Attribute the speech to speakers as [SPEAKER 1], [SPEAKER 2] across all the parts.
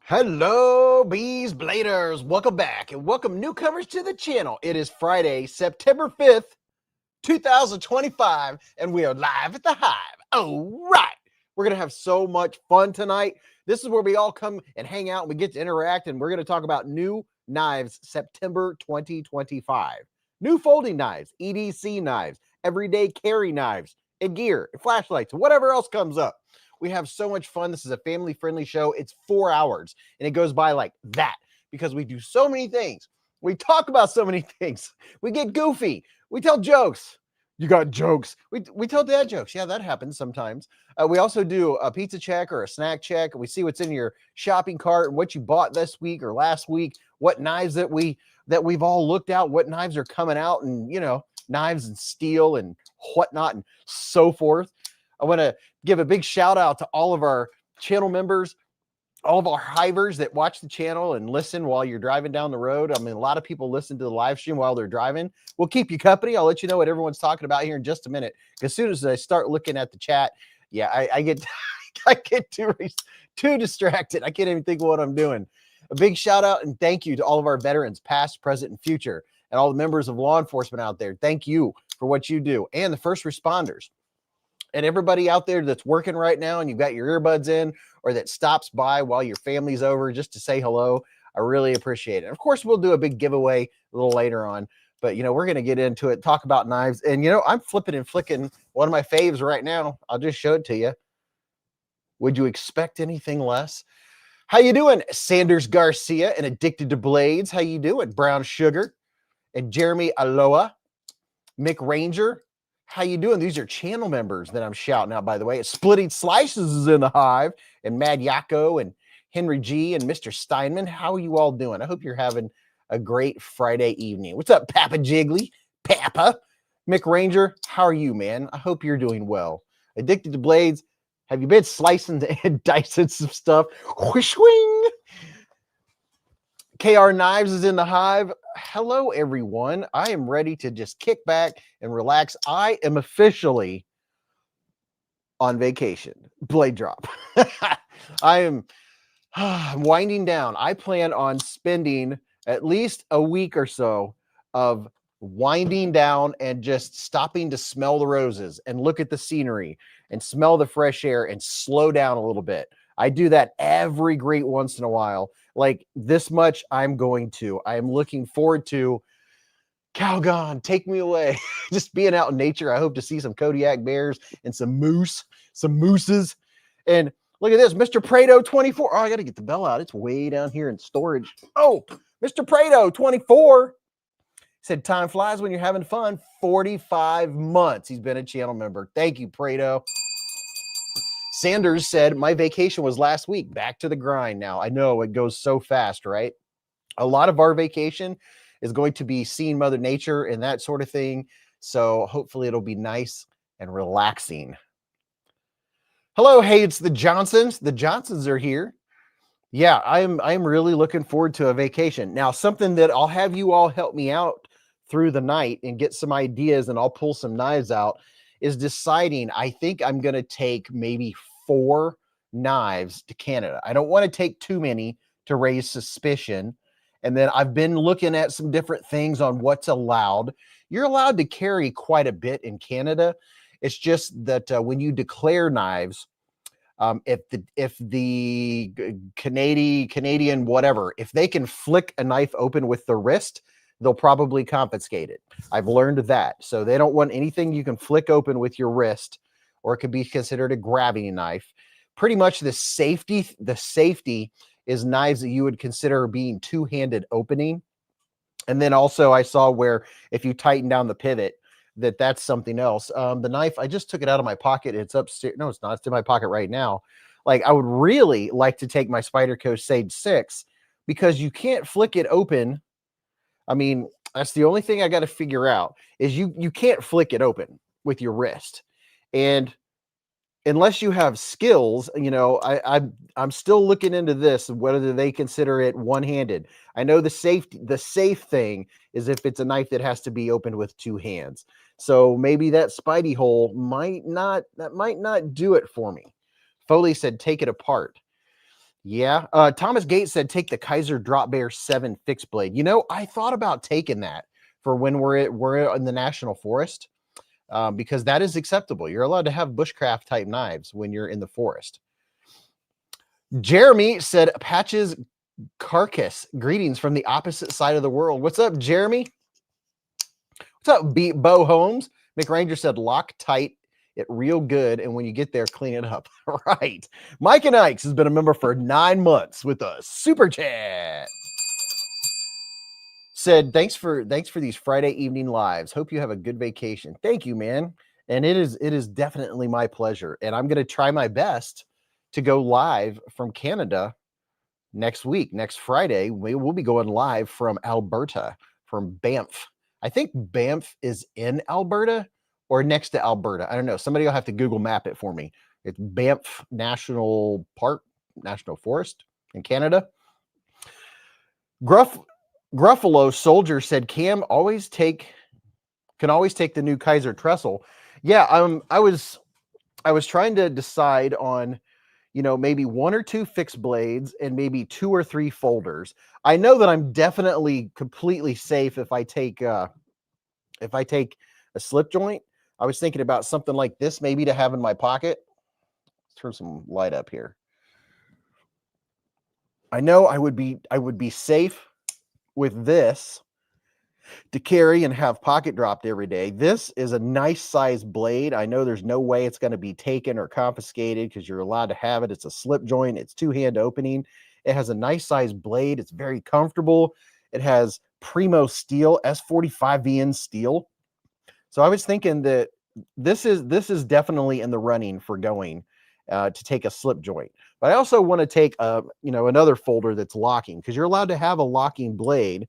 [SPEAKER 1] Hello, Beez Bladers. Welcome back and welcome newcomers to the channel. It is Friday, September 5th, 2025, and we are live at the Hive. All right. We're going to have so much fun tonight. This is where we all come and hang out and we get to interact, and we're going to talk about new knives September 2025. New folding knives, EDC knives, everyday carry knives, and gear, and flashlights, whatever else comes up. We have so much fun. This is a family-friendly show. It's 4 hours, and it goes by like that because we do so many things. We talk about so many things. We get goofy. We tell jokes. You got jokes. We tell dad jokes. Yeah, that happens sometimes. We also do a pizza check or a snack check. We see what's in your shopping cart and what you bought this week or last week, what knives that we've all looked at, what knives are coming out, and knives and steel and whatnot and so forth. I want to give a big shout out to all of our channel members, all of our hivers that watch the channel and listen while you're driving down the road. I mean, a lot of people listen to the live stream while they're driving. We'll keep you company. I'll let you know what everyone's talking about here in just a minute. As soon as I start looking at the chat, yeah, I get I get too distracted. I can't even think of what I'm doing. A big shout out and thank you to all of our veterans, past, present, and future, and all the members of law enforcement out there. Thank you for what you do, and the first responders. And everybody out there that's working right now and you've got your earbuds in, or that stops by while your family's over just to say hello, I really appreciate it. Of course, we'll do a big giveaway a little later on, but we're going to get into it, talk about knives. And I'm flipping and flicking one of my faves right now. I'll just show it to you. Would you expect anything less? How you doing, Sanders Garcia and Addicted to Blades? How you doing, Brown Sugar and Jeremy Aloha, Mick Ranger? How you doing? These are channel members that I'm shouting out, by the way. Splitting Slices is in the Hive, and Mad Yako and Henry G and Mr. Steinman. How are you all doing? I hope you're having a great Friday evening. What's up, Papa Jiggly? Papa. Mick Ranger, how are you, man? I hope you're doing well. Addicted to Blades, have you been slicing and dicing some stuff? Whoosh, wing. KR Knives is in the Hive. Hello, everyone. I am ready to just kick back and relax. I am officially on vacation. Blade drop. I am winding down. I plan on spending at least a week or so of winding down and just stopping to smell the roses and look at the scenery and smell the fresh air and slow down a little bit. I do that every great once in a while. Like this much I am looking forward to Calgon, take me away. Just being out in nature. I hope to see some Kodiak bears and some mooses. And look at this, Mr. Prado 24. Oh, I got to get the bell out. It's way down here in storage. Oh, Mr. Prado 24 said time flies when you're having fun. 45 months he's been a channel member. Thank you, Prado. Sanders said, my vacation was last week. Back to the grind now. I know it goes so fast, right? A lot of our vacation is going to be seeing Mother Nature and that sort of thing. So hopefully it'll be nice and relaxing. Hello, hey, it's the Johnsons. The Johnsons are here. Yeah, I'm really looking forward to a vacation. Now, something that I'll have you all help me out through the night and get some ideas, and I'll pull some knives out, is deciding. I think I'm going to take maybe 4 knives to Canada. I don't want to take too many to raise suspicion. And then I've been looking at some different things on what's allowed. You're allowed to carry quite a bit in Canada. It's just that when you declare knives, if the Canadian whatever, if they can flick a knife open with the wrist, they'll probably confiscate it. I've learned that. So they don't want anything you can flick open with your wrist, or it could be considered a grabbing knife. Pretty much the safety is knives that you would consider being two-handed opening. And then also I saw where if you tighten down the pivot, that's something else. The knife, I just took it out of my pocket. It's upstairs. No, it's not. It's in my pocket right now. Like, I would really like to take my Spyderco Sage 6 because you can't flick it open. I mean, that's the only thing I got to figure out is you can't flick it open with your wrist. And unless you have skills, I'm still looking into this, whether they consider it one-handed. I know the safe thing is if it's a knife that has to be opened with 2 hands. So maybe that Spidey hole might not do it for me. Foley said, take it apart. Yeah. Thomas Gates said, take the Kaiser Drop Bear 7 fixed blade. You know, I thought about taking that for when we're in the national forest, because that is acceptable. You're allowed to have bushcraft type knives when you're in the forest. Jeremy said, Patches Carcass, greetings from the opposite side of the world. What's up, Jeremy? What's up, Bo Holmes? Mick Ranger said, lock tight it real good, and when you get there, clean it up. Right. Mike and Ikes has been a member for 9 months with us. Super chat. Said, thanks for these Friday evening lives. Hope you have a good vacation. Thank you, man. And it is definitely my pleasure. And I'm going to try my best to go live from Canada next week. Next Friday, we'll be going live from Alberta, from Banff. I think Banff is in Alberta or next to Alberta. I don't know. Somebody will have to Google map it for me. It's Banff National Park, National Forest in Canada. Gruffalo Soldier said, Cam can always take the new Kaiser trestle. Yeah, I was trying to decide on, maybe 1 or 2 fixed blades and maybe 2 or 3 folders. I know that I'm definitely completely safe if I take a slip joint. I was thinking about something like this maybe to have in my pocket. Let's turn some light up here. I know I would be safe with this to carry and have pocket dropped every day. This is a nice size blade. I know there's no way it's going to be taken or confiscated because you're allowed to have it. It's a slip joint. It's 2-hand opening. It has a nice size blade. It's very comfortable. It has Primo steel, S45VN steel. So I was thinking that this is definitely in the running for going to take a slip joint. But I also want to take another folder that's locking, because you're allowed to have a locking blade.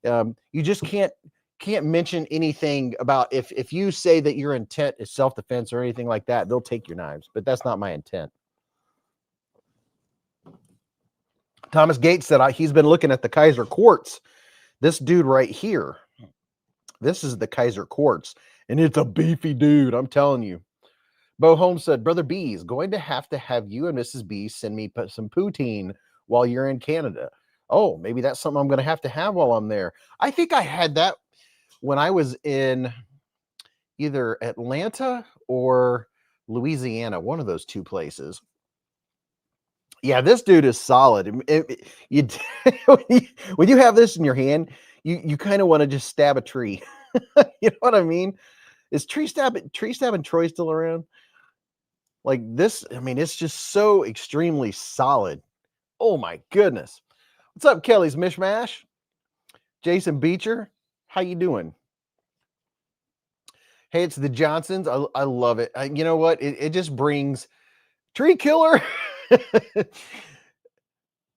[SPEAKER 1] You just can't mention anything about if you say that your intent is self-defense or anything like that, they'll take your knives. But that's not my intent. Thomas Gates said he's been looking at the Kaiser quartz. This dude right here, this is the Kaiser quartz, and it's a beefy dude, I'm telling you. Bo Holmes said, Brother Beez, going to have you and Mrs. Beez send me some poutine while you're in Canada. Oh, maybe that's something I'm going to have while I'm there. I think I had that when I was in either Atlanta or Louisiana, one of those 2 places. Yeah, this dude is solid. When you have this in your hand, you kind of want to just stab a tree. You know what I mean? Is tree stabbing Troy still around? Like this, I mean, it's just so extremely solid. Oh my goodness. What's up, Kelly's Mishmash? Jason Beecher, how you doing? Hey, it's the Johnsons. I love it. You know what? It just brings Tree Killer.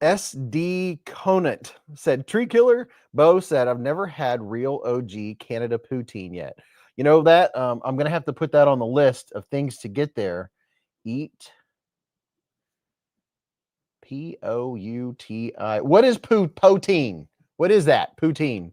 [SPEAKER 1] SD Conant said, Tree Killer. Bo said, I've never had real OG Canada poutine yet. You know that? I'm going to have to put that on the list of things to get there. Eat. Pouti. What is poutine? What is that? Poutine.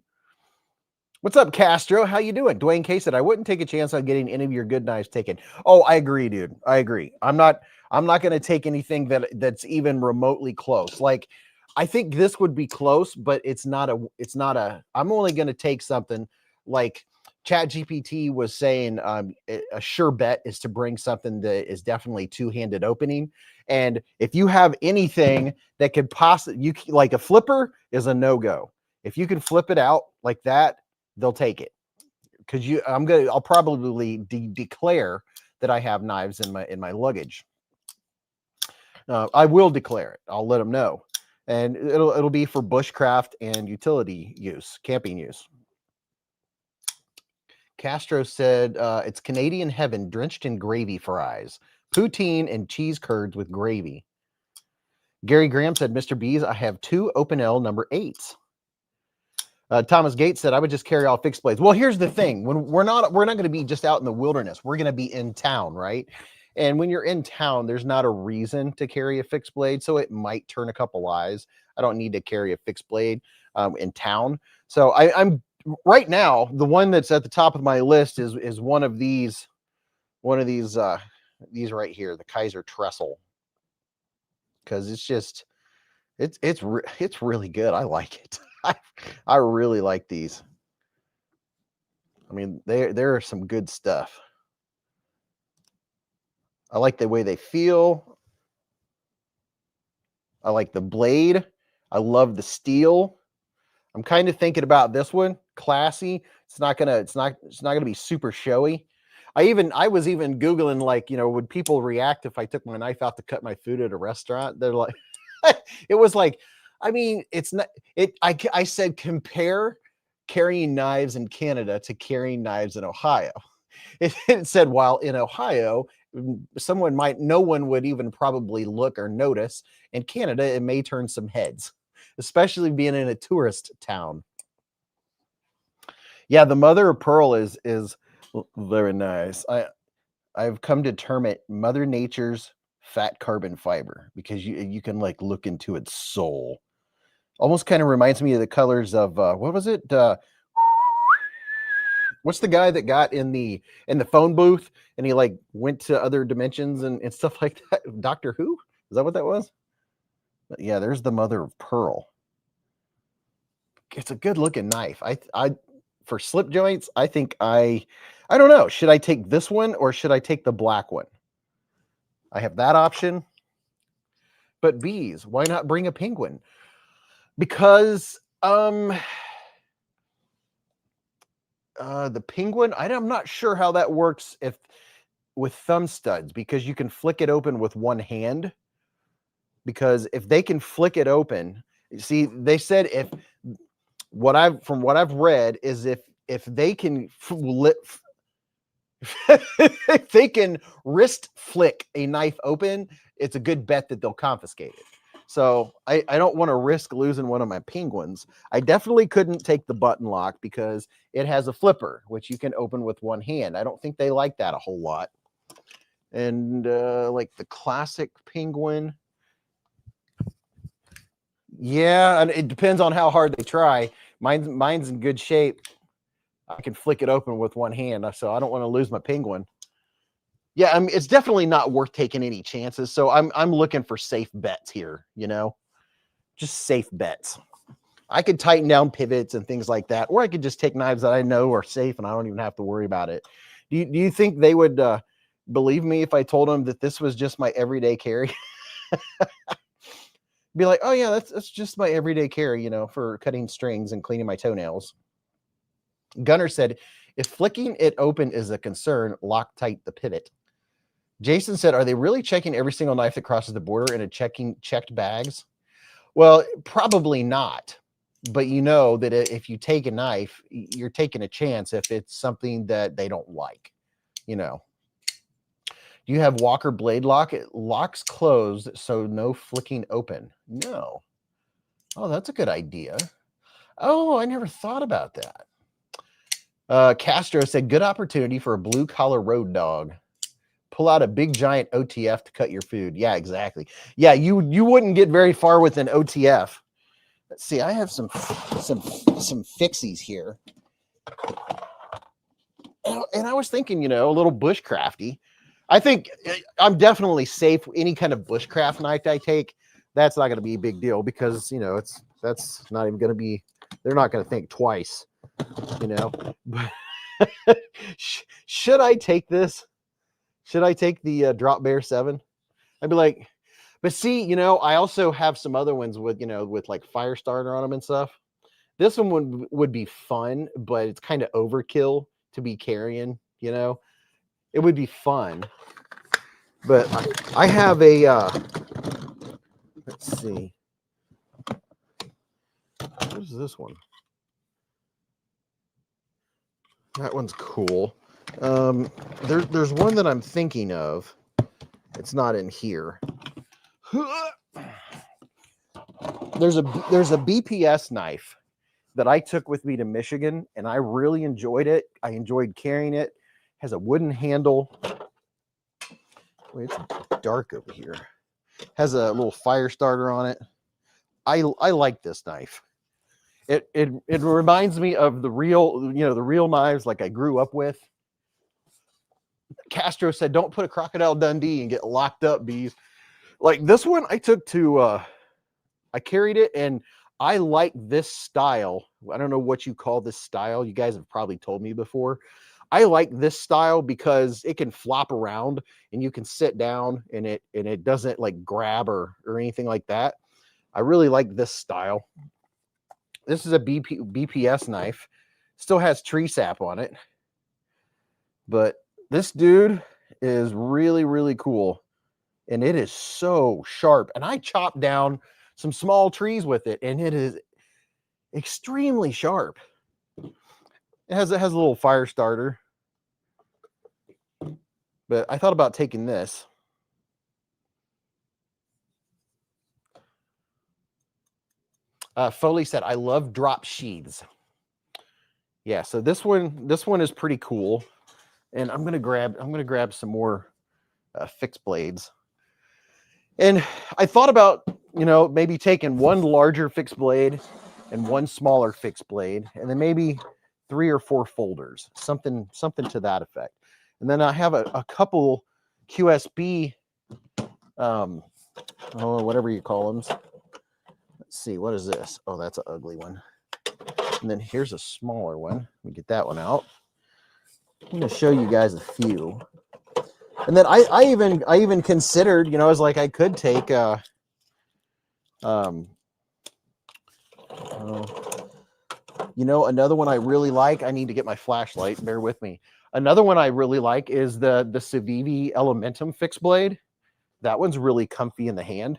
[SPEAKER 1] What's up, Castro? How you doing? Dwayne K said, I wouldn't take a chance on getting any of your good knives taken. Oh, I agree, dude. I agree. I'm not going to take anything that's even remotely close. Like, I think this would be close, but it's not a, I'm only going to take something like ChatGPT was saying, a sure bet is to bring something that is definitely 2-handed opening. And if you have anything that could possibly, like a flipper is a no-go. If you can flip it out like that, they'll take it, because I'll probably declare that I have knives in my luggage. I will declare it. I'll let them know, and it'll be for bushcraft and utility use, camping use. Castro said, it's Canadian heaven drenched in gravy fries, poutine and cheese curds with gravy. Gary Graham said, Mr. Beez, I have 2 Open L number 8s. Thomas Gates said, I would just carry all fixed blades. Well, here's the thing. When we're not going to be just out in the wilderness. We're going to be in town, right? And when you're in town, there's not a reason to carry a fixed blade. So it might turn a couple eyes. I don't need to carry a fixed blade in town. So I'm right now, the one that's at the top of my list is one of these right here, the Kaiser trestle. Because it's just, It's really good. I like it. I really like these. I mean, there are some good stuff. I like the way they feel. I like the blade. I love the steel. I'm kind of thinking about this one, classy. It's not gonna be super showy. I was even Googling, like, would people react if I took my knife out to cut my food at a restaurant? They're like, it was like, I mean, it's not it. I said compare carrying knives in Canada to carrying knives in Ohio. It said, while in Ohio, no one would even probably look or notice. In Canada, it may turn some heads, especially being in a tourist town. Yeah, the mother of pearl is very nice. I've come to term it Mother Nature's fat carbon fiber, because you can like look into its soul. Almost kind of reminds me of the colors of what was it? What's the guy that got in the phone booth and he like went to other dimensions and stuff like that? Doctor Who? Is that what that was? But yeah, there's the mother of pearl. It's a good looking knife. I for slip joints, I think I don't know. Should I take this one or should I take the black one? I have that option. But Beez, why not bring a penguin? Because the penguin, I'm not sure how that works if with thumb studs, because you can flick it open with one hand. Because if they can flick it open, see, they said from what I've read is if they can if they can wrist flick a knife open, it's a good bet that they'll confiscate it. So I don't want to risk losing one of my penguins. I definitely couldn't take the button lock because it has a flipper, which you can open with one hand. I don't think they like that a whole lot. And like the classic penguin. Yeah, and it depends on how hard they try. Mine's in good shape. I can flick it open with one hand, so I don't want to lose my penguin. Yeah, I mean, it's definitely not worth taking any chances. So I'm looking for safe bets here, just safe bets. I could tighten down pivots and things like that, or I could just take knives that I know are safe and I don't even have to worry about it. Do you think they would believe me if I told them that this was just my everyday carry? Be like, oh yeah, that's just my everyday carry, for cutting strings and cleaning my toenails. Gunner said, if flicking it open is a concern, lock tight the pivot. Jason said, are they really checking every single knife that crosses the border in checked bags? Well, probably not. But you know that if you take a knife, you're taking a chance if it's something that they don't like, Do you have Walker blade lock? It locks closed, so no flicking open. No. Oh, that's a good idea. Oh, I never thought about that. Castro said, good opportunity for a blue collar road dog. Pull out a big giant OTF to cut your food. Yeah, exactly. Yeah, you wouldn't get very far with an OTF. Let's see. I have some fixies here, and I was thinking, a little bushcrafty. I think I'm definitely safe. Any kind of bushcraft knife I take, that's not going to be a big deal because that's not even going to be. They're not going to think twice, But should I take this? Should I take the Drop Bear 7? I'd be like, but see, I also have some other ones with, with like fire starter on them and stuff. This one would be fun, but it's kind of overkill to be carrying, It would be fun. But I have a, let's see. What is this one? That one's cool. There's one that I'm thinking of. It's not in here. There's a BPS knife that I took with me to Michigan, and I really enjoyed it. I enjoyed carrying it. It has a wooden handle. Wait, it's dark over here. Has a little fire starter on it. I like this knife. It reminds me of the real knives like I grew up with. Castro said, don't put a Crocodile Dundee and get locked up, Beez. Like this one I took to I carried it, and I like this style. I don't know what you call this style. You guys have probably told me before. I like this style because it can flop around and you can sit down and it doesn't like grab or anything like that. I really like this style. This is a BPS knife. Still has tree sap on it. But this dude is really, really cool. And it is so sharp. And I chopped down some small trees with it, and it is extremely sharp. It has a little fire starter. But I thought about taking this. Foley said, I love drop sheaths. Yeah, so this one is pretty cool. And I'm gonna grab some more fixed blades. And I thought about, maybe taking one larger fixed blade and one smaller fixed blade, and then maybe 3 or 4 folders, something to that effect. And then I have a couple QSB, whatever you call them. Let's see, what is this? Oh, that's an ugly one. And then here's a smaller one. Let me get that one out. I'm going to show you guys a few. And then I even considered, I was like, I could take another one I really like. I need to get my flashlight. Bear with me. Another one I really like is the Civivi Elementum fixed blade. That one's really comfy in the hand.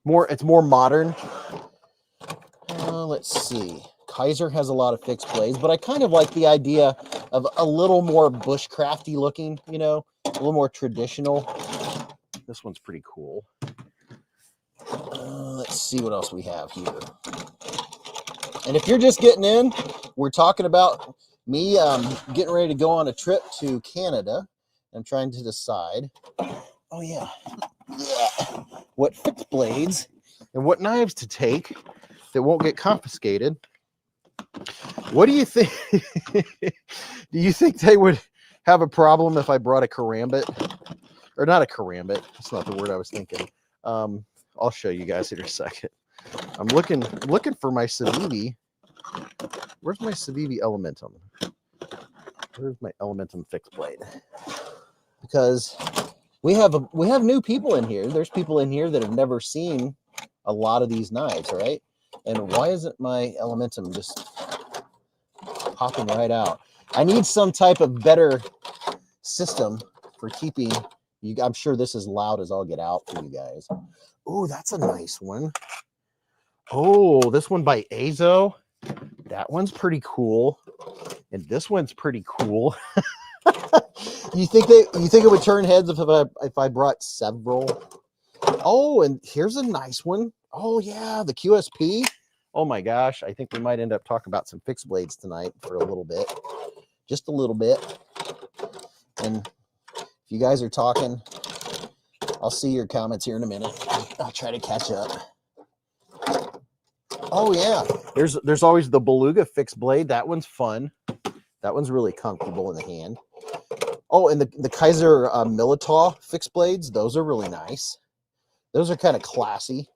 [SPEAKER 1] It's more modern. Let's see. Kaiser has a lot of fixed blades, but I kind of like the idea of a little more bushcrafty looking, a little more traditional. This one's pretty cool. Let's see what else we have here. And if you're just getting in, we're talking about me getting ready to go on a trip to Canada. I'm trying to decide, what fixed blades and what knives to take that won't get confiscated. What do you think? Do you think they would have a problem if I brought a karambit? Or not a karambit. That's not the word I was thinking. I'll show you guys here in a second. I'm looking for my Civivi. Where's my Civivi Elementum? Where's my Elementum fixed blade? Because we have new people in here. There's people in here that have never seen a lot of these knives, right? And why isn't my Elementum just popping right out? I need some type of better system for keeping you. I'm sure this is loud as all get out for you guys. Oh, that's a nice one. Oh, this one by Azo. That one's pretty cool. And this one's pretty cool. You think it would turn heads if I brought several? Oh, and here's a nice one. Oh yeah, the QSP. Oh my gosh, I think we might end up talking about some fixed blades tonight for a little bit. Just a little bit. And if you guys are talking, I'll see your comments here in a minute. I'll try to catch up. Oh yeah, there's always the Beluga fixed blade. That one's fun. That one's really comfortable in the hand. Oh, and the Kaiser Militaw fixed blades. Those are really nice. Those are kind of classy.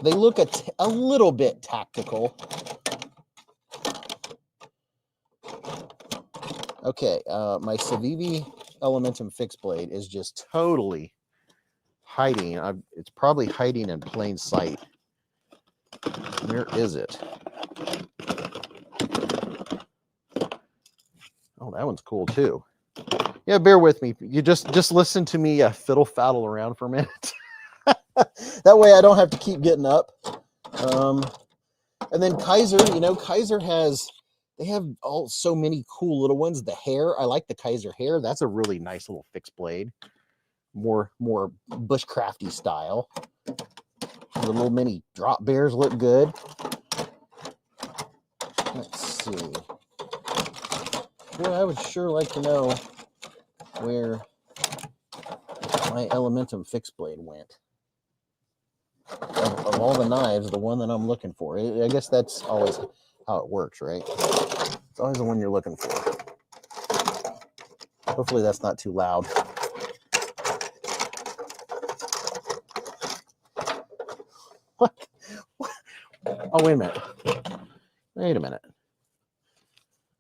[SPEAKER 1] They look a little bit tactical. Okay, my Civivi Elementum fixed blade is just totally hiding. It's probably hiding in plain sight. Where is it? Oh, that one's cool too. Yeah, bear with me. You just listen to me fiddle faddle around for a minute. That way I don't have to keep getting up. And then Kaiser, Kaiser they have so many cool little ones. The hair, I like the Kaiser hair. That's a really nice little fixed blade. More bushcrafty style. The little mini drop bears look good. Let's see. Boy, I would sure like to know where my Elementum fixed blade went. Of all the knives, the one that I'm looking for. I guess that's always how it works, right? It's always the one you're looking for. Hopefully that's not too loud. What? Oh, wait a minute. Wait a minute.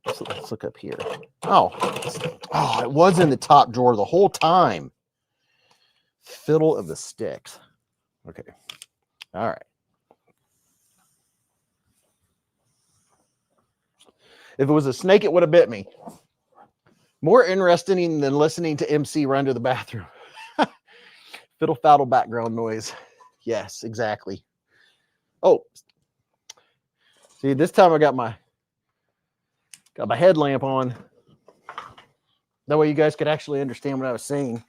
[SPEAKER 1] Let's look up here. Oh, it was in the top drawer the whole time. Fiddle of the sticks. Okay. All right. If it was a snake, it would have bit me. More interesting than listening to MC run to the bathroom. Fiddle faddle background noise. Yes, exactly. Oh, see, this time I got my headlamp on. That way you guys could actually understand what I was saying.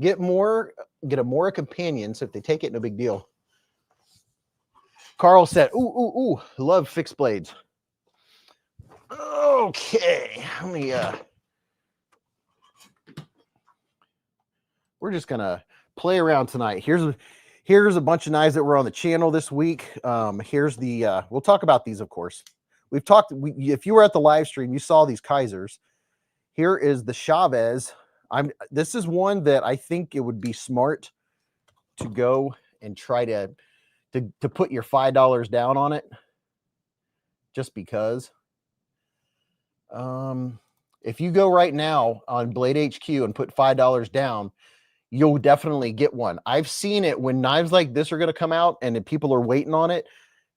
[SPEAKER 1] Get a more companion, so if they take it, no big deal. Carl said, ooh, love fixed blades. Okay, let me, we're just gonna play around tonight. Here's a bunch of knives that were on the channel this week. Here's the, we'll talk about these, of course. We've talked, if you were at the live stream, you saw these Kaisers. Here is the Chavez. This is one that I think it would be smart to go and try to put your $5 down on it, just because. If you go right now on Blade HQ and put $5 down, you'll definitely get one. I've seen it when knives like this are going to come out and if people are waiting on it,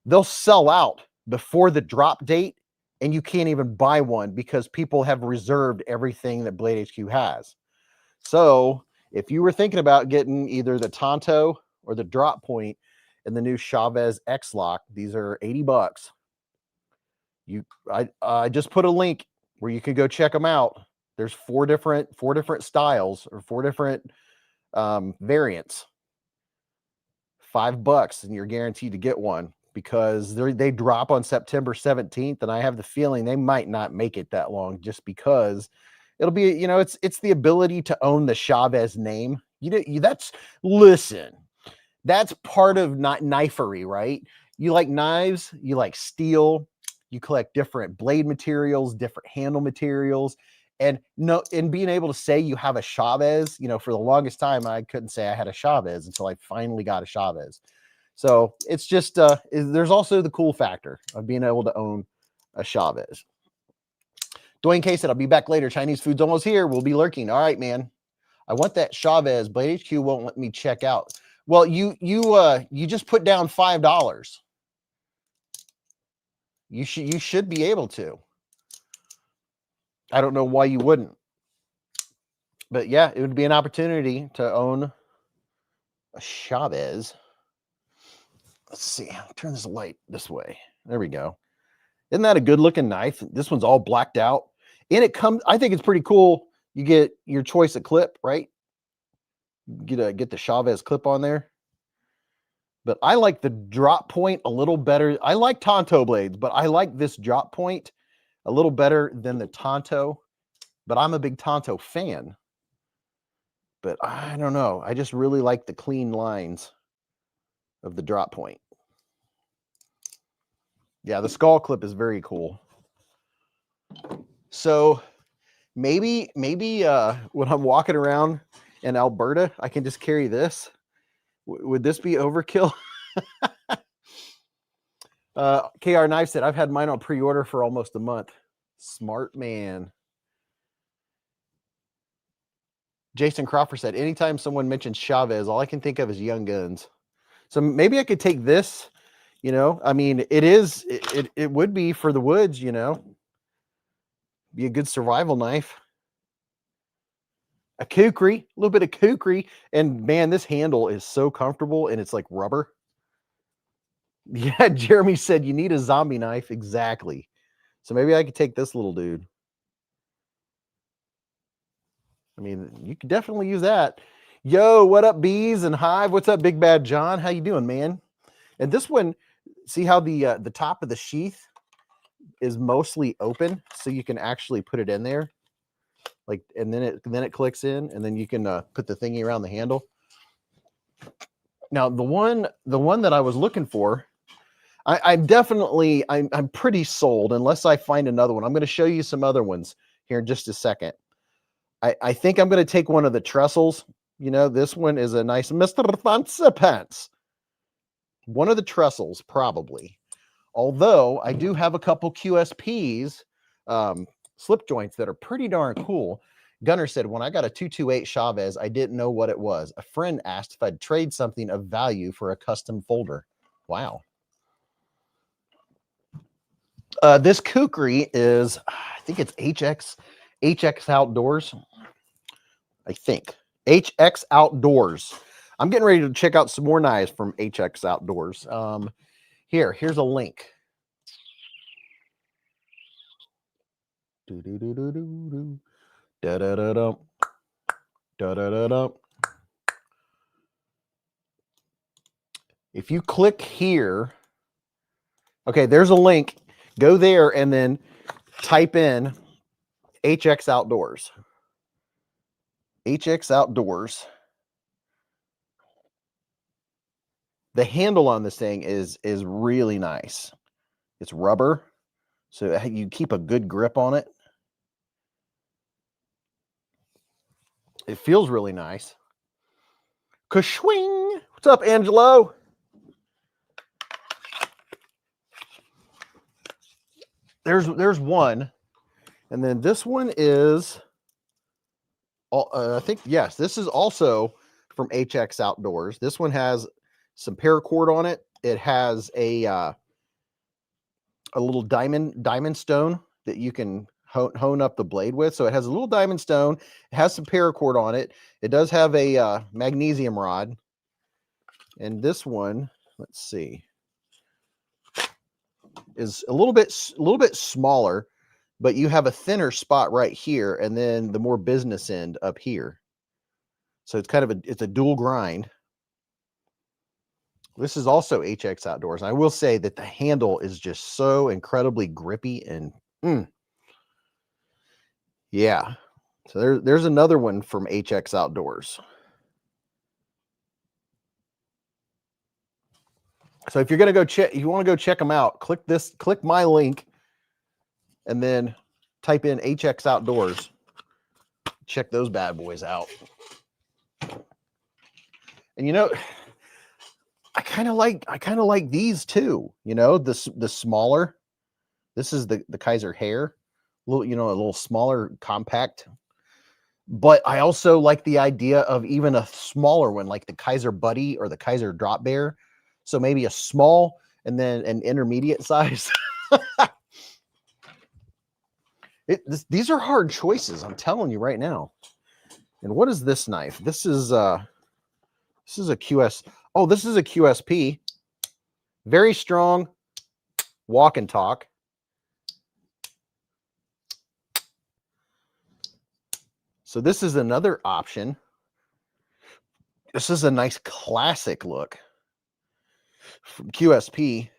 [SPEAKER 1] they'll sell out before the drop date and you can't even buy one because people have reserved everything that Blade HQ has. So if you were thinking about getting either the Tonto or the drop point and the new Chavez X-Lock, these are $80. I just put a link where you can go check them out. There's four different styles or four different variants. $5 and you're guaranteed to get one because they drop on September 17th, and I have the feeling they might not make it that long just because it'll be, you know, it's the ability to own the Chavez name. Listen, that's part of knifery, right? You like knives, you like steel, you collect different blade materials, different handle materials, and being able to say you have a Chavez, you know, for the longest time, I couldn't say I had a Chavez until I finally got a Chavez. So it's just, there's also the cool factor of being able to own a Chavez. Dwayne K said, I'll be back later. Chinese food's almost here. We'll be lurking. All right, man. I want that Chavez. Blade HQ won't let me check out. Well, you just put down $5. You should be able to. I don't know why you wouldn't. But yeah, it would be an opportunity to own a Chavez. Let's see. I'll turn this light this way. There we go. Isn't that a good looking knife? This one's all blacked out. And it comes, I think it's pretty cool. You get your choice of clip, right? Get the Chavez clip on there. But I like the drop point a little better. I like Tonto blades, but I like this drop point a little better than the Tonto. But I'm a big Tonto fan. But I don't know. I just really like the clean lines of the drop point. Yeah, the skull clip is very cool. So maybe when I'm walking around in Alberta, I can just carry this. Would this be overkill? KR Knife said, I've had mine on pre-order for almost a month. Smart man. Jason Crawford said, anytime someone mentions Chavez, all I can think of is Young Guns. So maybe I could take this, you know, I mean, it would be for the woods, you know, be a good survival knife. A kukri, a little bit of kukri. And man, this handle is so comfortable and it's like rubber. Yeah, Jeremy said you need a zombie knife. Exactly. So maybe I could take this little dude. I mean, you could definitely use that. Yo, what up, Beez and Hive? What's up, Big Bad John? How you doing, man? And this one, see how the top of the sheath is mostly open, so you can actually put it in there, like, and then it clicks in, and then you can put the thingy around the handle. Now, the one that I was looking for, I'm pretty sold unless I find another one. I'm going to show you some other ones here in just a second. I think I'm going to take one of the trestles. You know, this one is a nice Mr. Fancy Pants. One of the trestles, probably. Although I do have a couple QSPs, slip joints that are pretty darn cool. Gunner said, when I got a 228 Chavez, I didn't know what it was. A friend asked if I'd trade something of value for a custom folder. Wow. This kukri is, I think it's HX Outdoors. I think. HX Outdoors. I'm getting ready to check out some more knives from HX Outdoors. Here's a link. If you click here, okay, there's a link. Go there and then type in HX Outdoors. HX Outdoors. The handle on this thing is really nice. It's rubber, so you keep a good grip on it. It feels really nice. Kashwing! What's up, Angelo? There's one, and then this one is, I think, yes, this is also from HX Outdoors. This one has some paracord on it. It has a little diamond stone that you can hone up the blade with. So it has a little diamond stone. It has some paracord on it. It does have a magnesium rod. And this one, let's see, is a little bit smaller, but you have a thinner spot right here, and then the more business end up here. So it's kind of it's a dual grind. This is also HX Outdoors. And I will say that the handle is just so incredibly grippy and yeah. So there's another one from HX Outdoors. So if you're going to go check, if you want to go check them out, click my link and then type in HX Outdoors. Check those bad boys out. And you know, I kind of like these too, you know, the smaller. This is the Kaiser Hair, a little smaller, compact. But I also like the idea of even a smaller one, like the Kaiser Buddy or the Kaiser Drop Bear. So maybe a small and then an intermediate size. These are hard choices, I'm telling you right now. And what is this knife? This is a QS. Oh, this is a QSP. Very strong walk and talk. So this is another option. This is a nice classic look from QSP.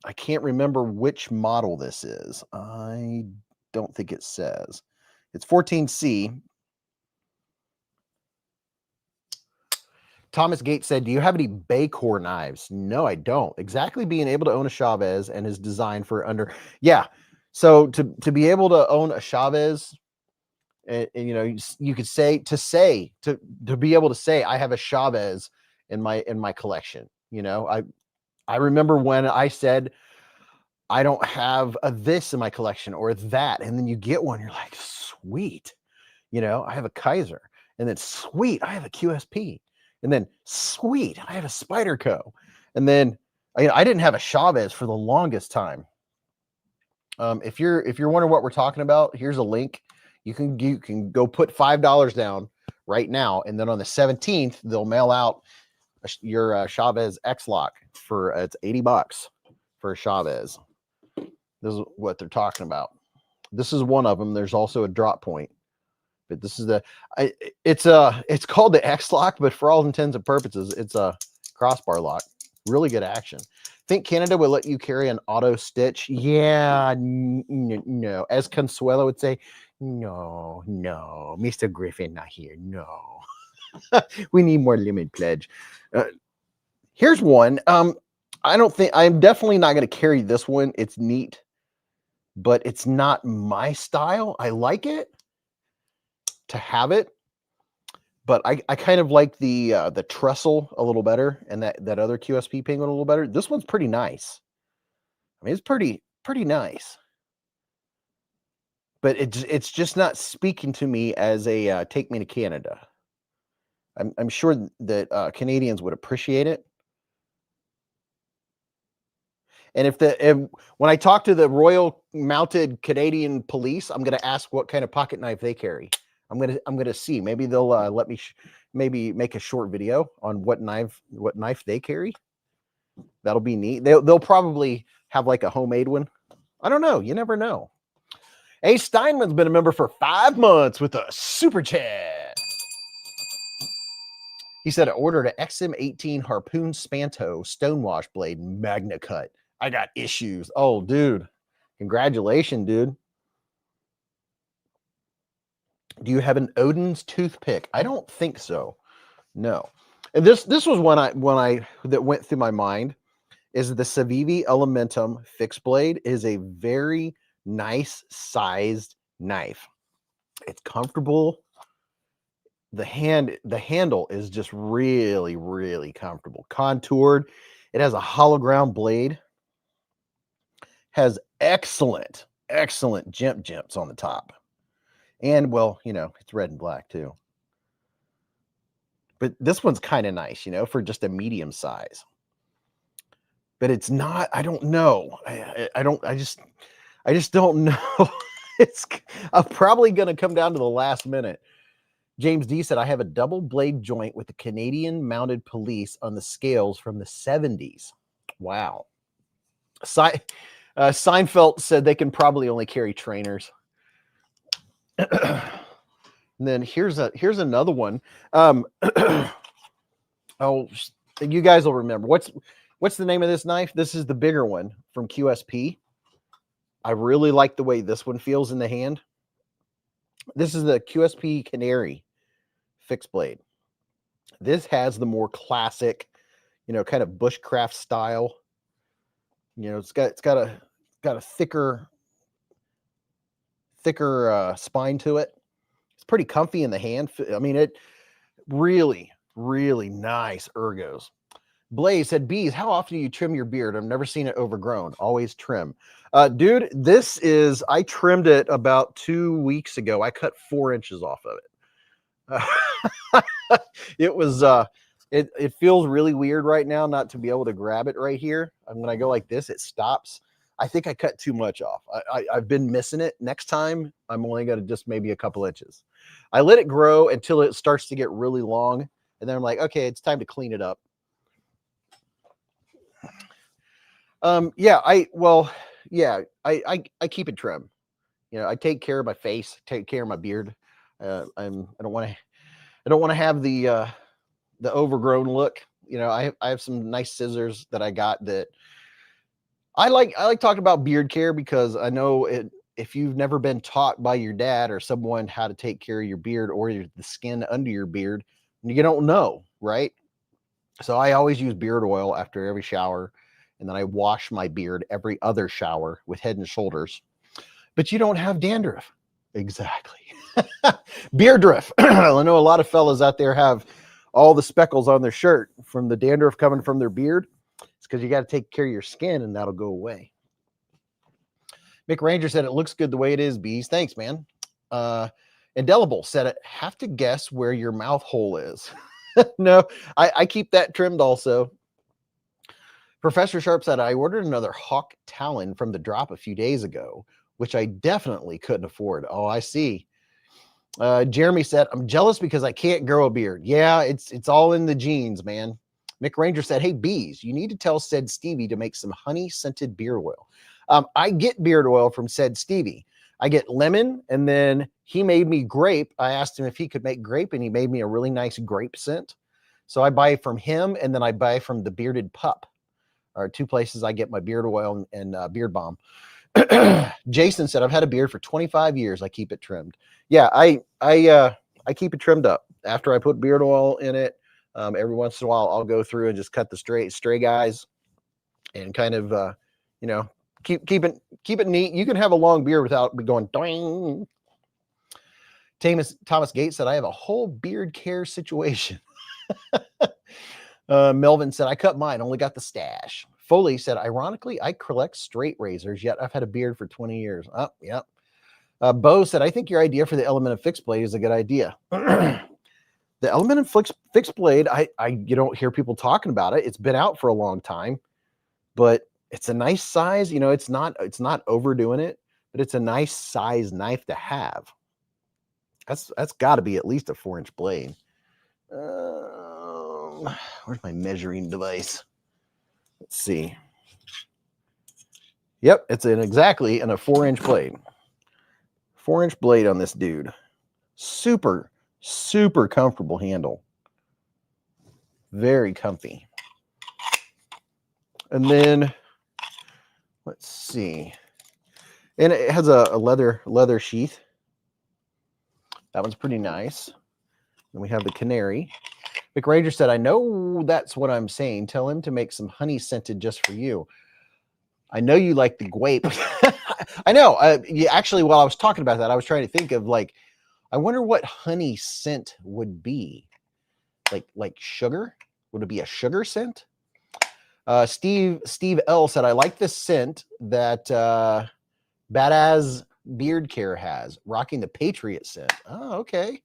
[SPEAKER 1] I can't remember which model this is. I don't think it says. It's 14C. Thomas Gates said, do you have any Baycore knives? No, I don't. Exactly being able to own a Chavez and is designed for under. Yeah. So to be able to own a Chavez, and you know, you could to be able to say I have a Chavez in my collection. You know, I remember when I said I don't have a this in my collection or that, and then you get one, you're like, sweet, you know, I have a Kaiser, and then sweet, I have a QSP, and then sweet, I have a Spyderco, and then I didn't have a Chavez for the longest time. If you're wondering what we're talking about, here's a link. You can go put $5 down right now, and then on the 17th they'll mail out your Chavez X-Lock for it's $80 for a Chavez. This is what they're talking about. This is one of them. There's also a drop point, but this is it's called the X-Lock, but for all intents and purposes, it's a crossbar lock. Really good action. Think Canada will let you carry an auto stitch? Yeah, no. As Consuelo would say, no, Mr. Griffin not here. No, we need more limit pledge. Here's one. I'm definitely not going to carry this one. It's neat, but it's not my style. I like it to have it, but I kind of like the trestle a little better, and that other QSP penguin a little better. This one's pretty nice. I mean, it's pretty nice, but it's just not speaking to me as a take me to Canada. I'm sure that Canadians would appreciate it. And if when I talk to the Royal Mounted Canadian Police, I'm going to ask what kind of pocket knife they carry. I'm gonna see. Maybe they'll let me maybe make a short video on what knife they carry. That'll be neat. They'll probably have like a homemade one. I don't know. You never know. A Steinman's been a member for 5 months with a super chat. He said, I ordered an XM18 Harpoon Spanto Stonewash blade Magna Cut. I got issues. Oh, dude. Congratulations, dude. Do you have an Odin's toothpick? I don't think so. No. And this was one that went through my mind is the Civivi Elementum fixed blade is a very nice sized knife. It's comfortable. The handle is just really, really comfortable. Contoured. It has a hollow ground blade. Has excellent jimps on the top. And, well, you know, it's red and black too. But this one's kind of nice, you know, for just a medium size. But it's not, I don't know. I just don't know. It's probably going to come down to the last minute. James D said, I have a double blade joint with the Canadian Mounted Police on the scales from the 70s. Wow. Seinfeld said they can probably only carry trainers. And then here's another one. Oh, you guys will remember. What's the name of this knife? This is the bigger one from QSP. I really like the way this one feels in the hand. This is the QSP Canary fixed blade. This has the more classic, you know, kind of bushcraft style. You know, it's got a thicker spine to it. It's pretty comfy in the hand. I mean, it really, really nice ergos. Blaze said, Beez, how often do you trim your beard? I've never seen it overgrown. Always trim. Dude, I trimmed it about 2 weeks ago. I cut 4 inches off of it. It was, it feels really weird right now not to be able to grab it right here. And when I go like this, it stops. I think I cut too much off. I've been missing it. Next time, I'm only going to just maybe a couple inches. I let it grow until it starts to get really long. And then I'm like, okay, it's time to clean it up. Yeah, I keep it trim. You know, I take care of my face, take care of my beard. I don't want to have the overgrown look. You know, I have some nice scissors that I got that I like talking about beard care because I know if you've never been taught by your dad or someone how to take care of your beard or the skin under your beard, you don't know, right? So I always use beard oil after every shower, and then I wash my beard every other shower with Head and Shoulders. But you don't have dandruff. Exactly. Beard drift. I know a lot of fellas out there have all the speckles on their shirt from the dandruff coming from their beard. It's because you got to take care of your skin, and that'll go away. Mick Ranger said, it looks good the way it is, Beez. Thanks, man. Indelible said, have to guess where your mouth hole is. No, I keep that trimmed also. Professor Sharp said, I ordered another Hawk Talon from the drop a few days ago, which I definitely couldn't afford. Oh, I see. Jeremy said, I'm jealous because I can't grow a beard. Yeah, it's all in the genes, man. Mick Ranger said, hey, Beez, you need to tell said Stevie to make some honey-scented beard oil. I get beard oil from said Stevie. I get lemon, and then he made me grape. I asked him if he could make grape, and he made me a really nice grape scent. So I buy from him, and then I buy from the Bearded Pup. Are 2 places I get my beard oil and beard balm. Jason said, I've had a beard for 25 years. I keep it trimmed. Yeah, I keep it trimmed up. After I put beard oil in it, every once in a while, I'll go through and just cut the stray guys and kind of, you know, keep it neat. You can have a long beard without going doing. Thomas Gates said, I have a whole beard care situation. Melvin said, I cut mine, only got the stash. Foley said, ironically, I collect straight razors, yet I've had a beard for 20 years. Oh, yeah. Bo said, I think your idea for the element of fixed blade is a good idea. The element of fixed blade, you don't hear people talking about it. It's been out for a long time, but it's a nice size. You know, it's not overdoing it, but it's a nice size knife to have. That's got to be at least a 4-inch blade. Where's my measuring device? Let's see. Yep, it's exactly in a 4-inch blade. 4-inch blade on this dude. Super, super comfortable handle. Very comfy. And then, let's see. And it has a leather sheath. That one's pretty nice. And we have the canary. McRanger said, I know that's what I'm saying. Tell him to make some honey scented just for you. I know you like the grape. I know. Actually, while I was talking about that, I was trying to think of like, I wonder what honey scent would be. Like sugar? Would it be a sugar scent? Steve L said, I like the scent that Badass Beard Care has, rocking the Patriot scent. Oh, okay.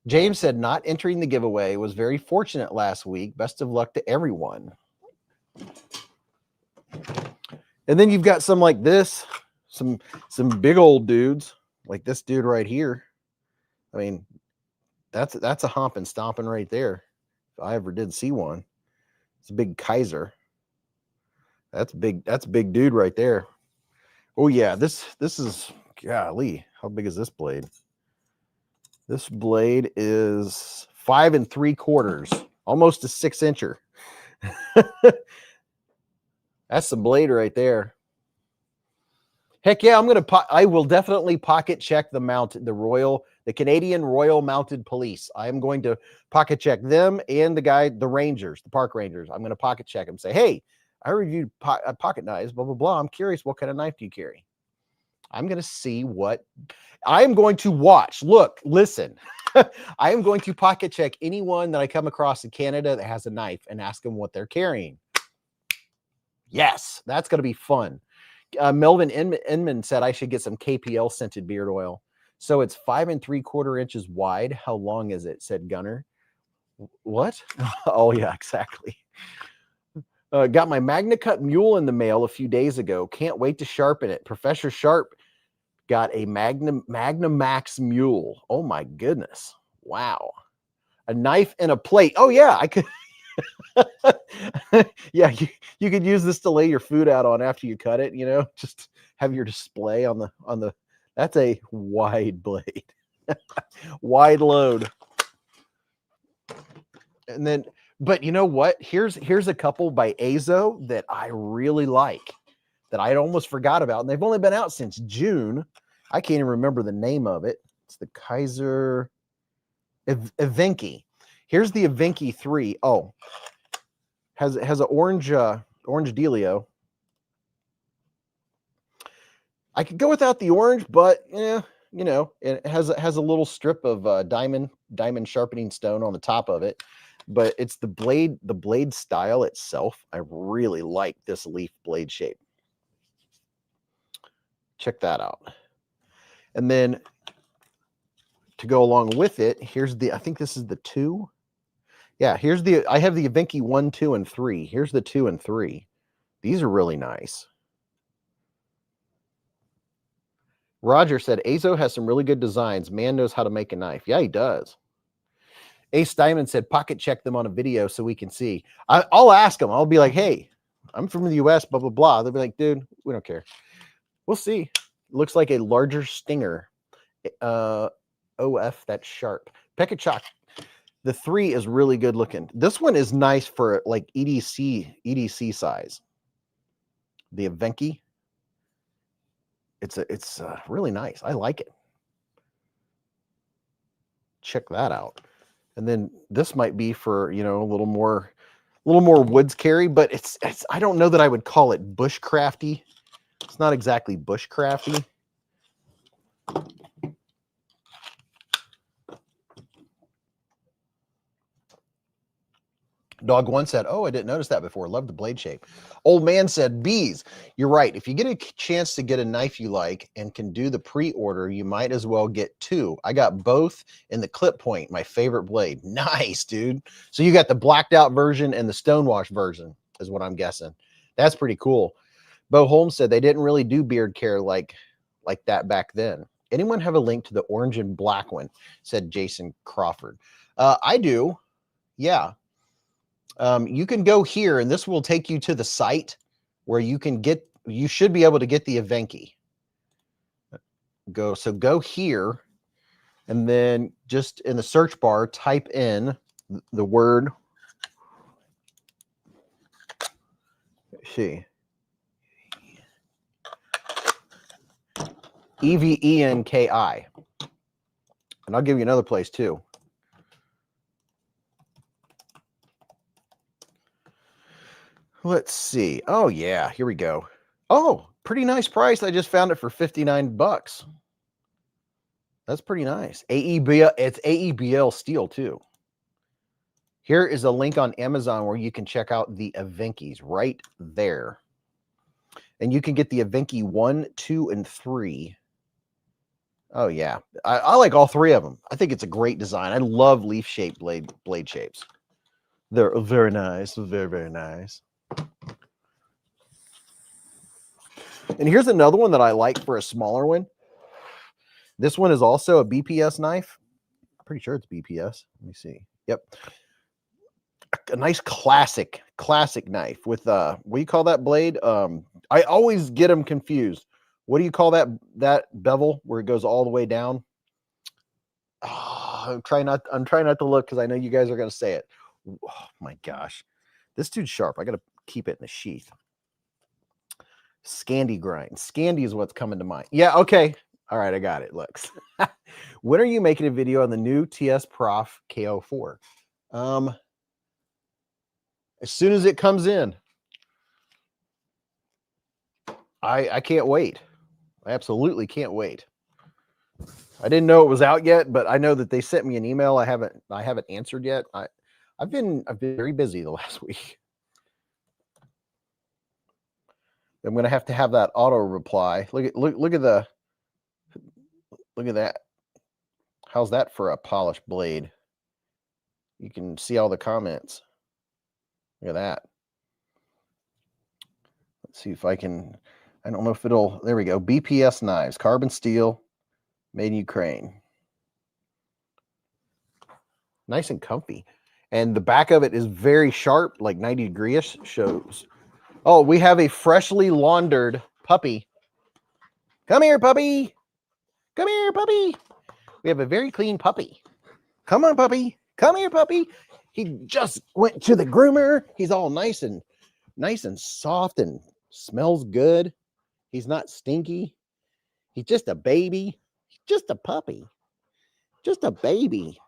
[SPEAKER 1] James said, not entering the giveaway, was very fortunate last week. Best of luck to everyone. And then you've got some like this, some big old dudes, like this dude right here. I mean, that's a homping stomping right there. If I ever did see one. It's a big Kaiser. That's big dude right there. Oh yeah, this is, golly, how big is this blade? This blade is 5 3/4, almost a 6-incher. That's the blade right there. Heck yeah, I will definitely pocket check the Canadian Royal Mounted Police. I am going to pocket check them and the Rangers, the park rangers. I'm going to pocket check them, say, hey, I reviewed pocket knives, blah, blah, blah. I'm curious, what kind of knife do you carry? I'm going to see what I am going to watch. Look, listen, I am going to pocket check anyone that I come across in Canada that has a knife and ask them what they're carrying. Yes, that's going to be fun. Melvin Inman said I should get some KPL scented beard oil. So it's 5 3/4 inches wide. How long is it? Said Gunner. What? Oh yeah, exactly. Got my Magna Cut Mule in the mail a few days ago. Can't wait to sharpen it. Professor Sharp got a Magna Max Mule. Oh my goodness. Wow. A knife and a plate. Oh yeah, I could. Yeah, you could use this to lay your food out on after you cut it, you know, just have your display on the that's a wide blade. Wide load. And then, but you know what? Here's a couple by Azo that I really like, that I almost forgot about, and they've only been out since June. I can't even remember the name of it. It's the Kaiser Evenki. Here's the Evenki 3. Oh, has an orange dealio. I could go without the orange, but yeah, you know, it has a little strip of diamond sharpening stone on the top of it. But it's the blade style itself. I really like this leaf blade shape. Check that out. And then to go along with it, here's I think this is the 2. Yeah, I have the Evenki 1, 2, and 3. Here's the 2 and 3. These are really nice. Roger said, Azo has some really good designs. Man knows how to make a knife. Yeah, he does. Ace Diamond said, pocket check them on a video so we can see. I'll ask them. I'll be like, hey, I'm from the US, blah, blah, blah. They'll be like, dude, we don't care. We'll see. It looks like a larger Stinger. OF, that's sharp. Pekachak. The 3 is really good looking. This one is nice for like EDC size. The Evenki. It's really nice. I like it. Check that out. And then this might be for, you know, a little more little more woods carry, but it's I don't know that I would call it bushcrafty. It's not exactly bushcrafty. Dog One said, "Oh, I didn't notice that before. Love the blade shape." Old Man said, "Beez, you're right. If you get a chance to get a knife you like and can do the pre-order, you might as well get two. I got both in the clip point, my favorite blade." Nice, dude. So you got the blacked out version and the stonewash version, is what I'm guessing. That's pretty cool. Bo Holmes said they didn't really do beard care like that back then. Anyone have a link to the orange and black one? Said Jason Crawford. I do. Yeah. You can go here and this will take you to the site where you should be able to get the Evenki. Go here and then just in the search bar, type in the word, EVENKI. And I'll give you another place too. Let's see. Oh yeah, here we go. Oh, pretty nice price. I just found it for 59 bucks. That's pretty nice. AEBL, it's AEBL steel too. Here is a link on Amazon where you can check out the Evenkis right there. And you can get the Evenki 1, 2, and 3. Oh yeah. I like all three of them. I think it's a great design. I love leaf-shaped blade shapes. They're very nice. Very, very nice. And here's another one that I like for a smaller one. This one is also a BPS knife. I'm pretty sure it's BPS. Let me see. Yep. A nice classic knife with what do you call that blade? I always get them confused. What do you call that bevel where it goes all the way down? Oh, I'm trying not to look because I know you guys are going to say it. Oh my gosh. This dude's sharp. I got to keep it in the sheath. Scandi grind. Scandi is what's coming to mind. Yeah, okay. All right, I got it. Looks. When are you making a video on the new TS Prof KO4? As soon as it comes in. I can't wait. I absolutely can't wait. I didn't know it was out yet, but I know that they sent me an email. I haven't answered yet. I've been very busy the last week. I'm going to have that auto reply. Look at that. How's that for a polished blade? You can see all the comments. Look at that. Let's see if I can. I don't know if it'll. There we go. BPS knives, carbon steel, made in Ukraine. Nice and comfy. And the back of it is very sharp, like 90 degrees shows. Oh, we have a freshly laundered puppy. Come here, puppy. Come here, puppy. We have a very clean puppy. Come on, puppy. Come here, puppy. He just went to the groomer. He's all nice and soft and smells good. He's not stinky. He's just a baby. Just a puppy. Just a baby.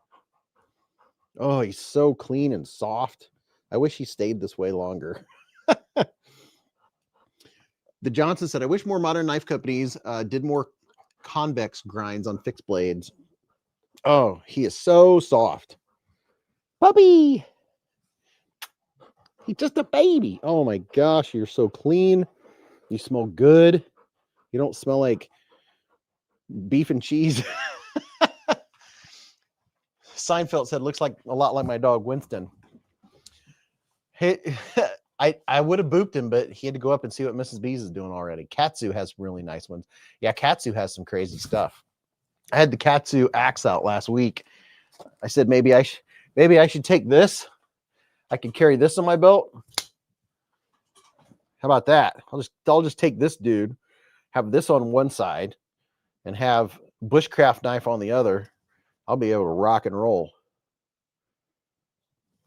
[SPEAKER 1] Oh, he's so clean and soft. I wish he stayed this way longer. The Johnson said, I wish more modern knife companies did more convex grinds on fixed blades. Oh, he is so soft. Puppy. He's just a baby. Oh my gosh, you're so clean. You smell good. You don't smell like beef and cheese. Seinfeld said, looks like a lot like my dog, Winston. Hey, I would have booped him, but he had to go up and see what Mrs. Beez is doing already. Katsu has really nice ones. Yeah, Katsu has some crazy stuff. I had the Katsu axe out last week. I said maybe I should take this. I can carry this on my belt. How about that? I'll just take this dude, have this on one side, and have bushcraft knife on the other. I'll be able to rock and roll.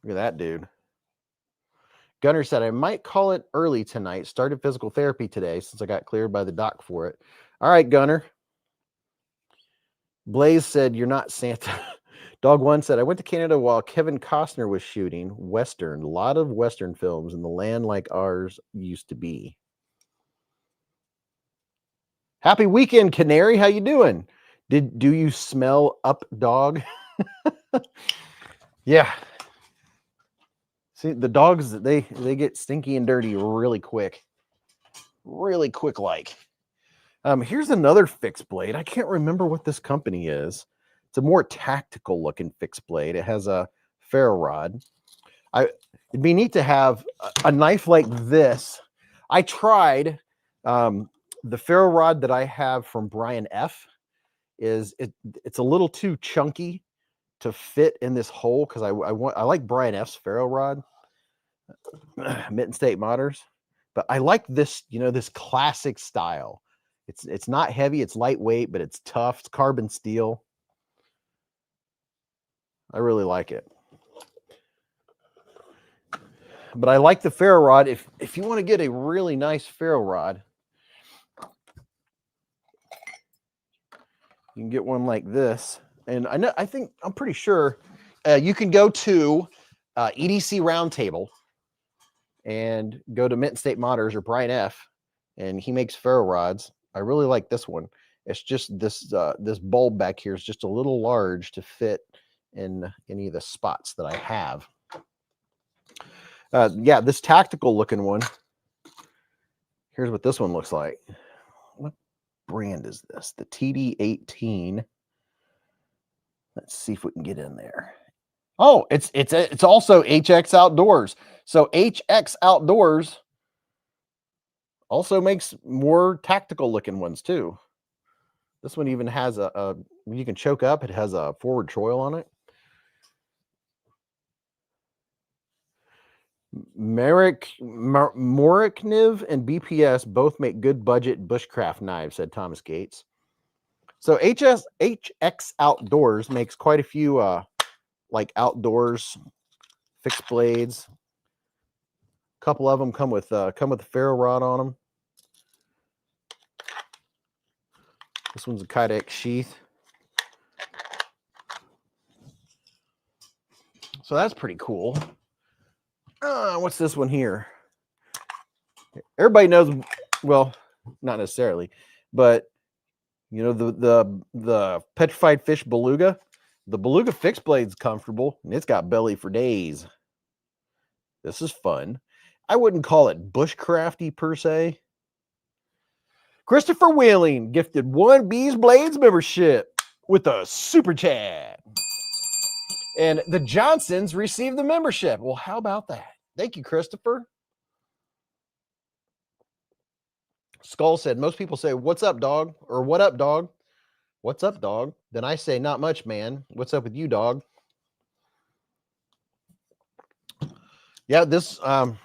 [SPEAKER 1] Look at that dude. Gunner said, I might call it early tonight. Started physical therapy today since I got cleared by the doc for it. All right, Gunner. Blaze said, you're not Santa. Dog One said, I went to Canada while Kevin Costner was shooting Western. A lot of Western films in the land like ours used to be. Happy weekend, Canary. How you doing? Do you smell up, dog? Yeah. See, the dogs, they get stinky and dirty really quick. Really quick like. Here's another fixed blade. I can't remember what this company is. It's a more tactical looking fixed blade. It has a ferro rod. It'd be neat to have a knife like this. I tried the ferro rod that I have from Brian F. It's a little too chunky to fit in this hole because I like Brian F's ferro rod, Mitten State Modders, but I like this, this classic style. It's not heavy, it's lightweight, but it's tough. It's carbon steel. I really like it. But I like the ferro rod. If you want to get a really nice ferro rod, you can get one like this. And I'm pretty sure you can go to EDC Roundtable and go to Mitten State Modders or Brian F. And he makes ferro rods. I really like this one. It's just this bulb back here is just a little large to fit in any of the spots that I have. Yeah, this tactical looking one. Here's what this one looks like. What brand is this? The TD18. Let's see if we can get in there. Oh, it's also HX Outdoors. So HX Outdoors also makes more tactical looking ones too. This one even has you can choke up. It has a forward choil on it. Morikniv and BPS both make good budget bushcraft knives, said Thomas Gates. So HX Outdoors makes quite a few like outdoors fixed blades. A couple of them come with a ferro rod on them. This one's a Kydex sheath. So that's pretty cool. What's this one here? Everybody knows, well, not necessarily, but the petrified fish beluga. The beluga fixed blade's comfortable, and it's got belly for days. This is fun. I wouldn't call it bushcrafty per se. Christopher Wheeling gifted 1 beezblades membership with a super chat. And the Johnsons received the membership. Well, how about that? Thank you, Christopher. Skull said, most people say, what's up, dog? Or what up, dog? What's up, dog? Then I say, not much, man. What's up with you, dog? Yeah, this one's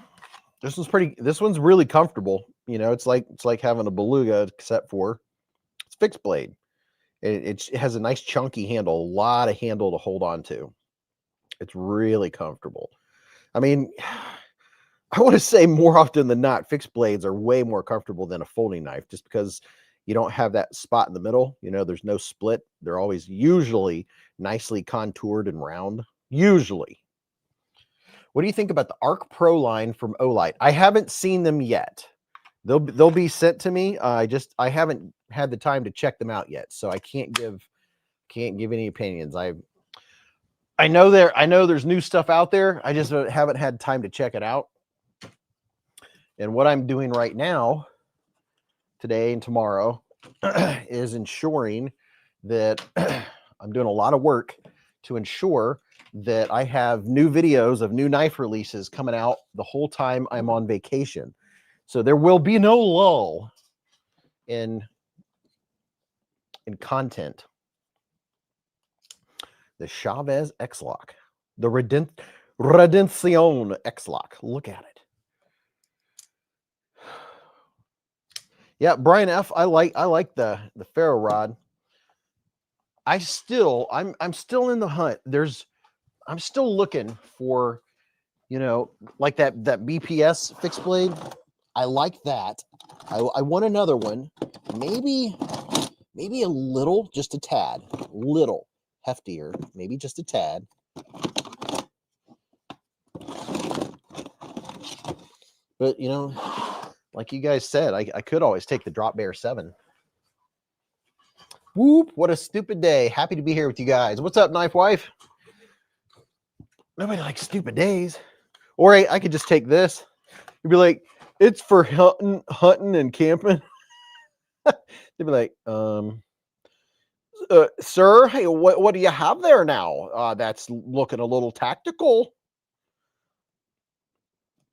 [SPEAKER 1] really comfortable. It's like having a beluga, except for it's fixed blade. It has a nice chunky handle, a lot of handle to hold on to. It's really comfortable. I mean, I want to say more often than not, fixed blades are way more comfortable than a folding knife, just because you don't have that spot in the middle. There's no split. They're always usually nicely contoured and round. Usually. What do you think about the Arc Pro line from Olight? I haven't seen them yet. They'll be sent to me. I haven't had the time to check them out yet, so I can't give any opinions. I know there's new stuff out there. I just haven't had time to check it out. And what I'm doing right now, today and tomorrow, is ensuring that I'm doing a lot of work to ensure that I have new videos of new knife releases coming out the whole time I'm on vacation. So there will be no lull in content. The Chavez X-Lock, the Redención X-Lock. Look at it. Yeah, Brian F. I like the ferro rod. I'm still in the hunt. I'm still looking for, like that BPS fixed blade. I like that. I want another one. Maybe a little, just a tad, little heftier, maybe just a tad. But, you know, like you guys said, I could always take the Drop Bear 7. Whoop, what a stupid day. Happy to be here with you guys. What's up, Knife Wife? Nobody likes stupid days. Or I could just take this. You'd be like, it's for hunting and camping. They'd be like, sir, hey, what do you have there now? That's looking a little tactical.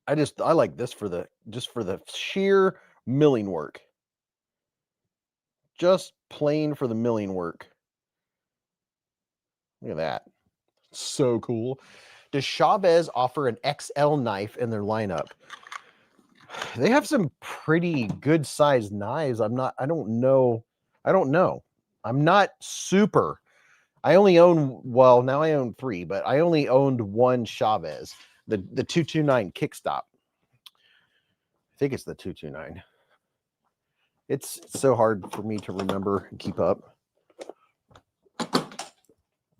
[SPEAKER 1] I like this for the sheer milling work. Just plain for the milling work. Look at that. So cool. Does Chavez offer an XL knife in their lineup? They have some pretty good sized knives. I don't know. I'm not super. I only own, well, now I own 3, but I only owned 1 Chavez, the 229 kickstop. I think it's the 229. It's so hard for me to remember and keep up.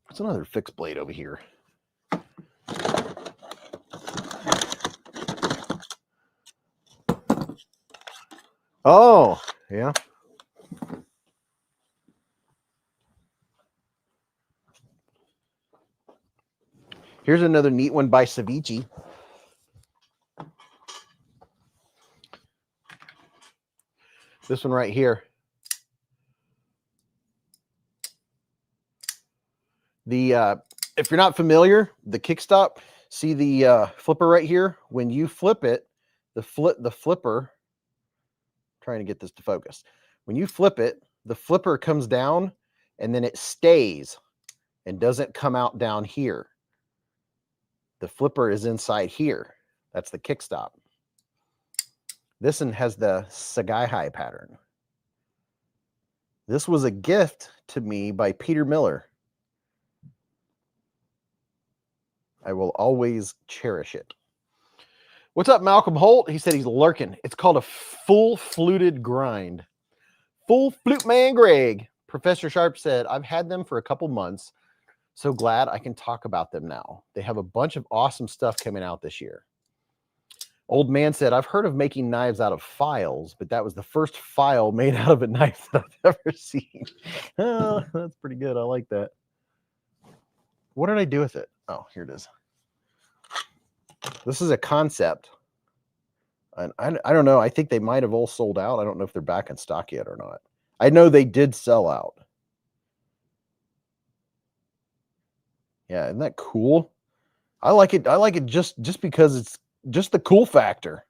[SPEAKER 1] It's another fixed blade over here. Oh, yeah. Here's another neat one by Ceviche. This one right here. The if you're not familiar, the kickstop, see the flipper right here? When you flip it, the flipper, trying to get this to focus. When you flip it, the flipper comes down and then it stays and doesn't come out down here. The flipper is inside here. That's the kickstop. This one has the Sagai pattern. This was a gift to me by Peter Miller. I will always cherish it. What's up, Malcolm Holt? He said he's lurking. It's called a full fluted grind. Full flute man Greg. Professor Sharp said, I've had them for a couple months. So glad I can talk about them now. They have a bunch of awesome stuff coming out this year. Old man said, I've heard of making knives out of files, but that was the first file made out of a knife that I've ever seen. Oh, that's pretty good. I like that. What did I do with it? Oh, here it is. This is a concept. And I don't know. I think they might have all sold out. I don't know if they're back in stock yet or not. I know they did sell out. Yeah, isn't that cool? I like it. I like it just because it's just the cool factor.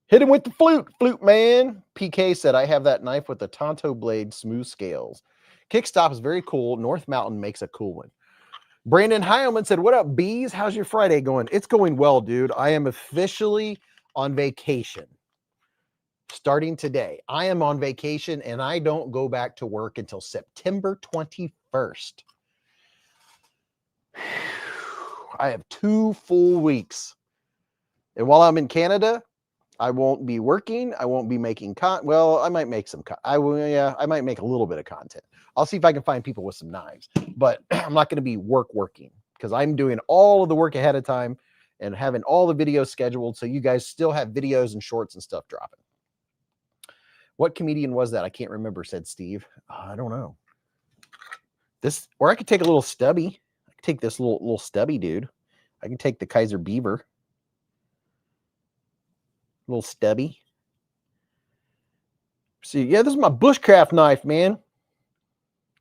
[SPEAKER 1] Hit him with the flute man. PK said, I have that knife with the Tonto blade smooth scales. Kickstop is very cool. North Mountain makes a cool one. Brandon Heilman said, what up, Beez? How's your Friday going? It's going well, dude. I am officially on vacation. Starting today. I am on vacation and I don't go back to work until September 21st. I have 2 full weeks. And while I'm in Canada, I won't be working. I won't be making well, I might make some I might make a little bit of content. I'll see if I can find people with some knives, but I'm not going to be working because I'm doing all of the work ahead of time and having all the videos scheduled. So you guys still have videos and shorts and stuff dropping. What comedian was that? I can't remember, said Steve. I don't know. This, or I could take a little stubby. I could take this little stubby dude. I can take the Kaiser Beaver. Little stubby. See, yeah, this is my bushcraft knife, man.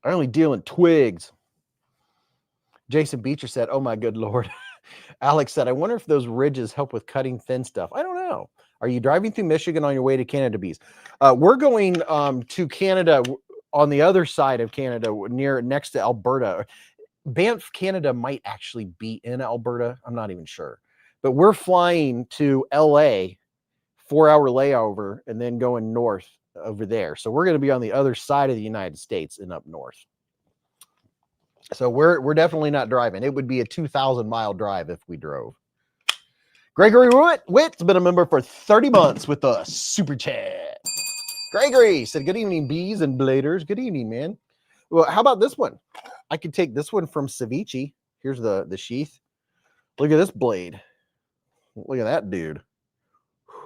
[SPEAKER 1] I only deal in twigs. Jason Beecher said, oh my good Lord. Alex said, I wonder if those ridges help with cutting thin stuff. I don't know. Are you driving through Michigan on your way to Canada, Beez? We're going to Canada on the other side of Canada, next to Alberta. Banff, Canada might actually be in Alberta. I'm not even sure. But we're flying to LA, 4-hour layover, and then going north over there. So we're going to be on the other side of the United States and up north. So we're definitely not driving. It would be a 2,000-mile drive if we drove. Gregory Witt's been a member for 30 months with us. Super chat. Gregory said, good evening, Beez and Bladers. Good evening, man. Well, how about this one? I could take this one from Ceviche. Here's the sheath. Look at this blade. Look at that dude.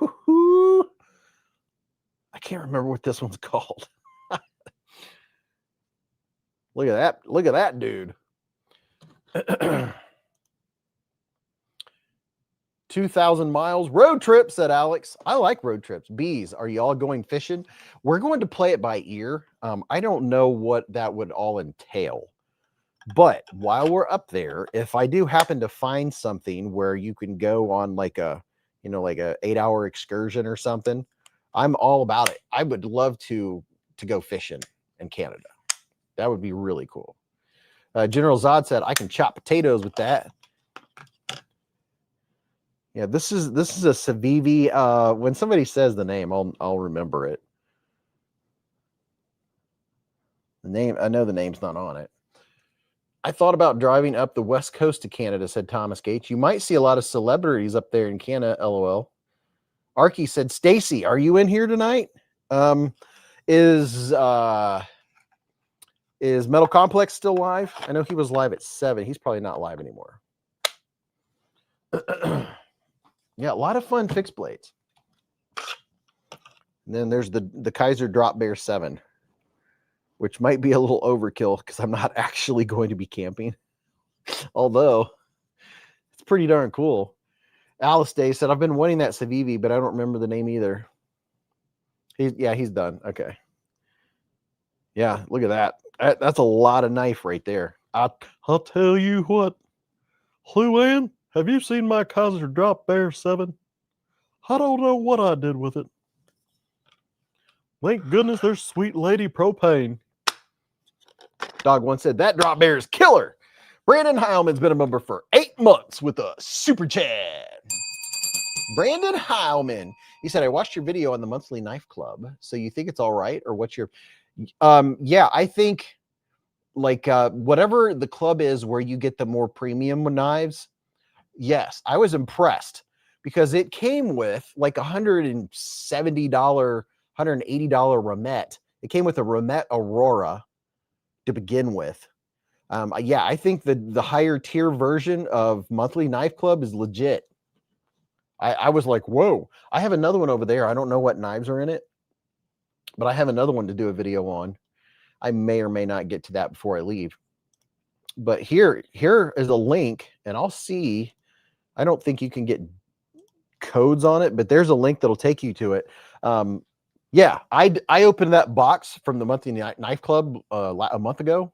[SPEAKER 1] Woo-hoo. I can't remember what this one's called. Look at that. Look at that dude. 2,000 miles road trip, said Alex. I like road trips. Bees, are you all going fishing? We're going to play it by ear. I don't know what that would all entail. But while we're up there, if I do happen to find something where you can go on like a, like a 8-hour excursion or something, I'm all about it. I would love to go fishing in Canada. That would be really cool. General Zod said, I can chop potatoes with that. Yeah, this is a Civivi. When somebody says the name, I'll remember it. The name, I know the name's not on it. I thought about driving up the west coast to Canada, said Thomas Gates. You might see a lot of celebrities up there in Canada, LOL. Arky said, Stacy, are you in here tonight? Is Metal Complex still live? I know he was live at 7. He's probably not live anymore. Yeah, a lot of fun fixed blades. And then there's the Kaiser Drop Bear 7, which might be a little overkill because I'm not actually going to be camping. Although, it's pretty darn cool. Alice Day said, I've been wanting that Civivi, but I don't remember the name either. He's done. Okay. Yeah, look at that. That's a lot of knife right there. I'll tell you what, Luann, have you seen my Kaiser Drop Bear 7? I don't know what I did with it. Thank goodness there's Sweet Lady Propane. Dog One said, that drop bear is killer. Brandon Heilman's been a member for 8 months with a super chat. Brandon Heilman. He said, I watched your video on the monthly knife club. So you think it's all right? Or what's your... yeah, I think like whatever the club is where you get the more premium knives. Yes, I was impressed because it came with like $170, $180 Ramette. It came with a Ramette Aurora to begin with. Yeah, I think the higher tier version of monthly knife club is legit. I was like, whoa, I have another one over there. I don't know what knives are in it, but I have another one to do a video on. I may or may not get to that before I leave. But here is a link, and I'll see. I don't think you can get codes on it, but there's a link that'll take you to it. Yeah, I opened that box from the monthly knife club a month ago,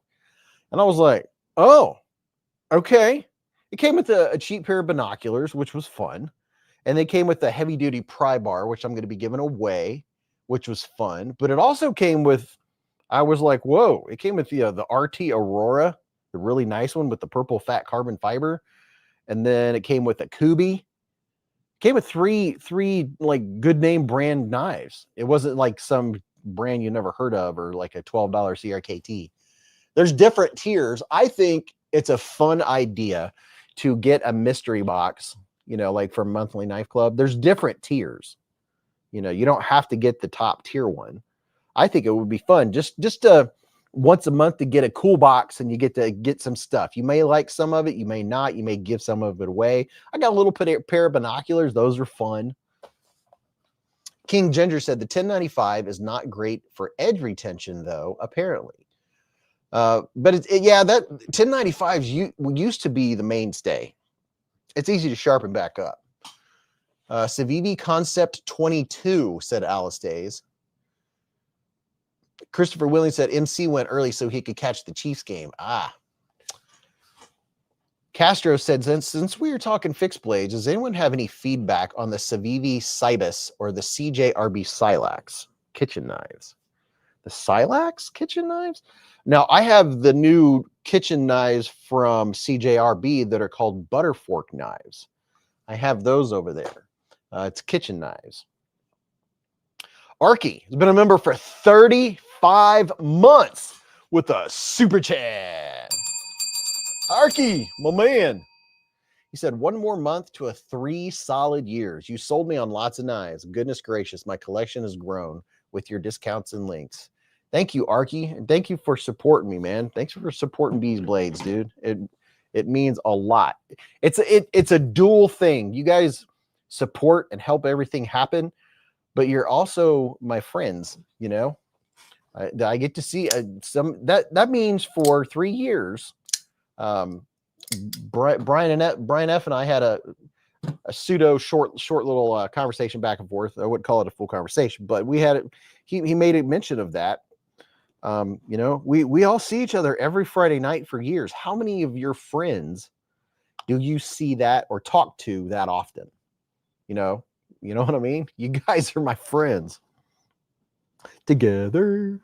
[SPEAKER 1] and I was like, oh, okay. It came with a cheap pair of binoculars, which was fun. And they came with a heavy duty pry bar, which I'm going to be giving away, which was fun. But it also came with, I was like, whoa, it came with the RT Aurora, the really nice one with the purple fat carbon fiber. And then it came with a Kubi. It came with three like good name brand knives. It wasn't like some brand you never heard of or like a $12 CRKT. There's different tiers. I think it's a fun idea to get a mystery box, like from Monthly Knife Club. There's different tiers. You don't have to get the top tier one. I think it would be fun just once a month to get a cool box and you get to get some stuff. You may like some of it, you may not. You may give some of it away. I got a little pair of binoculars. Those are fun. King Ginger said the 1095 is not great for edge retention, though, apparently. But yeah, that 1095s used to be the mainstay. It's easy to sharpen back up. Civivi Concept 22, said Alice Days. Christopher Williams said MC went early so he could catch the Chiefs game. Castro said, since we are talking fixed blades, does anyone have any feedback on the Civivi Cibus or the CJRB Silax kitchen knives? The Silax kitchen knives? Now, I have the new kitchen knives from CJRB that are called butter fork knives. I have those over there. It's kitchen knives. Arky has been a member for 35 months with a super chat. Arky, my man. He said, 1 more month to 3 solid years. You sold me on lots of knives. Goodness gracious, my collection has grown with your discounts and links. Thank you, Arky, and thank you for supporting me, man. Thanks for supporting Beez Blades, dude. It means a lot. It's a dual thing. You guys support and help everything happen, but you're also my friends. You know, I get to see some that means for 3 years. Brian F and I had a pseudo short little conversation back and forth. I wouldn't call it a full conversation, but we had it. He made a mention of that. You know, we all see each other every Friday night for years. How many of your friends do you see that or talk to that often? You know what I mean? You guys are my friends. Together.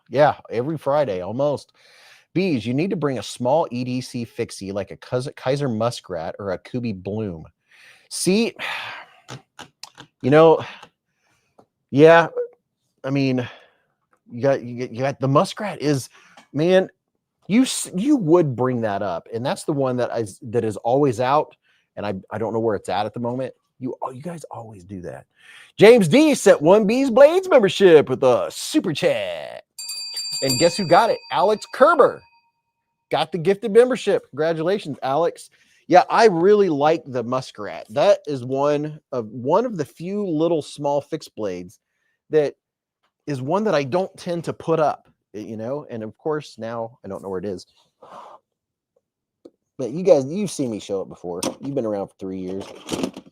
[SPEAKER 1] Yeah, every Friday almost. Beez, you need to bring a small EDC fixie like a Kaiser Muskrat or a Kubi Bloom. See, you know, yeah, I mean, you got the Muskrat is, man, you would bring that up, and that's the one that is always out, and I don't know where it's at the moment. You guys always do that. James D sent 1 Beez Blades membership with a super chat, and guess who got it? Alex Kerber got the gifted membership. Congratulations, Alex. Yeah, I really like the Muskrat. That is one of the few little small fixed blades that is one that I don't tend to put up, you know, and of course now I don't know where it is. But you guys, you've seen me show it before. You've been around for 3 years.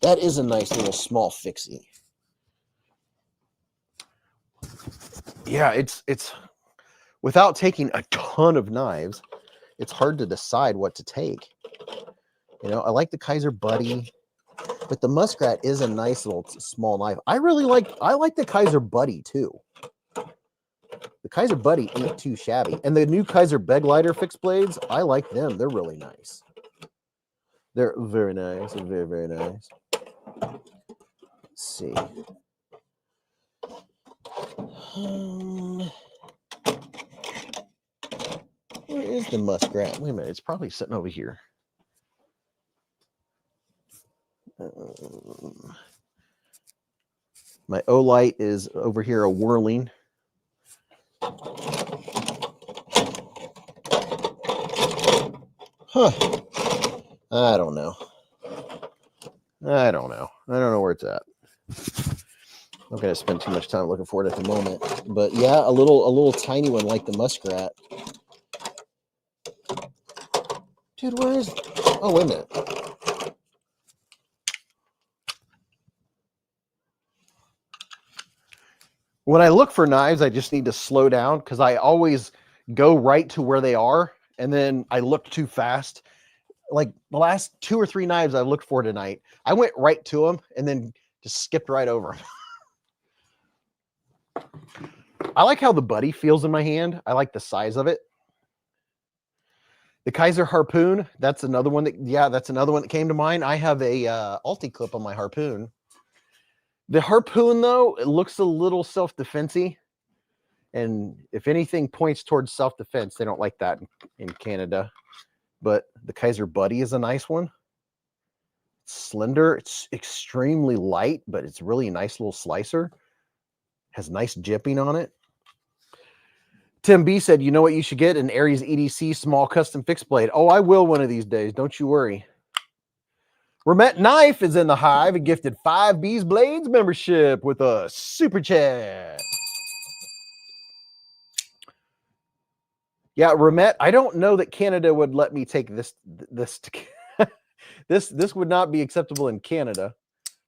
[SPEAKER 1] That is a nice little small fixie. Yeah, it's without taking a ton of knives, it's hard to decide what to take. You know, I like the Kaiser Buddy, but the Muskrat is a nice little small knife. I like the Kaiser Buddy too. The Kaiser Buddy ain't too shabby. And the new Kaiser Beglighter fixed blades, I like them. They're really nice. They're very nice. Very, very nice. Let's see. Where is the Muskrat? Wait a minute. It's probably sitting over here. My Olight is over here a whirling. Huh. I don't know. I don't know where it's at. I'm not gonna spend too much time looking for it at the moment. But yeah, a little tiny one like the Muskrat. Dude, where is it? Oh, wait a minute. When I look for knives, I just need to slow down because I always go right to where they are, and then I look too fast. Like the last 2 or 3 knives I looked for tonight, I went right to them and then just skipped right over them. I like how the Buddy feels in my hand. I like the size of it. The Kaiser Harpoon, that's another one that came to mind. I have a Alti clip on my Harpoon. The Harpoon, though, it looks a little self-defense-y. And if anything points towards self-defense, they don't like that in Canada. But the Kaiser Buddy is a nice one. It's slender. It's extremely light, but it's really a nice little slicer. Has nice jipping on it. Tim B said, you know what you should get? An Aries EDC small custom fixed blade. Oh, I will one of these days. Don't you worry. Ramet Knife is in the hive and gifted 5 Beez Blades membership with a super chat. Yeah, Ramet, I don't know that Canada would let me take this this would not be acceptable in Canada.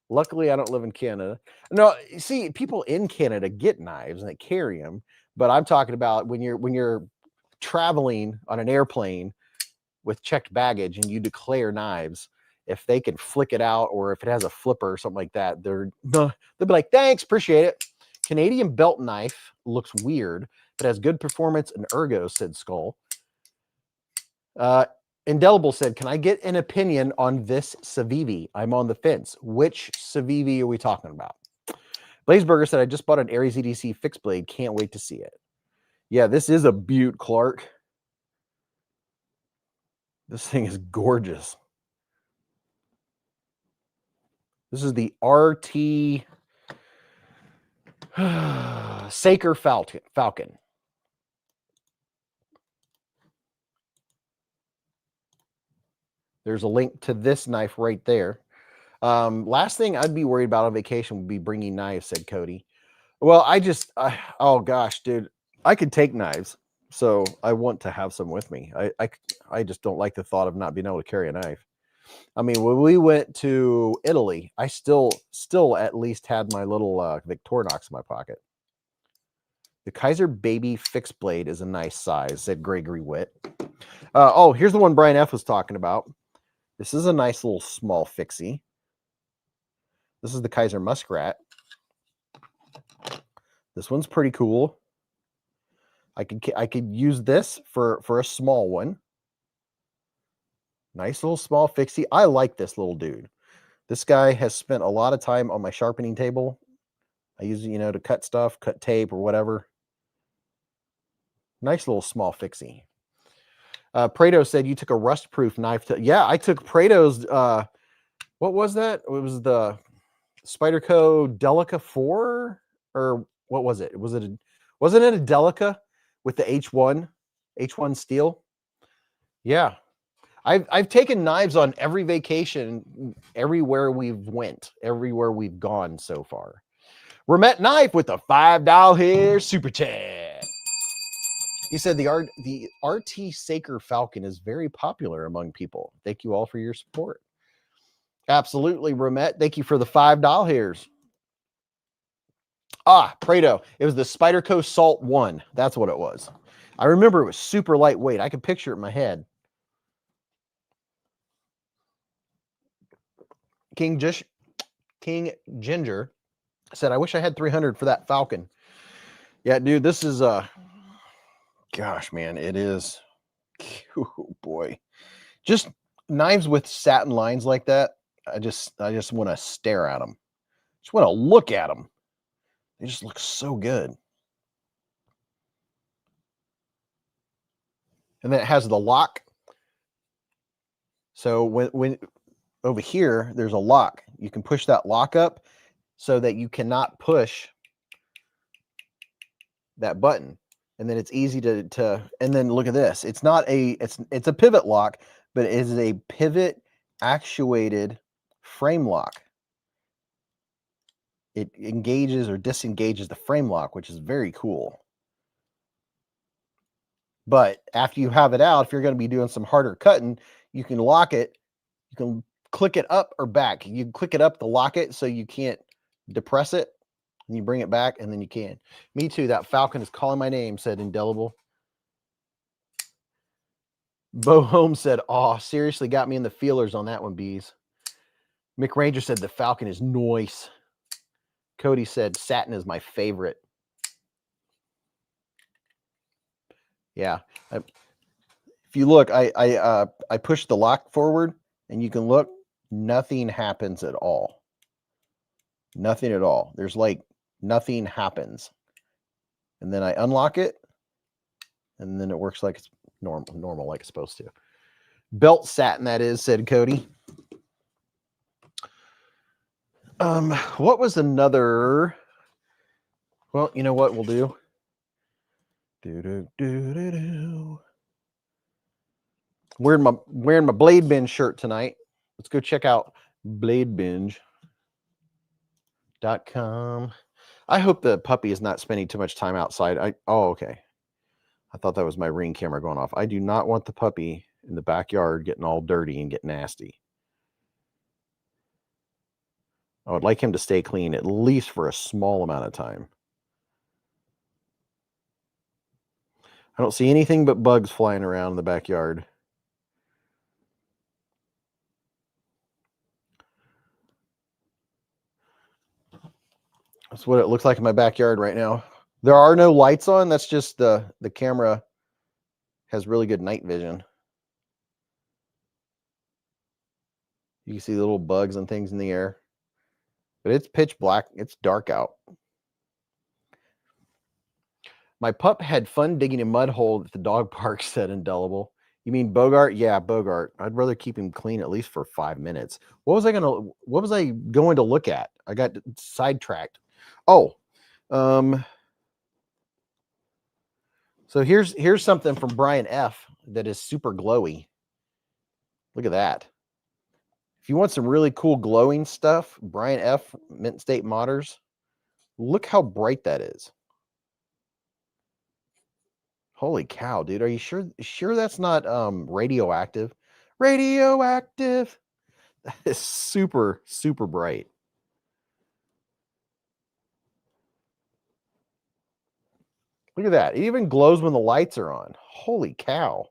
[SPEAKER 1] Luckily, I don't live in Canada. No, see, people in Canada get knives and they carry them, but I'm talking about when you're traveling on an airplane with checked baggage and you declare knives, if they can flick it out or if it has a flipper or something like that, they'll be like, thanks, appreciate it. Canadian belt knife looks weird, but has good performance and ergo, said Skull. Indelible said, can I get an opinion on this Civivi? I'm on the fence. Which Civivi are we talking about? Blazeburger said, I just bought an Aries EDC fixed blade. Can't wait to see it. Yeah, this is a beaut, Clark. This thing is gorgeous. This is the RT. Saker Falcon. There's a link to this knife right there. Last thing I'd be worried about on vacation would be bringing knives, said Cody. Well, oh gosh, dude, I could take knives, so I want to have some with me. I just don't like the thought of not being able to carry a knife. I mean, when we went to Italy, I still at least had my little Victorinox in my pocket. The Kaiser Baby fixed blade is a nice size, said Gregory Witt. Oh, here's the one Brian F was talking about. This is a nice little small fixie. This is the Kaiser Muskrat. This one's pretty cool. I could use this for a small one. Nice little small fixie. I like this little dude. This guy has spent a lot of time on my sharpening table. I use it, to cut stuff, cut tape or whatever. Nice little small fixie. Prado said you took a rust-proof knife. Yeah, I took Prado's. What was that? It was the Spyderco Delica 4, or what was it? Wasn't it a Delica with the H1 steel? Yeah, I've taken knives on every vacation, everywhere we've gone so far. Ramet Knife with a $5 here super chat. He said the RT Saker Falcon is very popular among people. Thank you all for your support. Absolutely, Ramet. Thank you for the $5 hairs. Prado. It was the Spyderco Salt 1. That's what it was. I remember it was super lightweight. I could picture it in my head. King Ginger said, I wish I had 300 for that Falcon. Yeah, dude, this is gosh, man, it is. Oh, boy. Just knives with satin lines like that. I just want to stare at them. Just want to look at them. They just look so good. And then it has the lock. So when over here, there's a lock. You can push that lock up so that you cannot push that button. And then it's easy to and then look at this. It's not it's a pivot lock, but it is a pivot actuated frame lock. It engages or disengages the frame lock, which is very cool. But after you have it out, if you're going to be doing some harder cutting, you can lock it. You can click it up or back. You can click it up to lock it so you can't depress it. And you bring it back, and then you can. Me too. That Falcon is calling my name, said Indelible. Bo Holmes said, oh, seriously got me in the feelers on that one, Beez. Mick Ranger said the Falcon is nice. Cody said satin is my favorite. Yeah. If you look, I push the lock forward, and you can look. Nothing happens at all. Nothing at all. There's like nothing happens. And then I unlock it, and then it works like it's normal like it's supposed to. Belt satin, that is, said Cody. What was another? Well, you know what we'll do? Wearing my Blade Binge shirt tonight. Let's go check out bladebinge.com. I hope the puppy is not spending too much time outside. Oh, okay. I thought that was my Ring camera going off. I do not want the puppy in the backyard getting all dirty and get nasty. I would like him to stay clean at least for a small amount of time. I don't see anything but bugs flying around in the backyard. That's what it looks like in my backyard right now. There are no lights on. That's just the camera has really good night vision. You can see the little bugs and things in the air. But it's pitch black. It's dark out. My pup had fun digging a mud hole at the dog park, said Indelible. You mean Bogart? Yeah, Bogart. I'd rather keep him clean at least for 5 minutes. What was I going to look at? I got sidetracked. Oh, So here's something from Brian F that is super glowy. Look at that. If you want some really cool glowing stuff, Brian F, Mint State Modders, look how bright that is. Holy cow, dude. Are you sure that's not radioactive? Radioactive. That is super, super bright. Look at that. It even glows when the lights are on. Holy cow.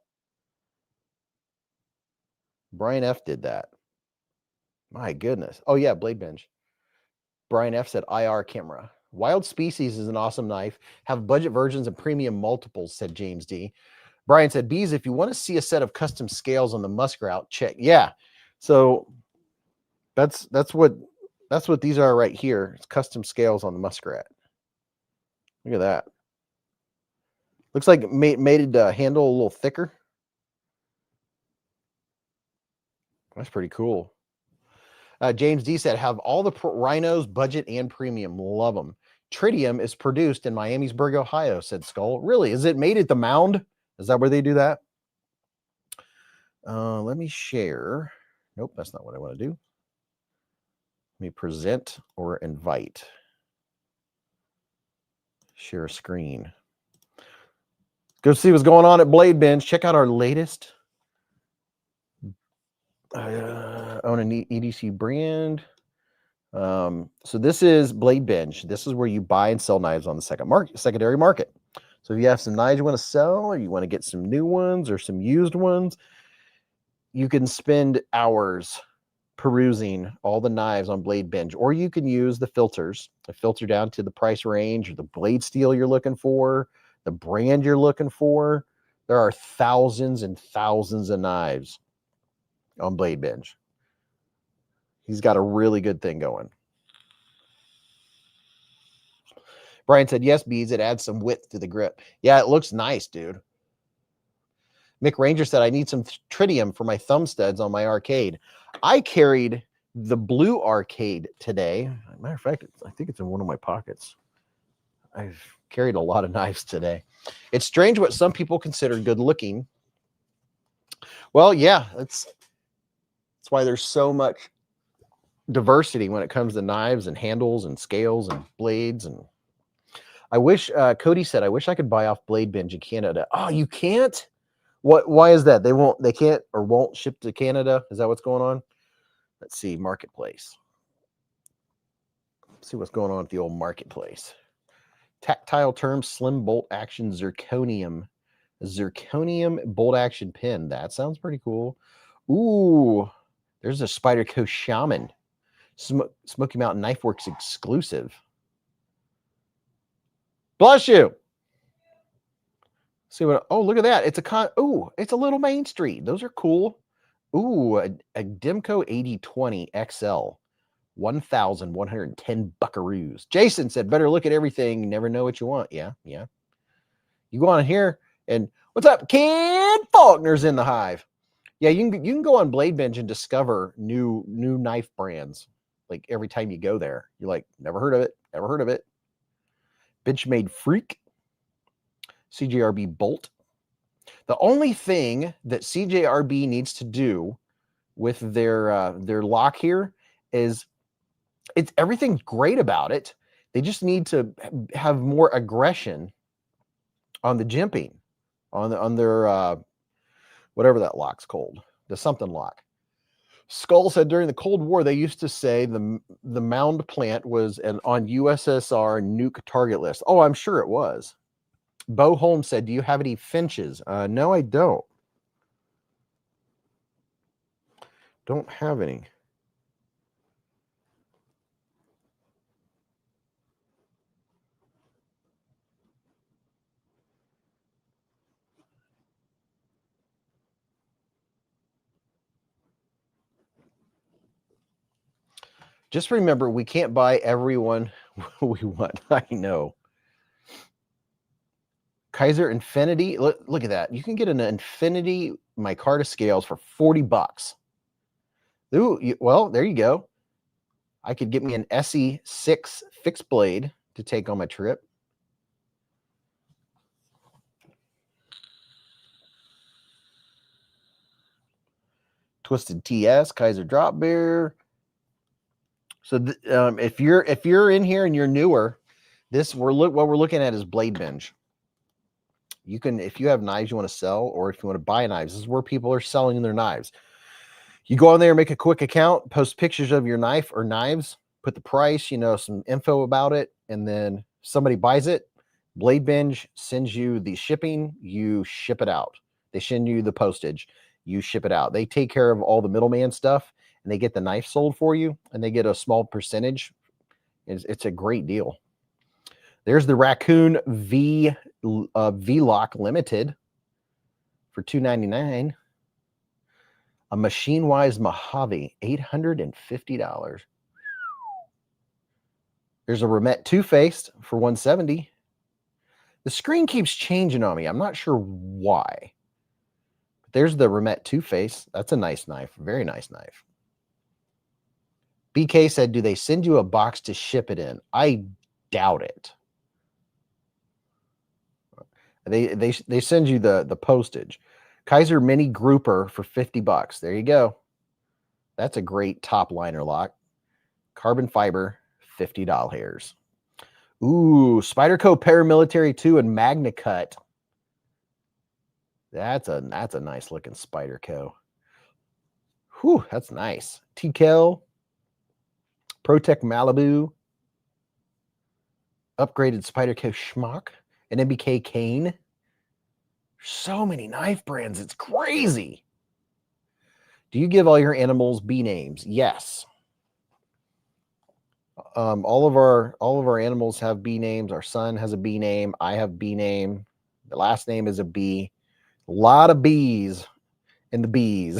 [SPEAKER 1] Brian F did that. My goodness. Oh, yeah, Blade Bench. Brian F said IR camera. Wild Species is an awesome knife. Have budget versions and premium multiples, said James D. Brian said, Beez, if you want to see a set of custom scales on the muskrat, check. Yeah. So that's what these are right here. It's custom scales on the muskrat. Look at that. Looks like it made it handle a little thicker. That's pretty cool. James D said, have all the rhinos, budget and premium. Love them. Tritium is produced in Miamisburg, Ohio, said Skull. Really? Is it made at the Mound? Is that where they do that? Let me share. Nope, that's not what I want to do. Let me present or invite. Share a screen. Go see what's going on at Blade Bench. Check out our latest own an EDC brand. So this is Blade Bench. This is where you buy and sell knives on the secondary market. So if you have some knives you want to sell, or you want to get some new ones or some used ones, you can spend hours perusing all the knives on Blade Bench, or you can use the filters to filter down to the price range or the blade steel you're looking for, the brand you're looking for. There are thousands and thousands of knives on Blade Bench. He's got a really good thing going. Brian said, yes, Beez, it adds some width to the grip. Yeah, it looks nice, dude. Mick Ranger said, I need some tritium for my thumb studs on my arcade. I carried the blue arcade today. As a matter of fact, I think it's in one of my pockets. I've carried a lot of knives today. It's strange what some people consider good looking. Well, yeah, that's why there's so much diversity when it comes to knives and handles and scales and blades. And I wish, Cody said, I wish I could buy off Blade Bench in Canada. Oh, you can't? Why is that? They can't or won't ship to Canada? Is that what's going on? Let's see, marketplace. Let's see what's going on at the old marketplace. Tactile term, slim bolt action zirconium. Zirconium bolt action pin. That sounds pretty cool. Ooh, there's a Spyderco Shaman. Smoky Mountain Knife Works exclusive. Bless you. See what? Oh, look at that! It's it's a little Main Street. Those are cool. Ooh, a Demco 8020 XL, 1,110 buckaroos. Jason said, "Better look at everything. You never know what you want." Yeah, yeah. You go on here and what's up? Ken Faulkner's in the hive. Yeah, you can go on Blade Bench and discover new knife brands. Like every time you go there, you're like, never heard of it. Never heard of it. Benchmade Freak. CJRB Bolt. The only thing that CJRB needs to do with their lock here is everything's great about it. They just need to have more aggression on the jimping, on their whatever that lock's called, the something lock. Skull said during the Cold War they used to say the Mound plant was on USSR nuke target list. Oh, I'm sure it was. Bo Holmes said, do you have any Finches? No, I don't. Don't have any. Just remember, we can't buy everyone we want. I know. Kaiser Infinity. Look at that. You can get an Infinity micarta scales for 40 bucks. Ooh, well, there you go. I could get me an SE6 fixed blade to take on my trip. Twisted TS, Kaiser Drop Beer. So if you're in here and you're newer, what we're looking at is Blade Binge. You can, if you have knives you want to sell, or if you want to buy knives, this is where people are selling their knives. You go on there, make a quick account, post pictures of your knife or knives, put the price, some info about it, and then somebody buys it. Blade Binge sends you the shipping, you ship it out. They send you the postage, you ship it out. They take care of all the middleman stuff, and they get the knife sold for you, and they get a small percentage. It's a great deal. There's the Raccoon V-Lock Limited for $299. A Machine-Wise Mojave, $850. There's a Remet Two-Faced for $170. The screen keeps changing on me. I'm not sure why. But there's the Remet Two-Face. That's a nice knife. Very nice knife. BK said, do they send you a box to ship it in? I doubt it. They send you the postage. Kaiser Mini Grouper for $50. There you go. That's a great top liner lock. Carbon fiber, $50. Ooh, Spyderco Paramilitary 2 and Magna Cut. That's a nice looking Spyderco. Whew, that's nice. TKL, Protec Malibu, upgraded Spyderco Schmuck, and MBK Cane. So many knife brands, it's crazy. Do you give all your animals bee names? Yes. All of our animals have bee names. Our son has a bee name. I have bee name. The last name is a bee. A lot of bees in the bees.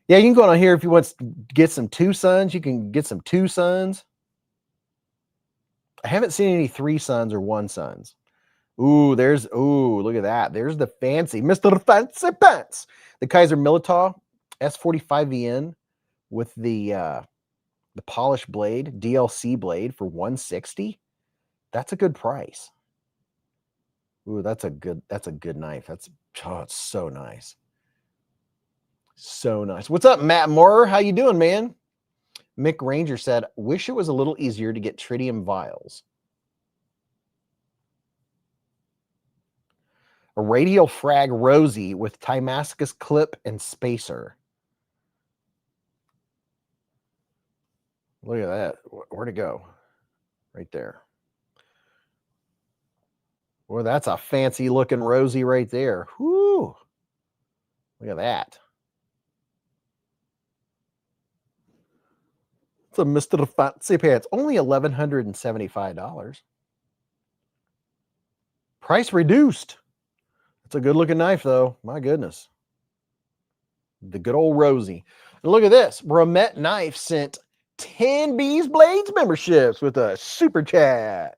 [SPEAKER 1] Yeah, you can go on here if you want to get some 2 sons. You can get some 2 sons. I haven't seen any 3 sons or 1 sons. Ooh, look at that. There's the fancy Mr. Fancy Pants. The Kaiser Militar S45VN with the polished blade, DLC blade for $160. That's a good price. Ooh, that's a good knife. It's so nice. So nice. What's up, Matt Moore? How you doing, man? Mick Ranger said, wish it was a little easier to get tritium vials. A radial frag Rosie with Timascus clip and spacer. Look at that. Where'd it go? Right there. Well, that's a fancy looking Rosie right there. Whoo. Look at that. It's a Mr. Fancy Pants. Only $1,175. Price reduced. It's a good looking knife though. My goodness. The good old Rosie. And look at this. Remet Knife sent 10 beezblades memberships with a super chat.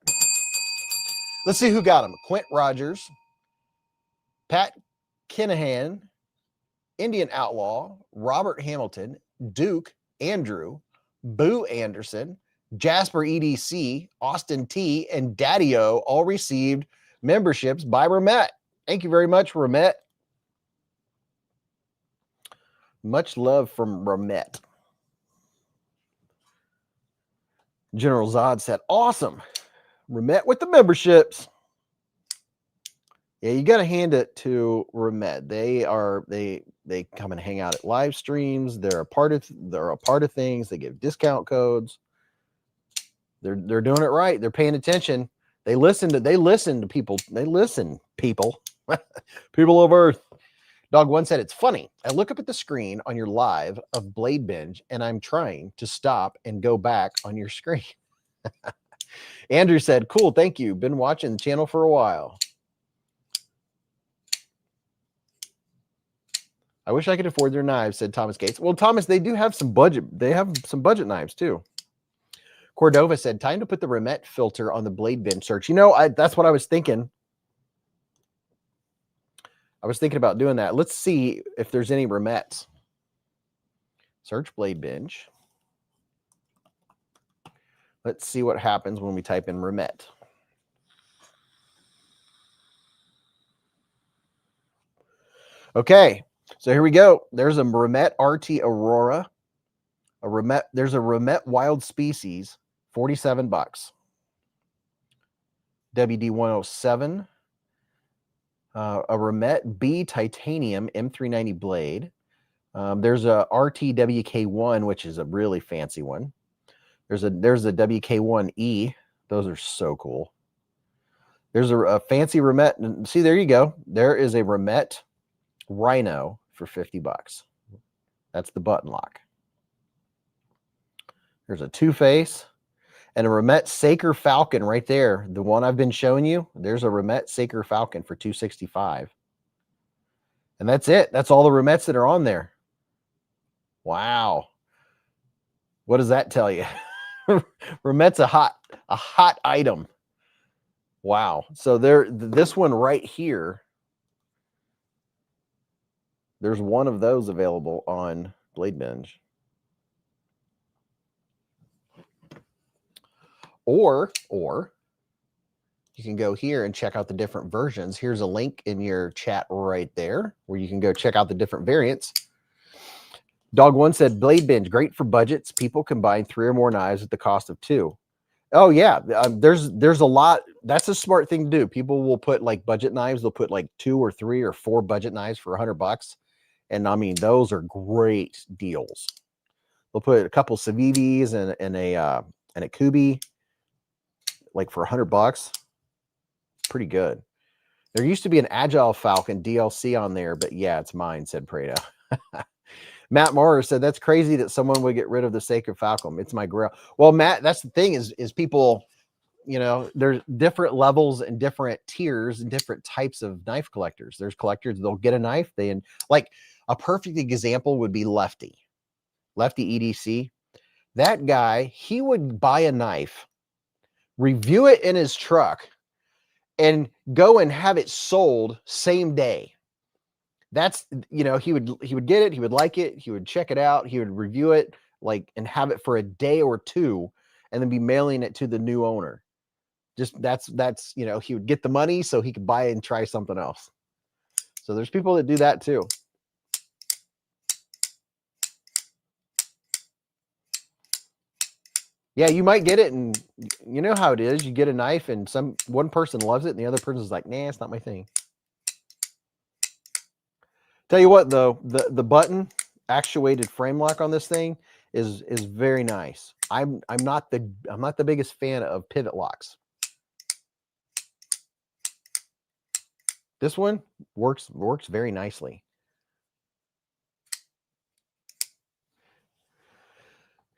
[SPEAKER 1] Let's see who got them. Quint Rogers, Pat Kinahan, Indian Outlaw, Robert Hamilton, Duke, Andrew, Boo Anderson, Jasper EDC, Austin T, and Daddy-O all received memberships by Remet. Thank you very much, Remet. Much love from Remet. General Zod said, awesome. Remet with the memberships. Yeah, you got to hand it to Remet. They come and hang out at live streams. They're a part of things. They give discount codes. They're doing it right. They're paying attention. They listen to people. People of Earth. Dog One said, it's funny. I look up at the screen on your live of Blade Binge, and I'm trying to stop and go back on your screen. Andrew said, cool, thank you. Been watching the channel for a while. I wish I could afford their knives, said Thomas Gates. Well, Thomas, they do have some budget. They have some budget knives too. Cordova said, time to put the Remet filter on the Blade Binge search. That's what I was thinking. I was thinking about doing that. Let's see if there's any Remets. Search Blade Binge. Let's see what happens when we type in Remet. Okay, so here we go. There's a Remet RT Aurora. There's a Remet Wild Species, 47 bucks. WD107. A Remet B Titanium M390 blade. There's a RTWK1, which is a really fancy one. There's a WK1E. Those are so cool. There's a fancy Remet. See, there you go. There is a Remet Rhino for 50 bucks. That's the button lock. There's a Two-Face and a Remet Saker Falcon right there. The one I've been showing you. There's a Remet Saker Falcon for 265. And that's it. That's all the Remets that are on there. Wow. What does that tell you? Remet's a hot item. Wow. So this one right here, there's one of those available on Blade Binge. Or you can go here and check out the different versions. Here's a link in your chat right there where you can go check out the different variants. Dog1 said, Blade Binge, great for budgets. People combine 3 or more knives at the cost of 2. Oh, yeah. There's a lot. That's a smart thing to do. People will put like budget knives. They'll put like 2 or 3 or 4 budget knives for 100 bucks. And I mean, those are great deals. They'll put a couple Civivis and a Kubi like for 100 bucks. Pretty good. There used to be an Agile Falcon DLC on there, but yeah, it's mine, said Prado. Matt Morris said, that's crazy that someone would get rid of the Sacred Falcon. It's my grail. Well, Matt, that's the thing is people, you know, there's different levels and different tiers and different types of knife collectors. There's collectors, they'll get a knife. Like a perfect example would be Lefty EDC. That guy, he would buy a knife, review it in his truck, and go and have it sold same day. That's, you know, he would get it, he would like it, he would check it out, he would review it, like, and have it for a day or two, and then be mailing it to the new owner. Just that's you know, he would get the money so he could buy it and try something else. So there's people that do that too. Yeah, you might get it, and you know how it is. You get a knife, and one person loves it, and the other person's like, nah, it's not my thing. Tell you what, though, the button actuated frame lock on this thing is very nice. I'm not the biggest fan of pivot locks. This one works very nicely.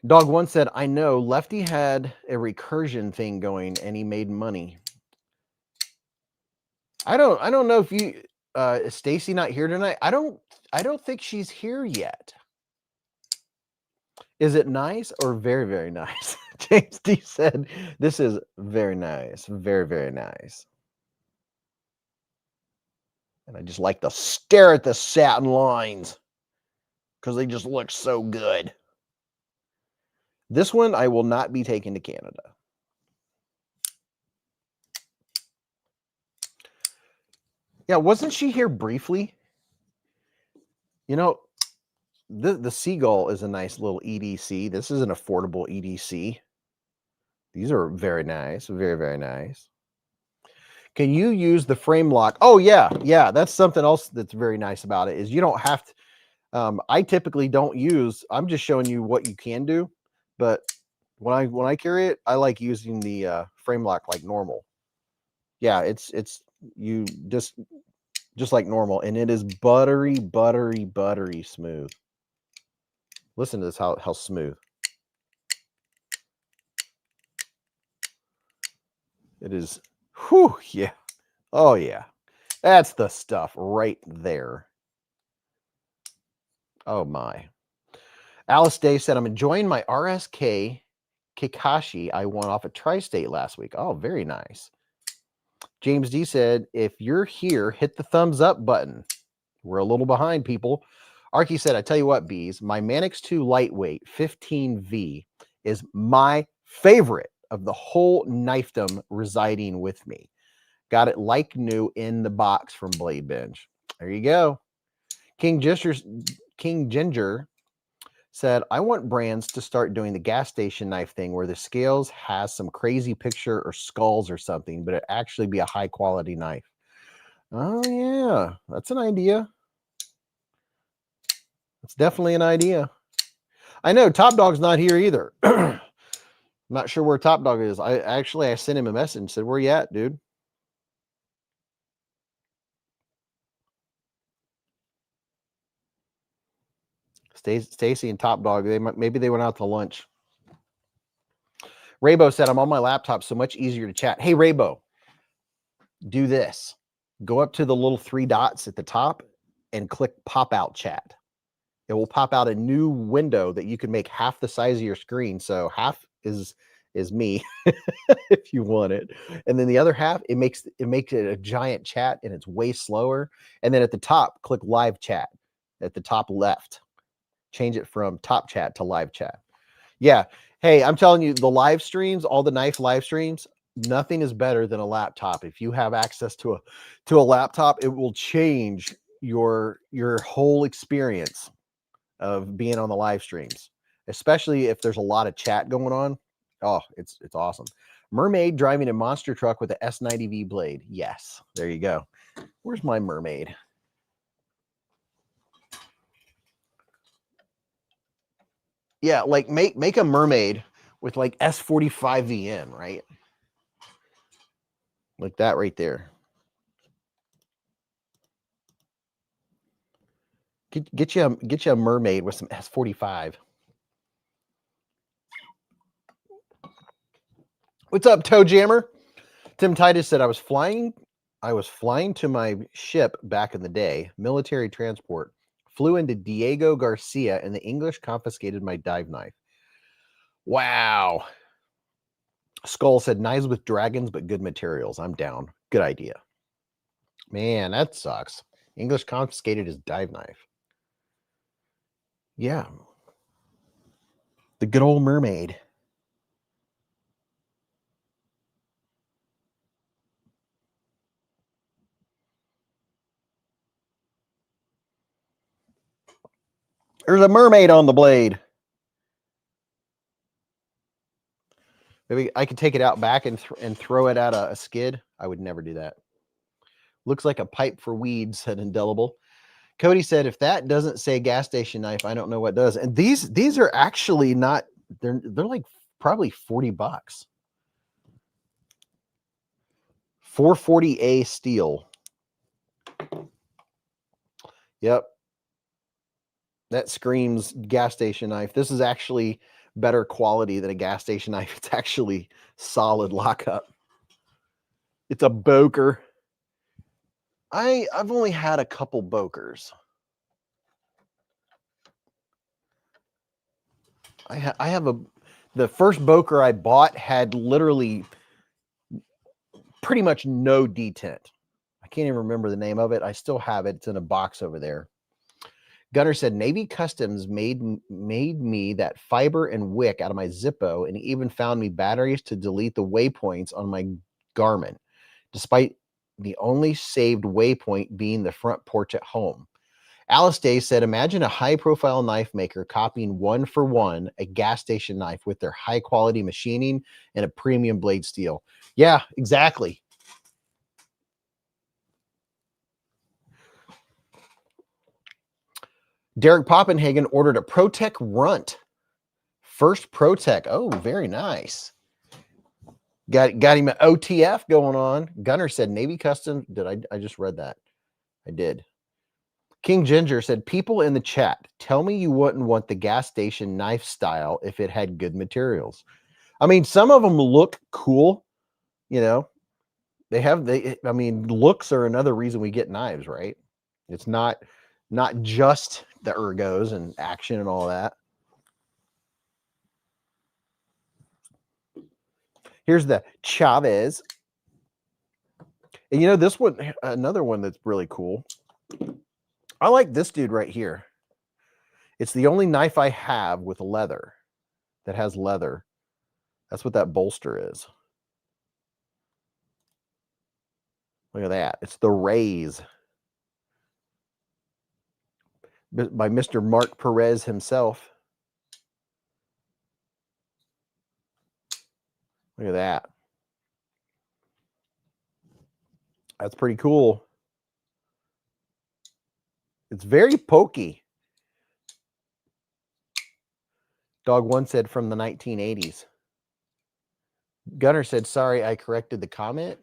[SPEAKER 1] Dog1 said, I know Lefty had a recursion thing going and he made money. I don't know if you is Stacy not here tonight? I don't think she's here yet. Is it nice or very, very nice? James D said, this is very nice. Very, very nice. And I just like to stare at the satin lines because they just look so good. This one I will not be taking to Canada. Yeah, wasn't she here briefly? You know, the Seagull is a nice little EDC. This is an affordable EDC. These are very nice. Very, very nice. Can you use the frame lock? Oh, yeah. Yeah, that's something else that's very nice about it is you don't have to. I typically don't use. I'm just showing you what you can do. But when I carry it, I like using the frame lock like normal. Yeah, it's you just like normal, and it is buttery, buttery, buttery smooth. Listen to this, how smooth. It is. Whew, yeah. Oh yeah. That's the stuff right there. Oh my. Alice Day said, I'm enjoying my RSK Kakashi I won off at Tri-State last week. Oh, very nice. James D said, if you're here, hit the thumbs up button. We're a little behind, people. Arky said, I tell you what, Beez, my Manix 2 Lightweight 15V is my favorite of the whole knifedom residing with me. Got it like new in the box from Blade Binge. There you go. King Ginger said, I want brands to start doing the gas station knife thing where the scales has some crazy picture or skulls or something, but it actually be a high quality knife. Oh yeah, that's an idea. It's definitely an idea. I know Top Dog's not here either. I'm not sure where Top Dog is. I sent him a message and said, where you at, dude? Stacy and Top Dog, maybe they went out to lunch. Raybo said, I'm on my laptop, so much easier to chat. Hey, Raybo, do this. Go up to the little 3 dots at the top and click pop out chat. It will pop out a new window that you can make half the size of your screen. So half is me if you want it. And then the other half, it makes it a giant chat and it's way slower. And then at the top, click live chat at the top left. Change it from top chat to live chat. Yeah. Hey, I'm telling you, the live streams, all the knife live streams, nothing is better than a laptop. If you have access to a laptop, it will change your whole experience of being on the live streams, especially if there's a lot of chat going on. Oh, it's awesome. Mermaid driving a monster truck with a S90V blade. Yes, there you go. Where's my mermaid? Yeah, like make a mermaid with like S45VN, right? Like that right there. Get you a mermaid with some S45. What's up, Toe Jammer? Tim Titus said I was flying to my ship back in the day, military transport. Flew into Diego Garcia and the English confiscated my dive knife. Wow. Skull said knives with dragons, but good materials. I'm down. Good idea. Man, that sucks. English confiscated his dive knife. Yeah. The good old mermaid. There's a mermaid on the blade. Maybe I could take it out back and throw it at a skid. I would never do that. Looks like a pipe for weed, said Indelible. Cody said, if that doesn't say gas station knife, I don't know what does. And these are actually not, they're like probably $40. 440A steel. Yep. That screams gas station knife. This is actually better quality than a gas station knife. It's actually solid lockup. It's a Boker. I've only had a couple Bokers. I have the first Boker I bought had literally pretty much no detent. I can't even remember the name of it. I still have it. It's in a box over there. Gunner said Navy Customs made me that fiber and wick out of my Zippo and even found me batteries to delete the waypoints on my Garmin, despite the only saved waypoint being the front porch at home. Alice Day said, imagine a high-profile knife maker copying one for one a gas station knife with their high-quality machining and a premium blade steel. Yeah, exactly. Derek Poppenhagen ordered a ProTech Runt. First ProTech. Oh, very nice. Got him an OTF going on. Gunner said Navy Custom. I just read that. I did. King Ginger said, people in the chat, tell me you wouldn't want the gas station knife style if it had good materials. I mean, some of them look cool, you know. I mean, looks are another reason we get knives, right? It's not just the ergos and action and all that. Here's the Chavez. And you know, this one, another one that's really cool. I like this dude right here. It's the only knife I have with leather that has leather. That's what that bolster is. Look at that. It's the Rays by Mr. Mark Perez himself. Look at that. That's pretty cool. It's very pokey. Dog One said from the 1980s. Gunner said, sorry, I corrected the comment.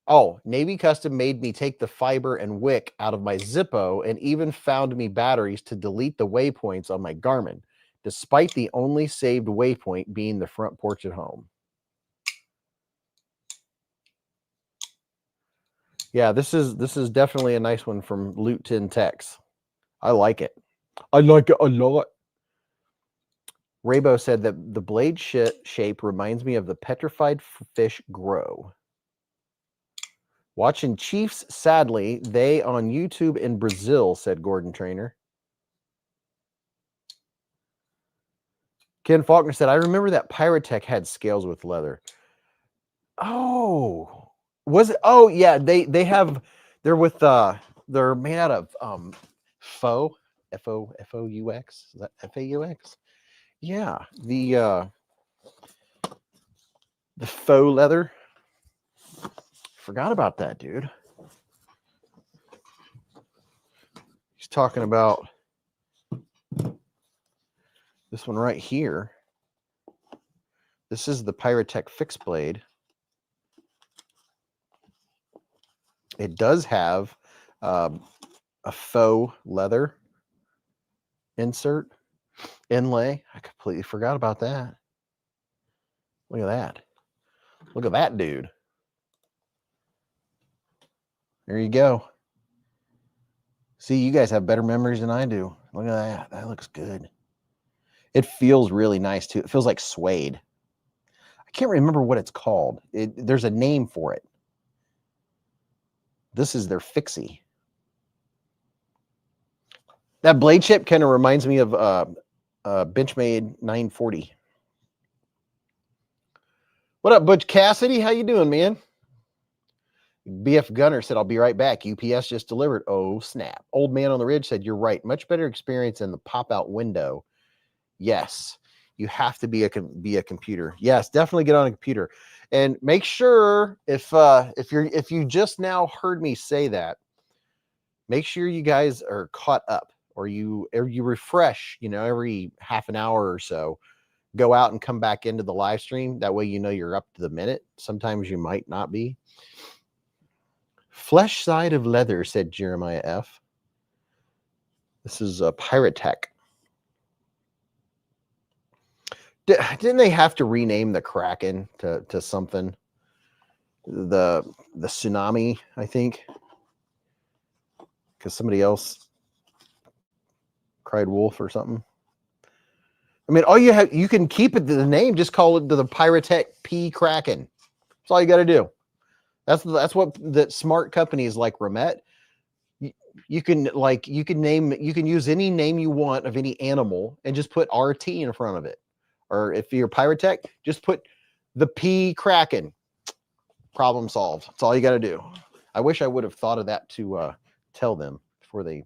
[SPEAKER 1] Oh, Navy Custom made me take the fiber and wick out of my Zippo and even found me batteries to delete the waypoints on my Garmin, despite the only saved waypoint being the front porch at home. Yeah, this is definitely a nice one from Loot 10 Techs. I like it. I like it a lot. Raybo said that the blade shape reminds me of the petrified fish grow. Watching Chiefs, sadly, they on YouTube in Brazil, said Gordon Trainer. Ken Faulkner said, I remember that Pyrotech had scales with leather. Oh, was it? Oh, yeah, they're with, they're made out of faux, F-O-U-X, is that F-A-U-X? Yeah, the faux leather. Forgot about that, dude. He's talking about this one right here. This is the Pyrotech fixed blade. It does have a faux leather insert inlay. I completely forgot about that. Look at that. Look at that, dude. There you go. See, you guys have better memories than I do. Look at that. That looks good. It feels really nice, too. It feels like suede. I can't remember what it's called. There's a name for it. This is their fixie. That blade chip kind of reminds me of Benchmade 940. What up, Butch Cassidy? How you doing, man? BF Gunner said, I'll be right back. UPS just delivered. Oh, snap. Old Man on the Ridge said, you're right. Much better experience in the pop-out window. Yes, you have to be a computer. Yes, definitely get on a computer. And make sure if you just now heard me say that, make sure you guys are caught up, or you refresh, every half an hour or so. Go out and come back into the live stream. That way you're up to the minute. Sometimes you might not be. Flesh side of leather, said Jeremiah F. This is a Pyrotech. Didn't they have to rename the Kraken to something? The Tsunami, I think. Because somebody else cried wolf or something. I mean, you can keep it the name, just call it the Pyrotech P Kraken. That's all you got to do. That's what the smart companies like Remet. You can use any name you want of any animal and just put RT in front of it. Or if you're Pyrotech, just put the P Kraken. Problem solved. That's all you got to do. I wish I would have thought of that to tell them before they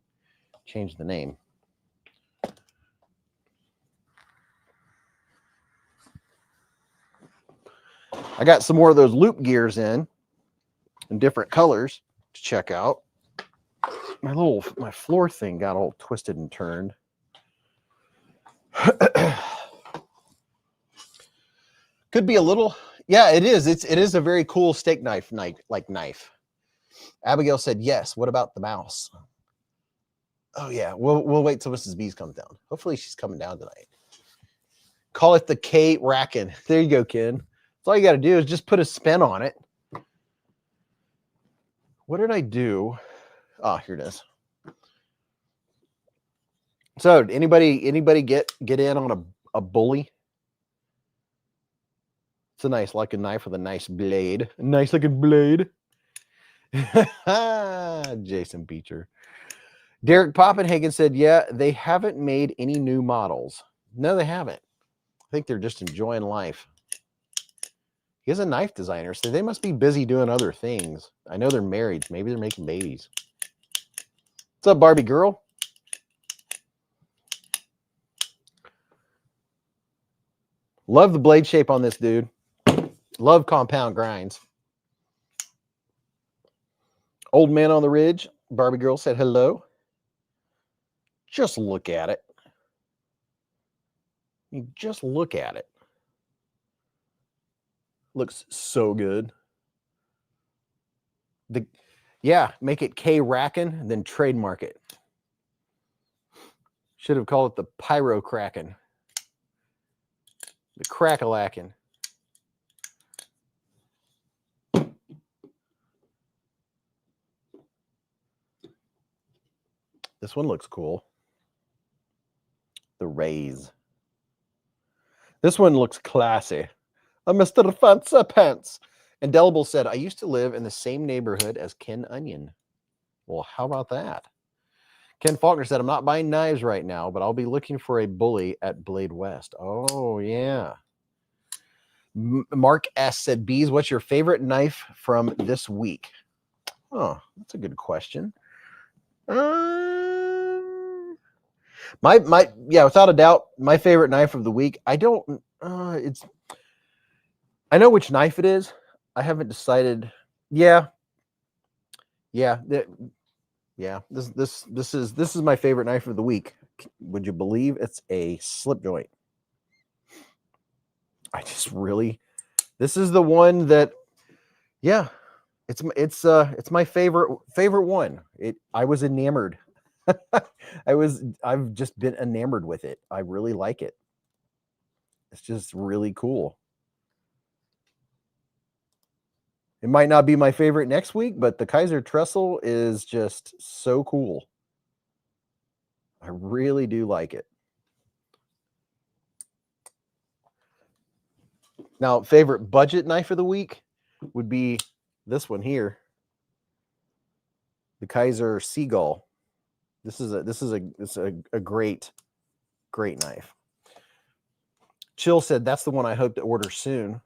[SPEAKER 1] changed the name. I got some more of those loop gears in different colors to check out. My floor thing got all twisted and turned. Could be a little, yeah, it is. It is a very cool steak knife. Abigail said yes. What about the mouse? Oh yeah, we'll wait till Mrs. Beez comes down. Hopefully she's coming down tonight. Call it the K Racken. There you go, Ken. That's all you got to do is just put a spin on it. What did I do? Oh, here it is. So, anybody get in on a bully? It's a nice looking knife with a nice blade. A nice looking blade. Jason Beecher. Derek Poppenhagen said, yeah, they haven't made any new models. No, they haven't. think they're just enjoying life. He is a knife designer, so they must be busy doing other things. I know they're married. Maybe they're making babies. What's up, Barbie girl? Love the blade shape on this dude. Love compound grinds. Old man on the ridge. Barbie girl said hello. Just look at it. You just look at it. Looks so good. Yeah, make it K Rackin', then trademark it. Should have called it the Pyro Kraken. The Crack-a-lackin'. This one looks cool. The Rays. This one looks classy. A Mr. Fancy Pants. Indelible said, I used to live in the same neighborhood as Ken Onion. Well, how about that? Ken Faulkner said, I'm not buying knives right now, but I'll be looking for a bully at Blade West. Oh, yeah. Mark S. said, Beez, what's your favorite knife from this week? Oh, that's a good question. Yeah, without a doubt, my favorite knife of the week. I know which knife it is. I haven't decided. Yeah. This is my favorite knife of the week. Would you believe it's a slip joint? This is the one that, yeah, it's my favorite one. I was enamored. I've just been enamored with it. I really like it. It's just really cool. It might not be my favorite next week, but the Kaiser Trestle is just so cool. I really do like it. Now, favorite budget knife of the week would be this one here. The Kaiser Seagull. This is a great knife. Chill said, that's the one I hope to order soon.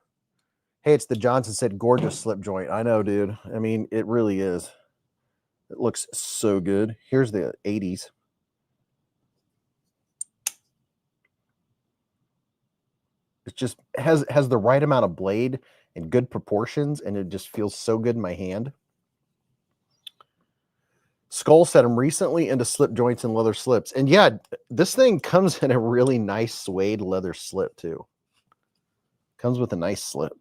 [SPEAKER 1] Hey, it's the Johnson said, gorgeous slip joint. I know, dude. I mean, it really is. It looks so good. Here's the 80s. It just has the right amount of blade and good proportions, and it just feels so good in my hand. Skull said, I'm recently into slip joints and leather slips. And yeah, this thing comes in a really nice suede leather slip too. Comes with a nice slip.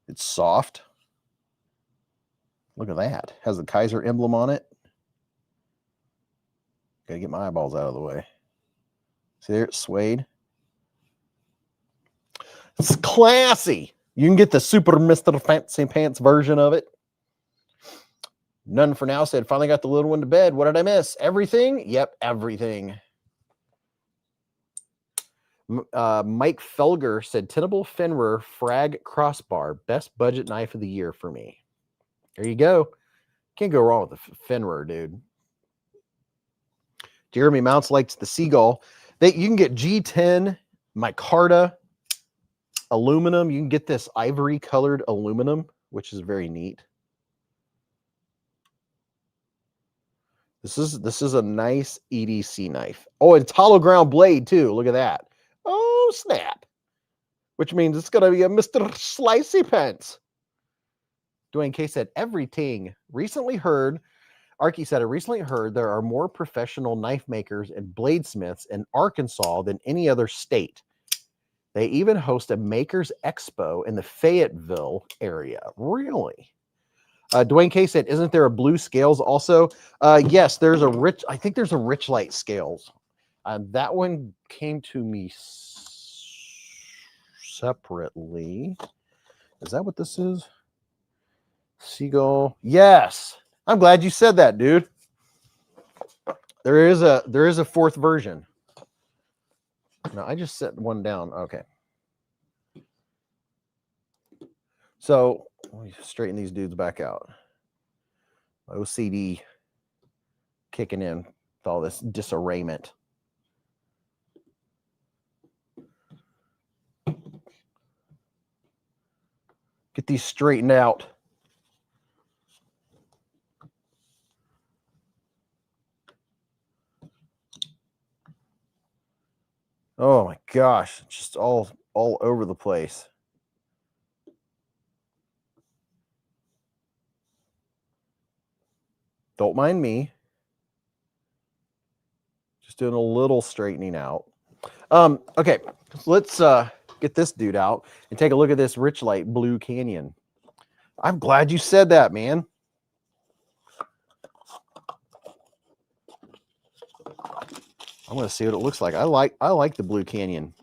[SPEAKER 1] It's soft. Look at that. Has the Kaiser emblem on it. Gotta get my eyeballs out of the way. See there, it's suede. It's classy. You can get the Super Mr. Fancy Pants version of it. None for now said, finally got the little one to bed. What did I miss? Everything? Yep, everything. Mike Felger said, Tenable Fenrir Frag Crossbar, best budget knife of the year for me. There you go. Can't go wrong with the Fenrir, dude. Jeremy Mounts likes the Seagull. You can get G10, micarta, aluminum. You can get this ivory colored aluminum, which is very neat. This is a nice EDC knife. Oh, it's hollow ground blade too. Look at that. Oh, snap. Which means it's going to be a Mr. Slicey Pants. Dwayne K said, everything. Recently heard, Arky said, I recently heard there are more professional knife makers and bladesmiths in Arkansas than any other state. They even host a Makers Expo in the Fayetteville area. Really? Dwayne K said, isn't there a blue scales also? Yes, there's I think there's a Richlight scales. That one came to me separately. Is that what this is? Seagull. Yes. I'm glad you said that, dude. There is a fourth version. No, I just set one down. Okay. So let me straighten these dudes back out. OCD kicking in with all this disarrayment. Get these straightened out. Oh my gosh, just all over the place. Don't mind me. Just doing a little straightening out. Okay, so let's get this dude out and take a look at this Richlight Blue Canyon. I'm glad you said that, man. I'm gonna see what it looks like. I like the Blue Canyon.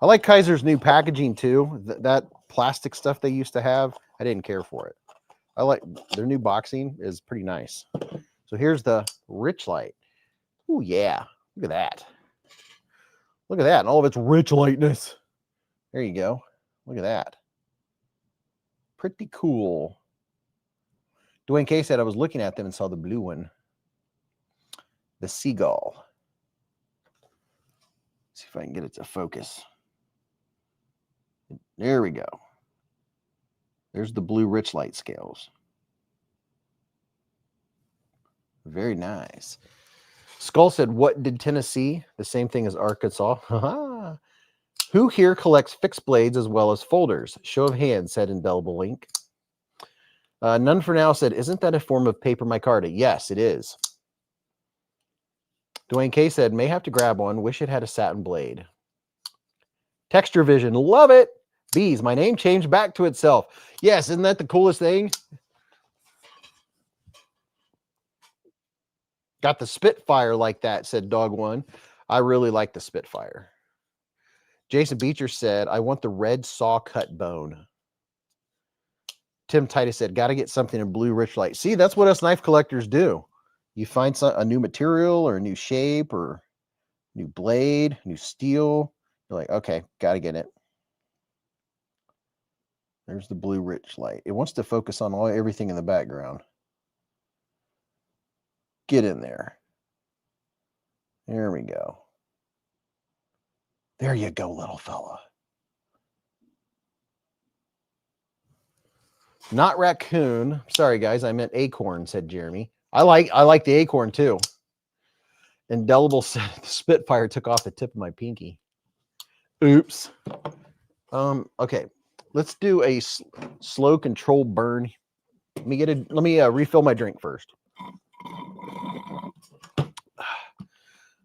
[SPEAKER 1] I like Kaiser's new packaging too. That plastic stuff they used to have, I didn't care for it. I like their new boxing is pretty nice. So here's the Richlight. Oh yeah, look at that. Look at that, and all of its Richlightness. There you go. Look at that. Pretty cool. Dwayne K said I was looking at them and saw the blue one. The Seagull. Let's see if I can get it to focus. There we go. There's the blue Richlight scales. Very nice. Skull said, what did Tennessee? The same thing as Arkansas. Who here collects fixed blades as well as folders? Show of hands, said Indelible Link. None for now said, isn't that a form of paper micarta? Yes, it is. Dwayne K said, may have to grab one. Wish it had a satin blade. Texture Vision, love it. Beez, my name changed back to itself. Yes, isn't that the coolest thing? Got the Spitfire like that, said Dog One. I really like the Spitfire. Jason Beecher said, I want the red saw cut bone. Tim Titus said, got to get something in blue Richlight. See, that's what us knife collectors do. You find a new material or a new shape or new blade, new steel. You're like, okay, got to get it. There's the blue Richlight. It wants to focus on everything in the background. Get in there. There we go. There you go, little fella. Not raccoon. Sorry, guys. I meant acorn, said Jeremy. I like the acorn, too. Indelible said the Spitfire took off the tip of my pinky. Oops. Okay. Let's do a slow control burn. Let me refill my drink first.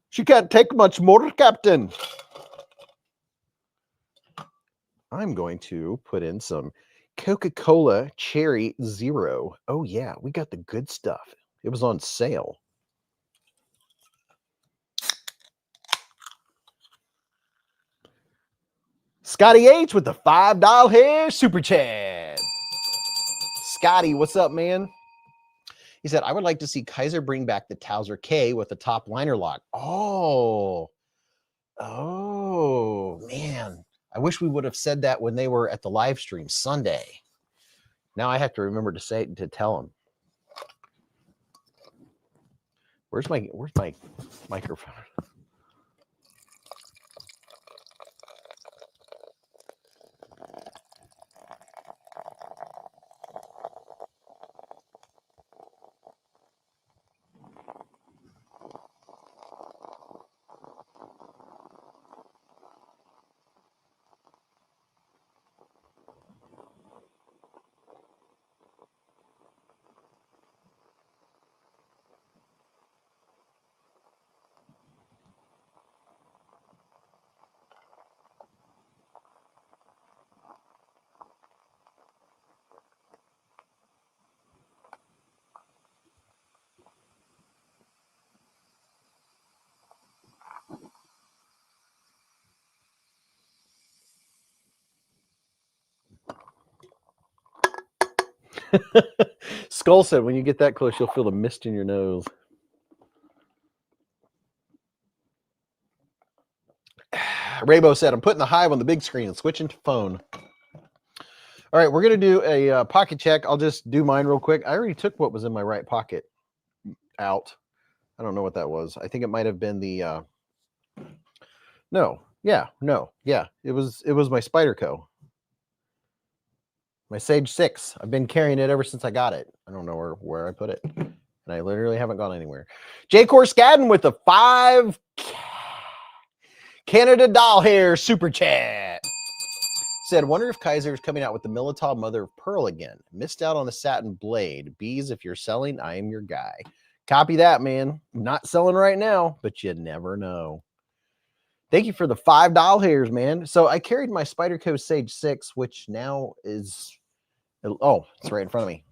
[SPEAKER 1] She can't take much more, Captain. I'm going to put in some Coca-Cola Cherry Zero. Oh, yeah, we got the good stuff. It was on sale. Scotty H with the $5 hair super chat. Scotty, what's up, man? He said, I would like to see Kaiser bring back the Towser K with the top liner lock. Oh, man. I wish we would have said that when they were at the live stream Sunday. Now I have to remember to tell them. Where's my microphone? Skull said, when you get that close, you'll feel the mist in your nose. Raybo said, I'm putting the Hive on the big screen and switching to phone. All right, we're going to do a pocket check. I'll just do mine real quick. I already took what was in my right pocket out. I don't know what that was. I think it might have been the No. Yeah. No. Yeah. It was my Spyderco. My Sage 6. I've been carrying it ever since I got it. I don't know where I put it. And I literally haven't gone anywhere. J. Corscadden with a 5 Canada doll hair super chat. Said, wonder if Kaiser is coming out with the Militao mother of pearl again. Missed out on the satin blade. Beez, if you're selling, I am your guy. Copy that, man. Not selling right now, but you never know. Thank you for the $5 hairs, man. So I carried my Spyderco Sage 6, which now is, oh, it's right in front of me.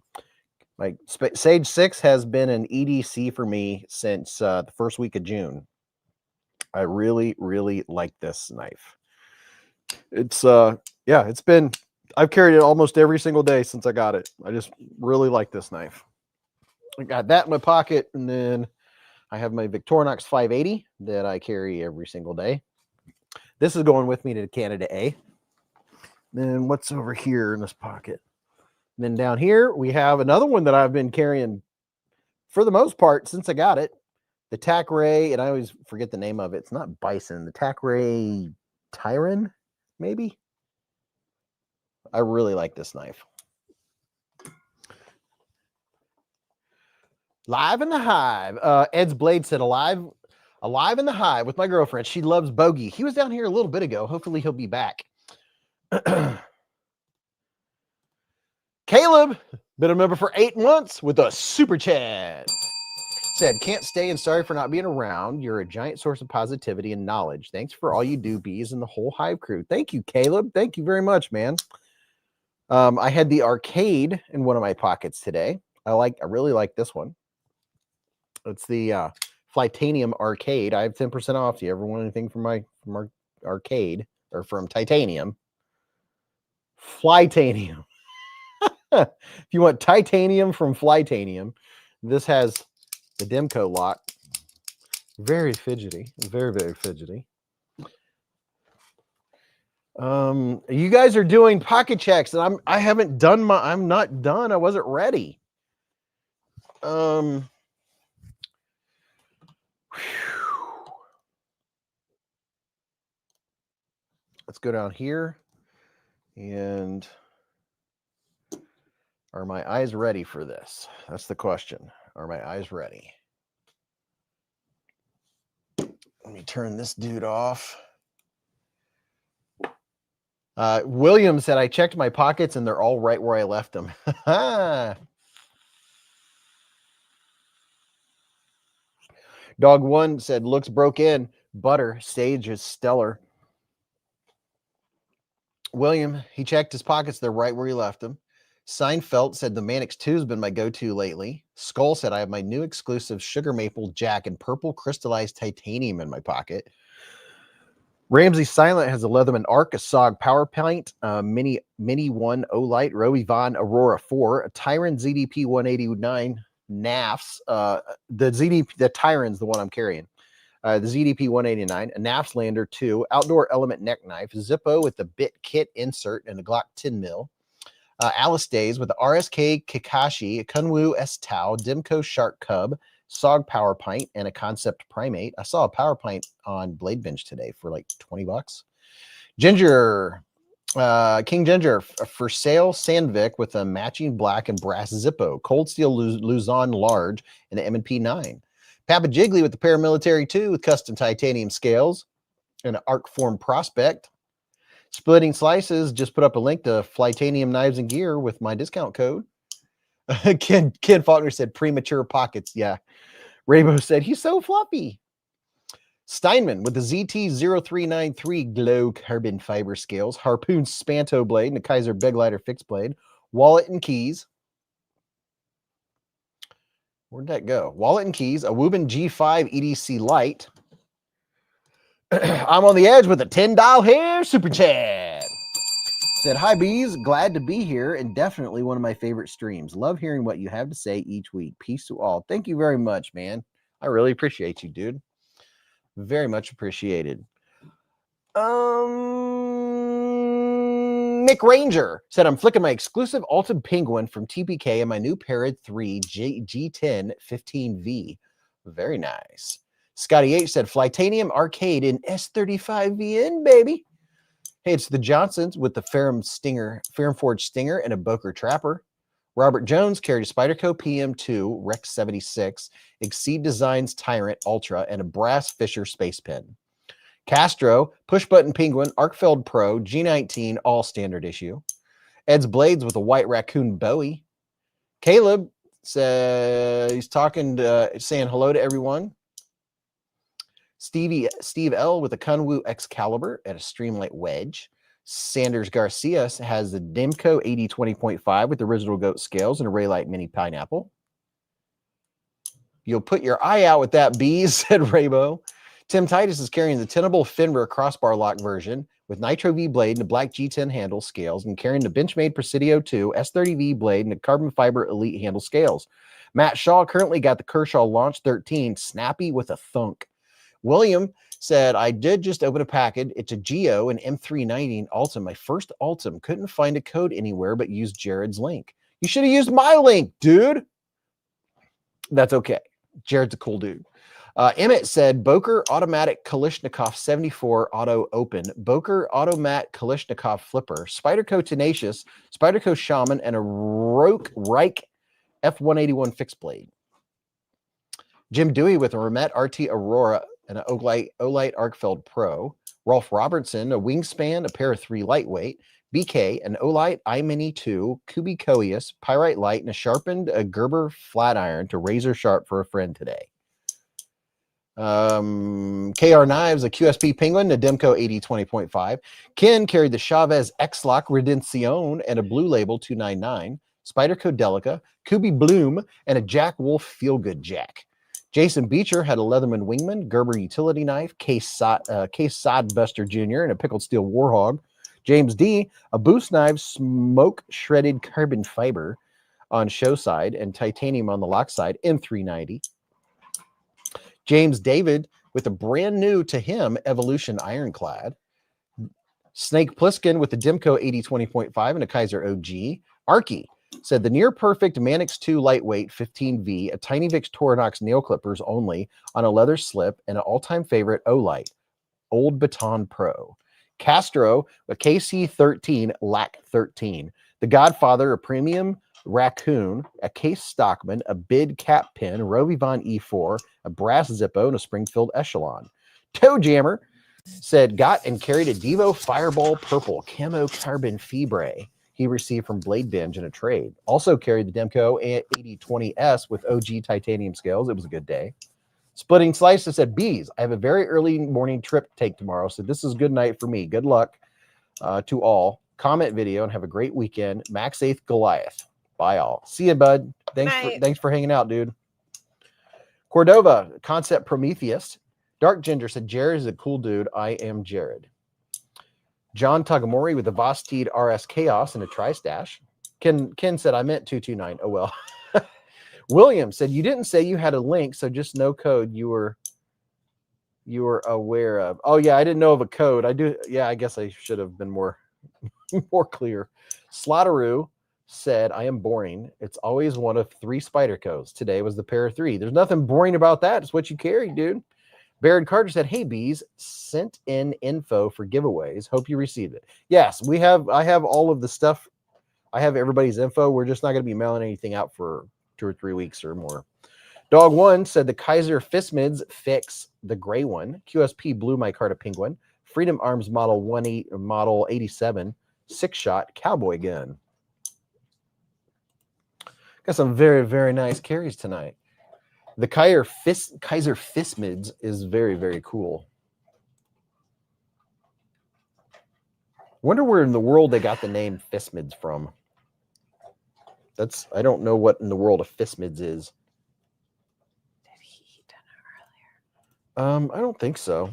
[SPEAKER 1] My Sage 6 has been an EDC for me since the first week of June. I really, really like this knife. It's, yeah, it's been, I've carried it almost every single day since I got it. I just really like this knife. I got that in my pocket, and then I have my Victorinox 580 that I carry every single day. This is going with me to Canada A. Then what's over here in this pocket? And then down here, we have another one that I've been carrying for the most part since I got it. The Tac Ray, and I always forget the name of it. It's not Bison. The Tac Ray Tyron, maybe? I really like this knife. Live in the Hive. Ed's Blade said, alive in the Hive with my girlfriend. She loves Bogey. He was down here a little bit ago. Hopefully he'll be back. Caleb, been a member for 8 months with a super chat. Said, can't stay and sorry for not being around. You're a giant source of positivity and knowledge. Thanks for all you do, Beez, and the whole Hive crew. Thank you, Caleb. Thank you very much, man. I had the arcade in one of my pockets today. I really like this one. It's the Flytanium Arcade. I have 10% off. Do you ever want anything from our arcade or from Titanium? Flytanium. If you want titanium from Flytanium, this has the Demco lock. Very fidgety. Very, very fidgety. You guys are doing pocket checks, and I haven't done my. I'm not done. I wasn't ready. Let's go down here. And are my eyes ready for this? That's the question. Are my eyes ready? Let me turn this dude off. William said, I checked my pockets and they're all right where I left them. Dog One said, looks broke in. Butter. Stage is stellar. William, he checked his pockets. They're right where he left them. Seinfeld said, the Manix 2 has been my go-to lately. Skull said, I have my new exclusive Sugar Maple Jack and purple crystallized titanium in my pocket. Ramsey Silent has a Leatherman Arc, a SOG Power Pint, Mini 1 Olight, Roe Yvonne Aurora 4, a Tyron ZDP 189 NAFs. The Tyron's the one I'm carrying. The ZDP 189, a NAFs Lander 2, Outdoor Element Neck Knife, Zippo with the Bit Kit insert and a Glock 10 mil. Alice Days with the RSK Kakashi, a Kunwu S Tau, Demco Shark Cub, SOG Power Pint, and a Concept Primate. I saw a Power Pint on Blade Bench today for like $20. Ginger, King Ginger, for sale Sandvik with a matching black and brass Zippo, Cold Steel Luzon Large, and the M&P 9. Papa Jiggly with the Paramilitary 2 with custom titanium scales and an Arc Form Prospect. Splitting Slices just put up a link to Flytanium Knives and Gear with my discount code. Ken Faulkner said premature pockets. Yeah. Rainbow said he's so fluffy. Steinman with the ZT0393 Glow Carbon Fiber Scales, Harpoon Spanto Blade, and a Kaiser Beglighter Fixed Blade, Wallet and Keys. Where'd that go? Wallet and Keys, a Woobin G5 EDC Light. I'm on the edge with a $10 hair super chat. Said, hi, Beez. Glad to be here and definitely one of my favorite streams. Love hearing what you have to say each week. Peace to all. Thank you very much, man. I really appreciate you, dude. Very much appreciated. Nick Ranger said, I'm flicking my exclusive Alton Penguin from TPK and my new Parrot 3 G10 15V. Very nice. Scotty H said, Flytanium Arcade in S35VN, baby. Hey, it's the Johnsons with the Ferrum Forge Stinger and a Boker Trapper. Robert Jones carried a Spyderco PM2 Rex 76, Exceed Designs Tyrant Ultra, and a Brass Fisher Space Pen. Castro, Push Button Penguin, Arkfeld Pro, G19, all standard issue. Ed's Blades with a White Raccoon Bowie. Caleb says he's saying hello to everyone. Steve L with a Kunwu Excalibur and a Streamlight Wedge. Sanders Garcia has the Demco 8020.5 with original goat scales and a Raylight Mini Pineapple. You'll put your eye out with that, Beez, said Raybo. Tim Titus is carrying the Tenable Finra crossbar lock version with Nitro V blade and a black G10 handle scales, and carrying the Benchmade Presidio 2 S30V blade and the carbon fiber elite handle scales. Matt Shaw currently got the Kershaw Launch 13 snappy with a thunk. William said, I did just open a package. It's a Geo and M390 Ultim. My first Ultim. Couldn't find a code anywhere but used Jared's link. You should have used my link, dude. That's okay. Jared's a cool dude. Emmett said, Boker Automatic Kalishnikov 74 Auto Open, Boker Automat Kalishnikov Flipper, Spyderco Tenacious, Spyderco Shaman, and a Reich F181 Fixed Blade. Jim Dewey with a Remet RT Aurora and an Olight Arkfeld Pro. Rolf Robertson, a Wingspan, a pair of 3 lightweight. BK, an Olight iMini 2, Kubi Coeus, Pyrite Light, and a sharpened Gerber flat iron to razor sharp for a friend today. KR Knives, a QSP Penguin, a Demco 8020.5. Ken carried the Chavez X-Lock Redencion and a Blue Label 299. Spyderco Delica, Kubi Bloom, and a Jack Wolf Feelgood Jack. Jason Beecher had a Leatherman Wingman, Gerber Utility Knife, Case Sodbuster Jr., and a Pickled Steel Warhog. James D., a Boost Knife Smoke Shredded Carbon Fiber on show side and titanium on the lock side, M390. James David with a brand new to him Evolution Ironclad. Snake Pliskin with the Demco 8020.5 and a Kaiser OG. Arky said the near perfect Manix 2 lightweight 15V, a Tiny Vix Torinox nail clippers only on a leather slip, and an all-time favorite Olight, Old Baton Pro. Castro, a KC13 LAC 13. The Godfather, a premium Raccoon, a Case Stockman, a Bid Cap Pin, Rovivon E4, a Brass Zippo, and a Springfield Echelon. Toe Jammer said got and carried a Devo Fireball Purple Camo Carbon Fibre he received from Blade Binge in a trade. Also carried the Demco 8020S with OG titanium scales. It was a good day. Splitting Slices said, Beez, I have a very early morning trip to take tomorrow, so this is a good night for me. Good luck to all. Comment video and have a great weekend. Max 8th Goliath. Bye all. See you, bud. Thanks for hanging out, dude. Cordova, Concept Prometheus. Dark Ginger said, Jared is a cool dude. I am Jared. John Tagamori with the Vosteed RS Chaos and a Tri-Stash. Ken said, I meant 229. Oh, well. William said, you didn't say you had a link, so just no code you were aware of. Oh, yeah, I didn't know of a code. I do. Yeah, I guess I should have been more clear. Slaughteroo said, I am boring. It's always one of 3 Spydercos. Today was the pair of 3. There's nothing boring about that. It's what you carry, dude. Barrett Carter said, hey, Beez, sent in info for giveaways. Hope you received it. Yes, I have all of the stuff. I have everybody's info. We're just not going to be mailing anything out for 2 or 3 weeks or more. Dog One said the Kaiser Fistmids fix the gray one. QSP blew my Carta Penguin. Freedom Arms model 87 6-shot cowboy gun. Got some very, very nice carries tonight. The Kaiser Fistmids is very, very cool. Wonder where in the world they got the name Fistmids from. I don't know what in the world a Fistmids is.
[SPEAKER 2] Did he eat dinner earlier?
[SPEAKER 1] I don't think so.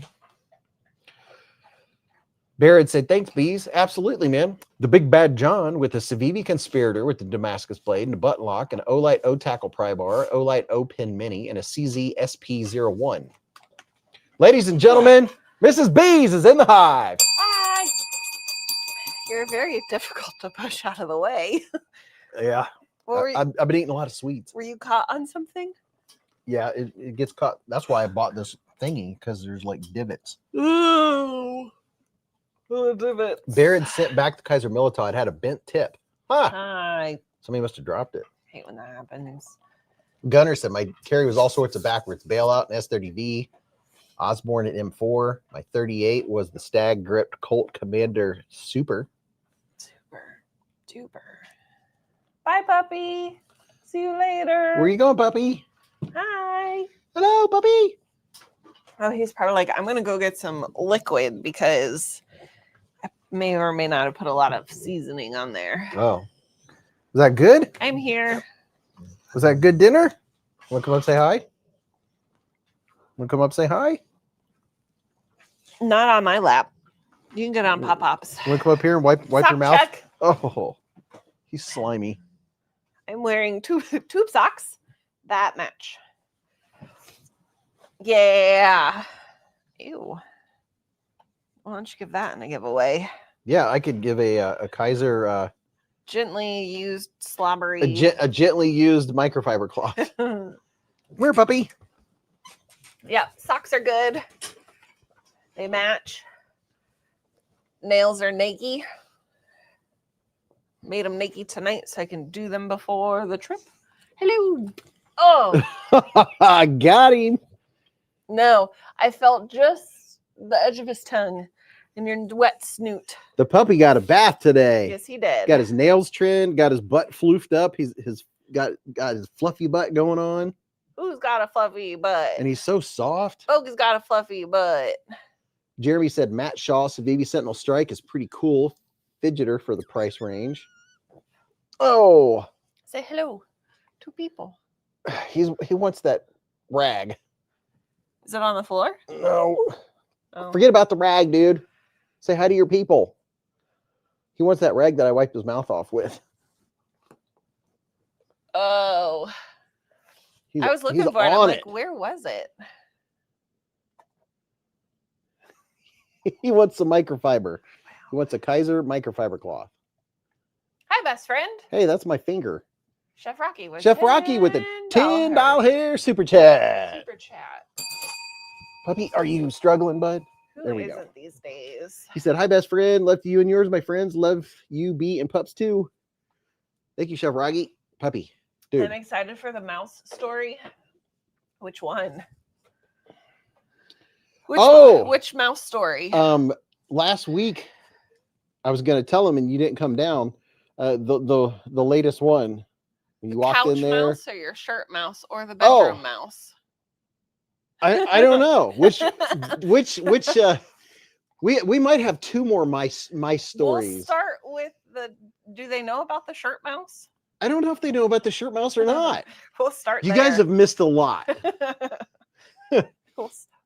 [SPEAKER 1] Barrett said, thanks, Beez. Absolutely, man. The Big Bad John with the Civivi Conspirator with the Damascus blade and a button lock, an Olight O-Tackle pry bar, Olight O-Pin Mini, and a CZ SP01. Ladies and gentlemen, Mrs. Beez is in the hive.
[SPEAKER 2] Hi. You're very difficult to push out of the way.
[SPEAKER 1] Yeah. I've been eating a lot of sweets.
[SPEAKER 2] Were you caught on something?
[SPEAKER 1] Yeah, it gets caught. That's why I bought this thingy because there's like divots.
[SPEAKER 2] Ooh. Oh, divots.
[SPEAKER 1] Barrett sent back the Kaiser Militar. It had a bent tip. Huh.
[SPEAKER 2] Hi.
[SPEAKER 1] Somebody must have dropped it.
[SPEAKER 2] Hate when that happens.
[SPEAKER 1] Gunner said my carry was all sorts of backwards. Bailout and S30V. Osborne at M4. My 38 was the Stag gripped Colt Commander Super.
[SPEAKER 2] Super duper. Bye, puppy. See you later.
[SPEAKER 1] Where you going, puppy?
[SPEAKER 2] Hi.
[SPEAKER 1] Hello, puppy.
[SPEAKER 2] Oh, he's probably like, I'm going to go get some liquid because I may or may not have put a lot of seasoning on there.
[SPEAKER 1] Oh. Was that good?
[SPEAKER 2] I'm here.
[SPEAKER 1] Was that good dinner? Want to come up and say hi? Want to come up and say hi?
[SPEAKER 2] Not on my lap. You can get on Pop-Pops.
[SPEAKER 1] Want to come up here and wipe your
[SPEAKER 2] Sock
[SPEAKER 1] mouth?
[SPEAKER 2] check.
[SPEAKER 1] Oh, he's slimy.
[SPEAKER 2] I'm wearing tube socks that match. Yeah. Ew. Why don't you give that in a giveaway?
[SPEAKER 1] Yeah, I could give a Kaiser
[SPEAKER 2] Gently used slobbery.
[SPEAKER 1] a gently used microfiber cloth. Come here, puppy.
[SPEAKER 2] Yeah, socks are good. They match. Nails are naked. Made them naked tonight so I can do them before the trip. Hello. Oh,
[SPEAKER 1] I got him.
[SPEAKER 2] no. I felt just the edge of his tongue and your wet snoot.
[SPEAKER 1] The puppy got a bath today.
[SPEAKER 2] Yes, he did.
[SPEAKER 1] Got his nails trimmed, got his butt floofed up. He's got his fluffy butt going on.
[SPEAKER 2] Who's got a fluffy butt?
[SPEAKER 1] And he's so soft.
[SPEAKER 2] Bogus got a fluffy butt.
[SPEAKER 1] Jeremy said Matt Shaw Civivi Sentinel Strike is pretty cool. Fidgeter for the price range. Oh,
[SPEAKER 2] Say hello to people.
[SPEAKER 1] he wants that rag.
[SPEAKER 2] Is it on the floor?
[SPEAKER 1] No,
[SPEAKER 2] Oh.
[SPEAKER 1] forget about the rag, dude. Say hi to your people. He wants that rag that I wiped his mouth off with.
[SPEAKER 2] Oh. I was looking for it. I'm like, where was it?
[SPEAKER 1] He wants some microfiber. He wants a Kaiser microfiber cloth.
[SPEAKER 2] Hi, best friend.
[SPEAKER 1] Hey, that's my finger.
[SPEAKER 2] Chef Rocky with
[SPEAKER 1] Chef Rocky with a $10 hair super chat.
[SPEAKER 2] Super chat.
[SPEAKER 1] Puppy, are you struggling, bud?
[SPEAKER 2] Who
[SPEAKER 1] There we
[SPEAKER 2] isn't
[SPEAKER 1] go.
[SPEAKER 2] these days?
[SPEAKER 1] He said, hi, best friend. Love to you and yours, my friends. Love you, B, and pups too. Thank you, Chef Rocky. Puppy, dude.
[SPEAKER 2] I'm excited for the mouse story. Which one? Which mouse story?
[SPEAKER 1] Last week I was going to tell him, and you didn't come down. The latest one. You walked
[SPEAKER 2] couch
[SPEAKER 1] in there.
[SPEAKER 2] mouse or your shirt mouse or the bedroom mouse?
[SPEAKER 1] I don't know which we might have two more mice stories.
[SPEAKER 2] We'll start with do they know about the shirt mouse?
[SPEAKER 1] I don't know if they know about the shirt mouse or not.
[SPEAKER 2] We'll start.
[SPEAKER 1] You guys have missed a lot.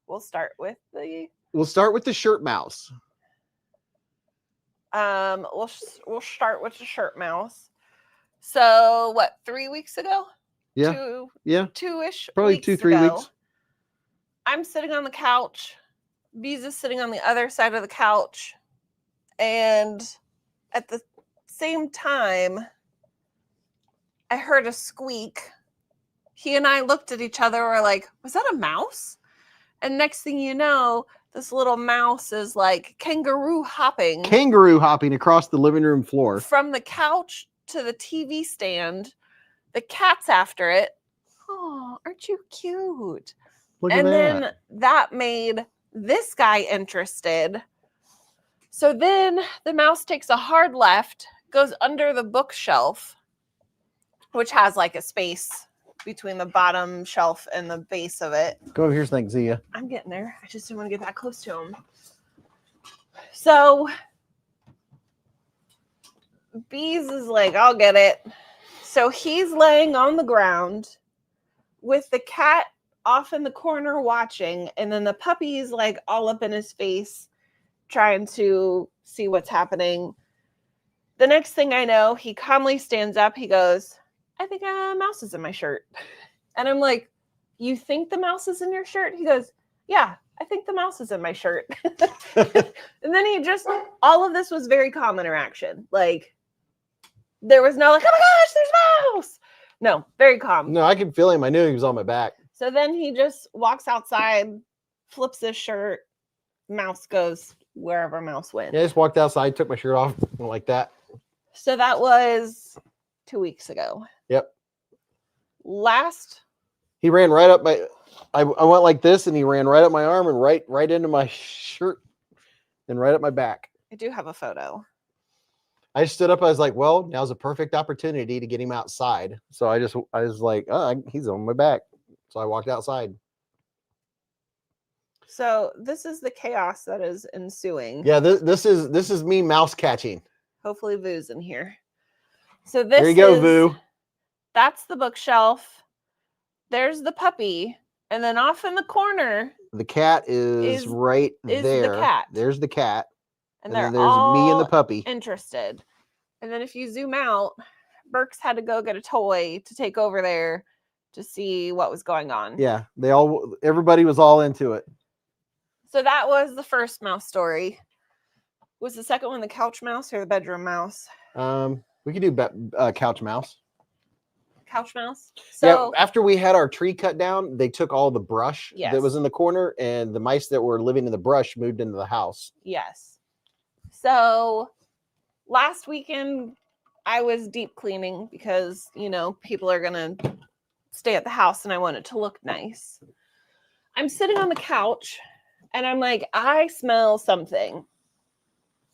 [SPEAKER 2] We'll start with the.
[SPEAKER 1] We'll start with the shirt mouse.
[SPEAKER 2] We'll start with the shirt mouse. So what? 3 weeks ago?
[SPEAKER 1] Yeah. Yeah.
[SPEAKER 2] 2-ish.
[SPEAKER 1] Probably 2-3 weeks.
[SPEAKER 2] I'm sitting on the couch. Beez is sitting on the other side of the couch, and at the same time, I heard a squeak. He and I looked at each other. We're like, "Was that a mouse?" And next thing you know, this little mouse is like kangaroo hopping
[SPEAKER 1] across the living room floor
[SPEAKER 2] from the couch to the TV stand. The cat's after it. Oh, aren't you cute?
[SPEAKER 1] Look at that.
[SPEAKER 2] Then that made this guy interested. So then the mouse takes a hard left, goes under the bookshelf, which has like a space between the bottom shelf and the base of it.
[SPEAKER 1] Go over here, thank Zia.
[SPEAKER 2] I'm getting there. I just didn't want to get that close to him. So Beez is like, I'll get it. So he's laying on the ground with the cat off in the corner watching, and then the puppy's like all up in his face trying to see what's happening. The next thing I know, he calmly stands up. He goes, I think a mouse is in my shirt. And I'm like, you think the mouse is in your shirt? He goes, yeah, I think the mouse is in my shirt. And then all of this was very calm interaction. Like, there was no like, oh my gosh, there's a mouse. No, very calm.
[SPEAKER 1] No, I could feel him. I knew he was on my back.
[SPEAKER 2] So then he just walks outside, flips his shirt, mouse goes wherever mouse went.
[SPEAKER 1] Yeah, I just walked outside, took my shirt off, went like that.
[SPEAKER 2] So that was 2 weeks ago.
[SPEAKER 1] Yep.
[SPEAKER 2] He
[SPEAKER 1] ran right up my. I went like this, and he ran right up my arm and right into my shirt, and right up my back.
[SPEAKER 2] I do have a photo.
[SPEAKER 1] I stood up. I was like, "Well, now's a perfect opportunity to get him outside." So I was like, "Oh, he's on my back." So I walked outside.
[SPEAKER 2] So this is the chaos that is ensuing.
[SPEAKER 1] Yeah, this is me mouse catching.
[SPEAKER 2] Hopefully Vu's in here. So this
[SPEAKER 1] There you go, Vu.
[SPEAKER 2] That's the bookshelf. There's the puppy. And then off in the corner,
[SPEAKER 1] the cat is right there.
[SPEAKER 2] The cat.
[SPEAKER 1] There's the cat.
[SPEAKER 2] And
[SPEAKER 1] then
[SPEAKER 2] there's
[SPEAKER 1] all me and the puppy.
[SPEAKER 2] Interested. And then if you zoom out, Burks had to go get a toy to take over there to see what was going on.
[SPEAKER 1] Yeah, everybody was all into it.
[SPEAKER 2] So that was the first mouse story. Was the second one the couch mouse or the bedroom mouse?
[SPEAKER 1] We could do couch mouse.
[SPEAKER 2] Couch mouse. So
[SPEAKER 1] yeah, after we had our tree cut down, they took all the brush that was in the corner, and the mice that were living in the brush moved into the house.
[SPEAKER 2] Yes. So last weekend I was deep cleaning because, people are going to stay at the house and I want it to look nice. I'm sitting on the couch and I'm like, I smell something.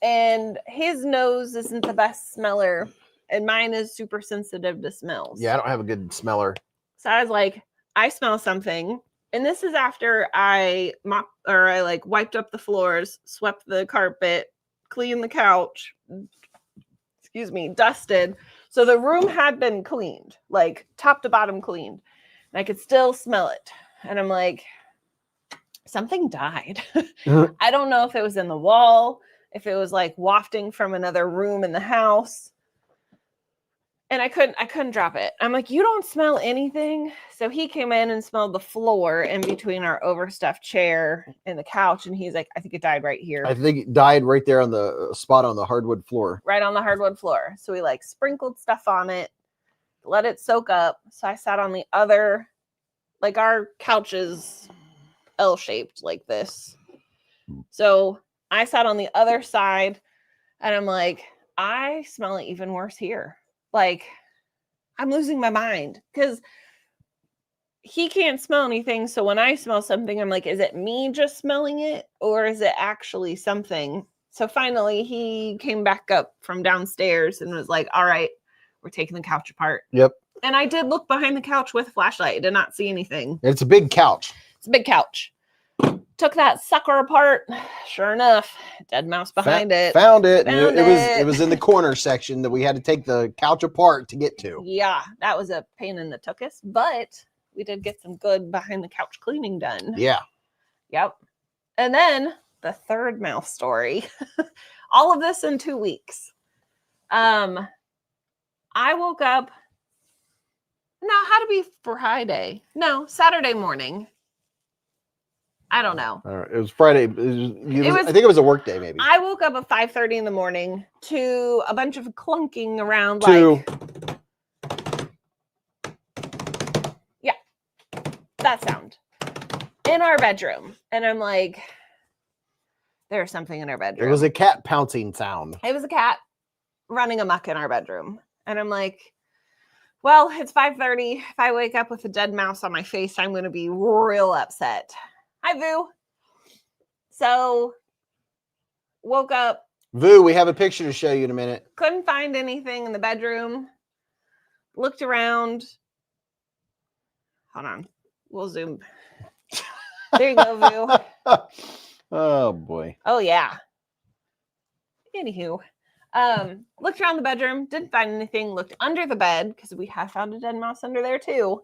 [SPEAKER 2] And his nose isn't the best smeller. And mine is super sensitive to smells.
[SPEAKER 1] Yeah, I don't have a good smeller.
[SPEAKER 2] So I was like, I smell something. And this is after I wiped up the floors, swept the carpet, cleaned the couch, dusted. So the room had been cleaned, like top to bottom cleaned. And I could still smell it. And I'm like, something died. I don't know if it was in the wall, if it was like wafting from another room in the house. And I couldn't drop it. I'm like, you don't smell anything. So he came in and smelled the floor in between our overstuffed chair and the couch. And he's like, I think it died right here.
[SPEAKER 1] I think it died right there on the spot on the hardwood floor.
[SPEAKER 2] Right on the hardwood floor. So we sprinkled stuff on it, let it soak up. So I sat on the other, our couch is L-shaped like this. So I sat on the other side and I'm like, I smell it even worse here. I'm losing my mind because he can't smell anything. So when I smell something, I'm like, is it me just smelling it or is it actually something? So finally he came back up from downstairs and was like, all right, we're taking the couch apart.
[SPEAKER 1] Yep.
[SPEAKER 2] And I did look behind the couch with a flashlight. I did not see anything.
[SPEAKER 1] It's a big couch.
[SPEAKER 2] It's a big couch. Took that sucker apart. Sure enough, dead mouse behind it.
[SPEAKER 1] Found it. It was in the corner section that we had to take the couch apart to get to.
[SPEAKER 2] Yeah, that was a pain in the tuchus, but we did get some good behind the couch cleaning done.
[SPEAKER 1] Yeah.
[SPEAKER 2] Yep. And then the third mouse story. All of this in 2 weeks. I woke up. No, had to be Friday. No, Saturday morning. I don't know.
[SPEAKER 1] It was Friday. I think it was a work day, maybe.
[SPEAKER 2] I woke up at 5:30 in the morning to a bunch of clunking around. Yeah, that sound in our bedroom, and I'm like, there's something in our bedroom.
[SPEAKER 1] It was a cat pouncing sound.
[SPEAKER 2] It was a cat running amok in our bedroom, and I'm like, well, it's 5:30. If I wake up with a dead mouse on my face, I'm going to be real upset. Hi, Vu. So, woke up.
[SPEAKER 1] Vu, we have a picture to show you in a minute.
[SPEAKER 2] Couldn't find anything in the bedroom. Looked around. Hold on. We'll zoom. There you go, Vu.
[SPEAKER 1] Oh, boy.
[SPEAKER 2] Oh, yeah. Anywho. Looked around the bedroom. Didn't find anything. Looked under the bed because we have found a dead mouse under there, too.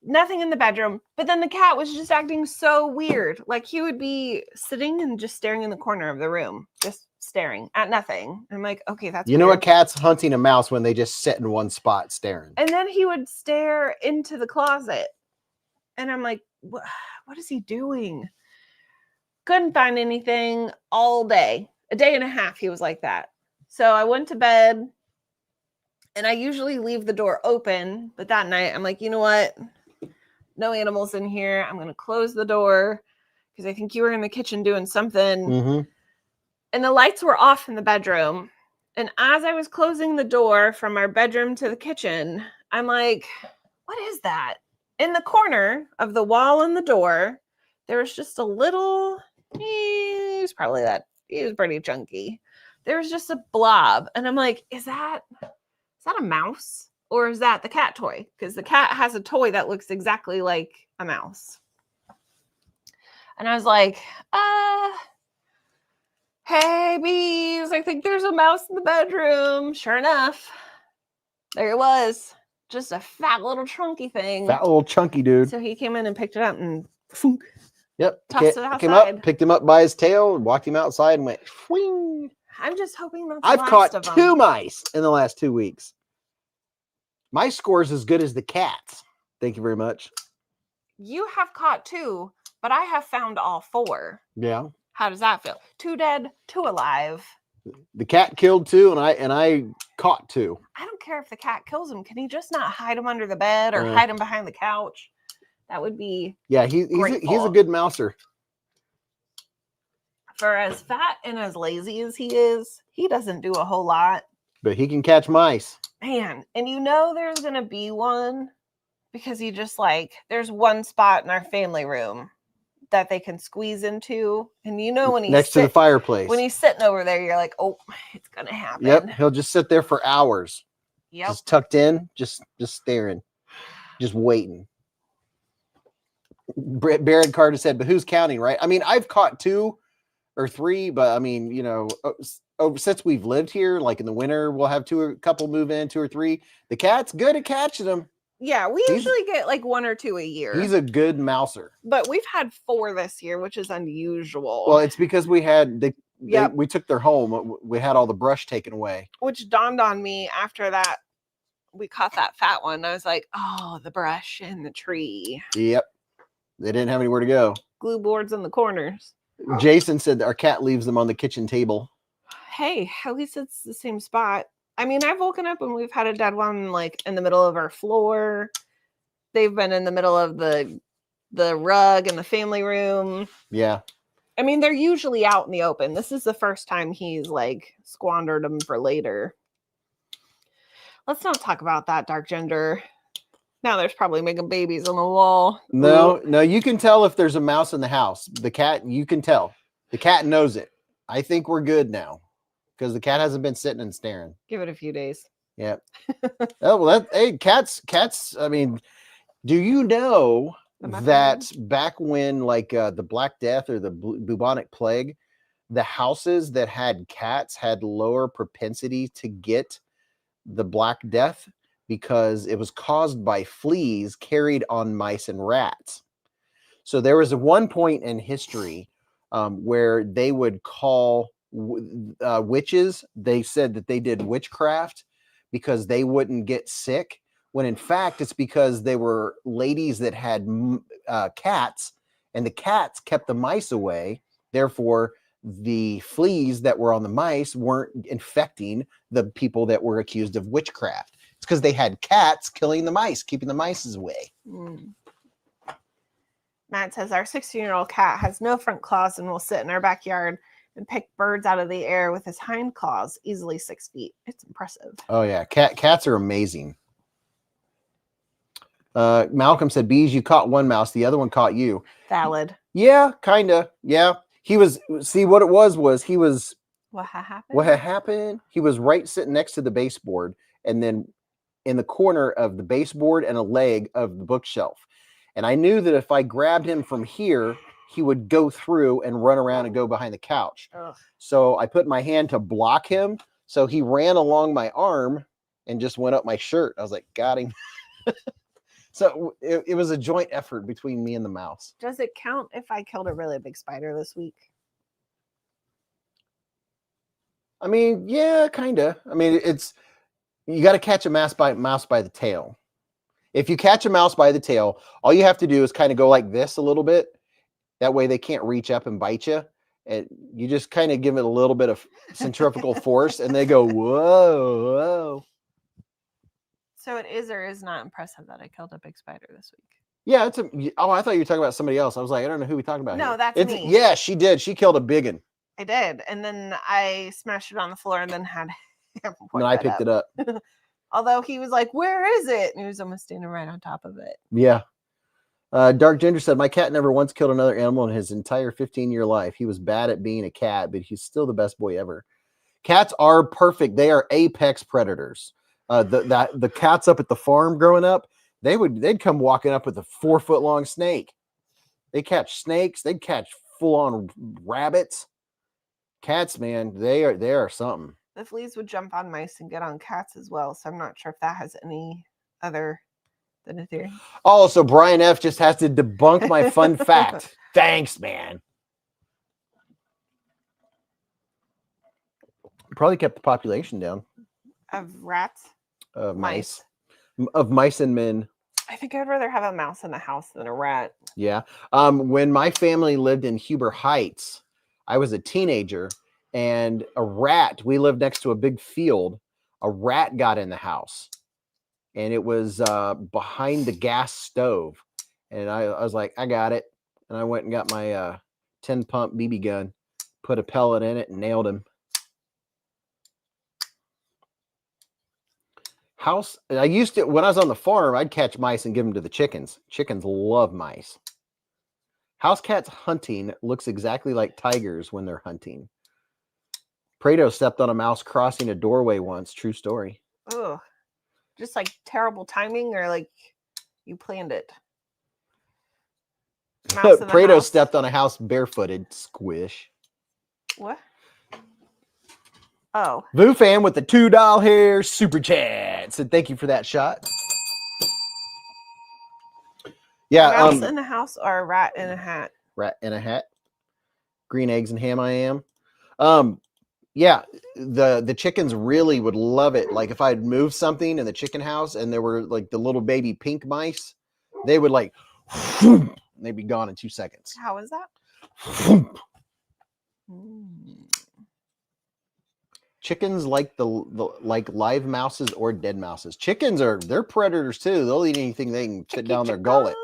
[SPEAKER 2] Nothing in the bedroom, but then the cat was just acting so weird. He would be sitting and just staring in the corner of the room, just staring at nothing. I'm like, okay, that's
[SPEAKER 1] weird. Know a cat's hunting a mouse when they just sit in one spot staring.
[SPEAKER 2] And then he would stare into the closet. And I'm like, what is he doing? Couldn't find anything all day. A day and a half he was like that. So I went to bed and I usually leave the door open, but that night I'm like, you know what? No animals in here. I'm going to close the door. because I think you were in the kitchen doing something.
[SPEAKER 1] Mm-hmm.
[SPEAKER 2] And the lights were off in the bedroom. And as I was closing the door from our bedroom to the kitchen, I'm like, what is that? In the corner of the wall and the door, there was just a little, he was pretty chunky. There was just a blob. And I'm like, is that a mouse? Or is that the cat toy? Because the cat has a toy that looks exactly like a mouse. And I was like, hey, Beez, I think there's a mouse in the bedroom. Sure enough, there it was. Just a fat little chunky thing.
[SPEAKER 1] Fat little chunky dude.
[SPEAKER 2] So he came in and picked it up and
[SPEAKER 1] Yep.
[SPEAKER 2] tossed it outside.
[SPEAKER 1] Came up, picked him up by his tail, walked him outside and went, swing.
[SPEAKER 2] I'm just hoping that's
[SPEAKER 1] I've
[SPEAKER 2] the last
[SPEAKER 1] caught
[SPEAKER 2] of them.
[SPEAKER 1] 2 mice in the last 2 weeks. My score is as good as the cat's. Thank you very much.
[SPEAKER 2] You have caught 2, but I have found all 4.
[SPEAKER 1] Yeah.
[SPEAKER 2] How does that feel? 2 dead, 2 alive.
[SPEAKER 1] The cat killed 2 and I caught 2.
[SPEAKER 2] I don't care if the cat kills him. Can he just not hide him under the bed or hide him behind the couch? That would be
[SPEAKER 1] he's a good mouser.
[SPEAKER 2] For as fat and as lazy as he is, he doesn't do a whole lot.
[SPEAKER 1] But he can catch mice.
[SPEAKER 2] Man, and you know there's going to be one because he just there's one spot in our family room that they can squeeze into. And you know when he's
[SPEAKER 1] next to the fireplace.
[SPEAKER 2] When he's sitting over there, you're like, oh, it's going to happen.
[SPEAKER 1] Yep, he'll just sit there for hours.
[SPEAKER 2] Yep.
[SPEAKER 1] Just tucked in, just staring, just waiting. Barrett Carter said, but who's counting, right? I mean, I've caught 2 or 3, but I mean, since we've lived here, like in the winter, we'll have a couple move in, 2 or 3. The cat's good at catching them.
[SPEAKER 2] Yeah, we usually get 1 or 2 a year.
[SPEAKER 1] He's a good mouser.
[SPEAKER 2] But we've had 4 this year, which is unusual.
[SPEAKER 1] Well, it's because we had we took their home. We had all the brush taken away.
[SPEAKER 2] Which dawned on me after that we caught that fat one. I was like, oh, the brush in the tree.
[SPEAKER 1] Yep. They didn't have anywhere to go.
[SPEAKER 2] Glue boards in the corners.
[SPEAKER 1] Jason said that our cat leaves them on the kitchen table.
[SPEAKER 2] Hey, at least it's the same spot. I mean, I've woken up and we've had a dead one in the middle of our floor. They've been in the middle of the rug in the family room.
[SPEAKER 1] Yeah.
[SPEAKER 2] I mean, they're usually out in the open. This is the first time he's squandered them for later. Let's not talk about that, Dark Gender. Now there's probably making babies on the wall.
[SPEAKER 1] No, you can tell if there's a mouse in the house. The cat, you can tell. The cat knows it. I think we're good now because the cat hasn't been sitting and staring.
[SPEAKER 2] Give it a few days.
[SPEAKER 1] Yeah. Oh, well, hey, cats, I mean, do you know that back when the Black Death or the bubonic plague, the houses that had cats had lower propensity to get the Black Death because it was caused by fleas carried on mice and rats. So there was one point in history where they would call witches. They said that they did witchcraft because they wouldn't get sick, when in fact it's because they were ladies that had cats, and the cats kept the mice away. Therefore, the fleas that were on the mice weren't infecting the people that were accused of witchcraft. It's because they had cats killing the mice, keeping the mice away.
[SPEAKER 2] Matt says, our 16-year-old cat has no front claws and will sit in our backyard and pick birds out of the air with his hind claws, easily 6 feet. It's impressive.
[SPEAKER 1] Oh, yeah. Cats are amazing. Malcolm said, Beez, you caught one mouse. The other one caught you.
[SPEAKER 2] Valid.
[SPEAKER 1] Yeah, kind of. Yeah. He was, see, what it was he was.
[SPEAKER 2] What happened?
[SPEAKER 1] What had happened? He was right sitting next to the baseboard, and then in the corner of the baseboard and a leg of the bookshelf. And I knew that if I grabbed him from here, he would go through and run around and go behind the couch.
[SPEAKER 2] Ugh.
[SPEAKER 1] So I put my hand to block him. So he ran along my arm and just went up my shirt. I was like, got him. So it was a joint effort between me and the mouse.
[SPEAKER 2] Does it count if I killed a really big spider this week?
[SPEAKER 1] I mean, yeah, kind of. I mean, you got to catch a mouse by the tail. If you catch a mouse by the tail, all you have to do is kind of go like this a little bit. That way they can't reach up and bite you. And you just kind of give it a little bit of centrifugal force and they go, whoa, whoa.
[SPEAKER 2] So it is or is not impressive that I killed a big spider this week.
[SPEAKER 1] Yeah, it's a. Oh, I thought you were talking about somebody else. I was like, I don't know who we talking about.
[SPEAKER 2] No,
[SPEAKER 1] here.
[SPEAKER 2] that's
[SPEAKER 1] it's
[SPEAKER 2] me.
[SPEAKER 1] Yeah, she did. She killed a big one.
[SPEAKER 2] I did, and then I smashed it on the floor, and then had him
[SPEAKER 1] And then I picked it up.
[SPEAKER 2] Although he was like, "Where is it?" And he was almost standing right on top of it.
[SPEAKER 1] Yeah. Dark Ginger said, my cat never once killed another animal in his entire 15-year life. He was bad at being a cat, but he's still the best boy ever. Cats are perfect. They are apex predators. The cats up at the farm growing up, they'd come walking up with a 4-foot-long snake. They catch snakes. They'd catch full-on rabbits. Cats, man, they are something.
[SPEAKER 2] The fleas would jump on mice and get on cats as well. So I'm not sure if that has any other than a theory.
[SPEAKER 1] Oh, so Brian F just has to debunk my fun fact. Thanks, man. Probably kept the population down
[SPEAKER 2] Of rats?
[SPEAKER 1] of mice. Of mice and men.
[SPEAKER 2] I think I'd rather have a mouse in the house than a rat.
[SPEAKER 1] Yeah. When my family lived in Huber Heights, I was a teenager, and we lived next to a big field. A rat got in the house, and it was behind the gas stove. And I was like, I got it. And I went and got my 10-pump BB gun, put a pellet in it, and nailed him. I used to, when I was on the farm, I'd catch mice and give them to the chickens. Chickens love mice. House cats hunting looks exactly like tigers when they're hunting. Prado stepped on a mouse crossing a doorway once. True story.
[SPEAKER 2] Ugh. Just like terrible timing, or like you planned it?
[SPEAKER 1] Prado stepped on a house barefooted. Squish.
[SPEAKER 2] What? Oh.
[SPEAKER 1] Vu Fan with the $2 hair super chat said thank you for that shot. Yeah.
[SPEAKER 2] A mouse in a house or a rat in a hat?
[SPEAKER 1] Rat in a hat. Green eggs and ham I am. Yeah, the chickens really would love it. Like if I'd moved something in the chicken house and there were like the little baby pink mice, they would like they'd be gone in 2 seconds.
[SPEAKER 2] How is that?
[SPEAKER 1] Chickens like the like live mouses or dead mouses. Chickens they're predators too. They'll eat anything they can fit down their gullet.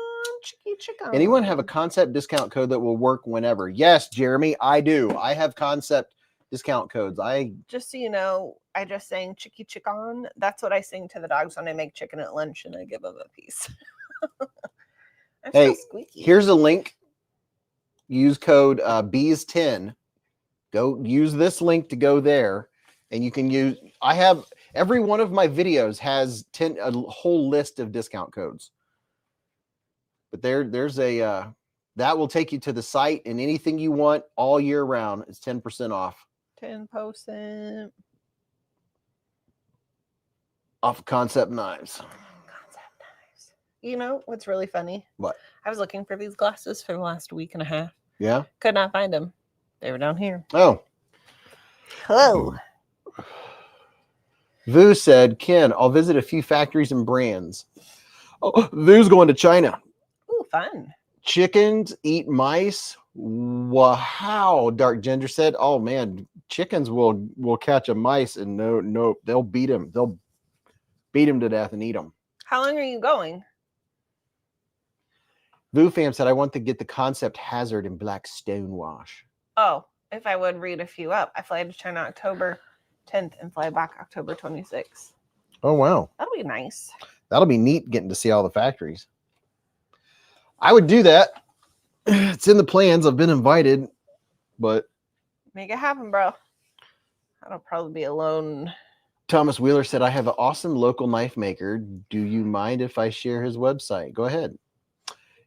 [SPEAKER 2] Chicken.
[SPEAKER 1] Anyone have a concept discount code that will work whenever? Yes, Jeremy, I do. I have concept discount codes.
[SPEAKER 2] Just so you know, I just sang chicky chicken. That's what I sing to the dogs when I make chicken at lunch and I give them a piece.
[SPEAKER 1] Hey, here's a link. Use code Beez10. Go use this link to go there. And you can use, I have, every one of my videos has a whole list of discount codes. But there's a, that will take you to the site, and anything you want all year round is 10% off.
[SPEAKER 2] 10%
[SPEAKER 1] off of Concept Knives.
[SPEAKER 2] Concept Knives. You know what's really funny?
[SPEAKER 1] What?
[SPEAKER 2] I was looking for these glasses for the last week and a half.
[SPEAKER 1] Yeah?
[SPEAKER 2] Could not find them. They were down here.
[SPEAKER 1] Oh.
[SPEAKER 2] Hello.
[SPEAKER 1] Vu said, Ken, I'll visit a few factories and brands. Oh, Vu's going to China.
[SPEAKER 2] Ooh, fun.
[SPEAKER 1] Chickens eat mice. Wow, Dark Ginger said. Oh man, chickens will catch a mice and no, they'll beat him. They'll beat him to death and eat him.
[SPEAKER 2] How long are you going?
[SPEAKER 1] Vu Fam said, I want to get the Concept Hazard in black stonewash.
[SPEAKER 2] Oh, if I would read a few up. I fly to China October 10th and fly back October 26th.
[SPEAKER 1] Oh, wow.
[SPEAKER 2] That'll be nice.
[SPEAKER 1] That'll be neat getting to see all the factories. I would do that. It's in the plans. I've been invited, but
[SPEAKER 2] make it happen, bro. I'll probably be alone.
[SPEAKER 1] Thomas Wheeler said, I have an awesome local knife maker. Do you mind if I share his website? Go ahead.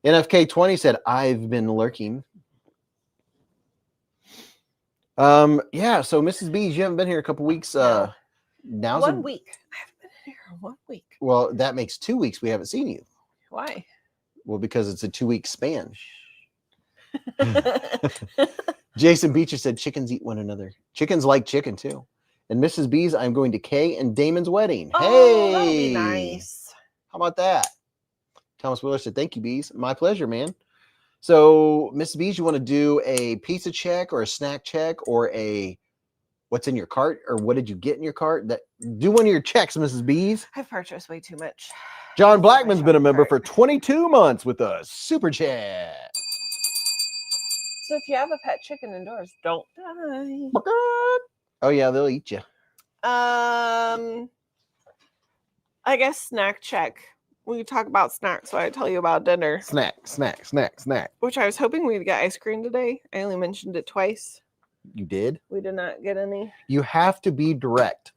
[SPEAKER 1] NFK20 said, I've been lurking. Yeah, so Mrs. Beez, you haven't been here a couple weeks.
[SPEAKER 2] No.
[SPEAKER 1] Now's
[SPEAKER 2] 1 week. I haven't been here 1 week.
[SPEAKER 1] Well, that makes 2 weeks we haven't seen you.
[SPEAKER 2] Why?
[SPEAKER 1] Well, because it's a 2-week span. Jason Beecher said chickens eat one another. Chickens like chicken too. And Mrs. Beez, I'm going to Kay and Damon's wedding.
[SPEAKER 2] Oh,
[SPEAKER 1] hey,
[SPEAKER 2] that'll be nice.
[SPEAKER 1] How about that? Thomas Wheeler said, thank you, Beez. My pleasure, man. So, Mrs. Beez, you want to do a pizza check or a snack check or a what's in your cart or what did you get in your cart? Do one of your checks, Mrs. Beez.
[SPEAKER 2] I've purchased way too much.
[SPEAKER 1] John
[SPEAKER 2] That's
[SPEAKER 1] Blackman's
[SPEAKER 2] my
[SPEAKER 1] been a
[SPEAKER 2] shopping
[SPEAKER 1] member
[SPEAKER 2] cart.
[SPEAKER 1] for 22 months with us. Super chat.
[SPEAKER 2] So if you have a pet chicken indoors, don't die.
[SPEAKER 1] Oh yeah, they'll eat you.
[SPEAKER 2] I guess snack check. We talk about snacks, so I tell you about dinner.
[SPEAKER 1] Snack.
[SPEAKER 2] Which I was hoping we'd get ice cream today. I only mentioned it twice.
[SPEAKER 1] You did?
[SPEAKER 2] We did not get any.
[SPEAKER 1] You have to be direct.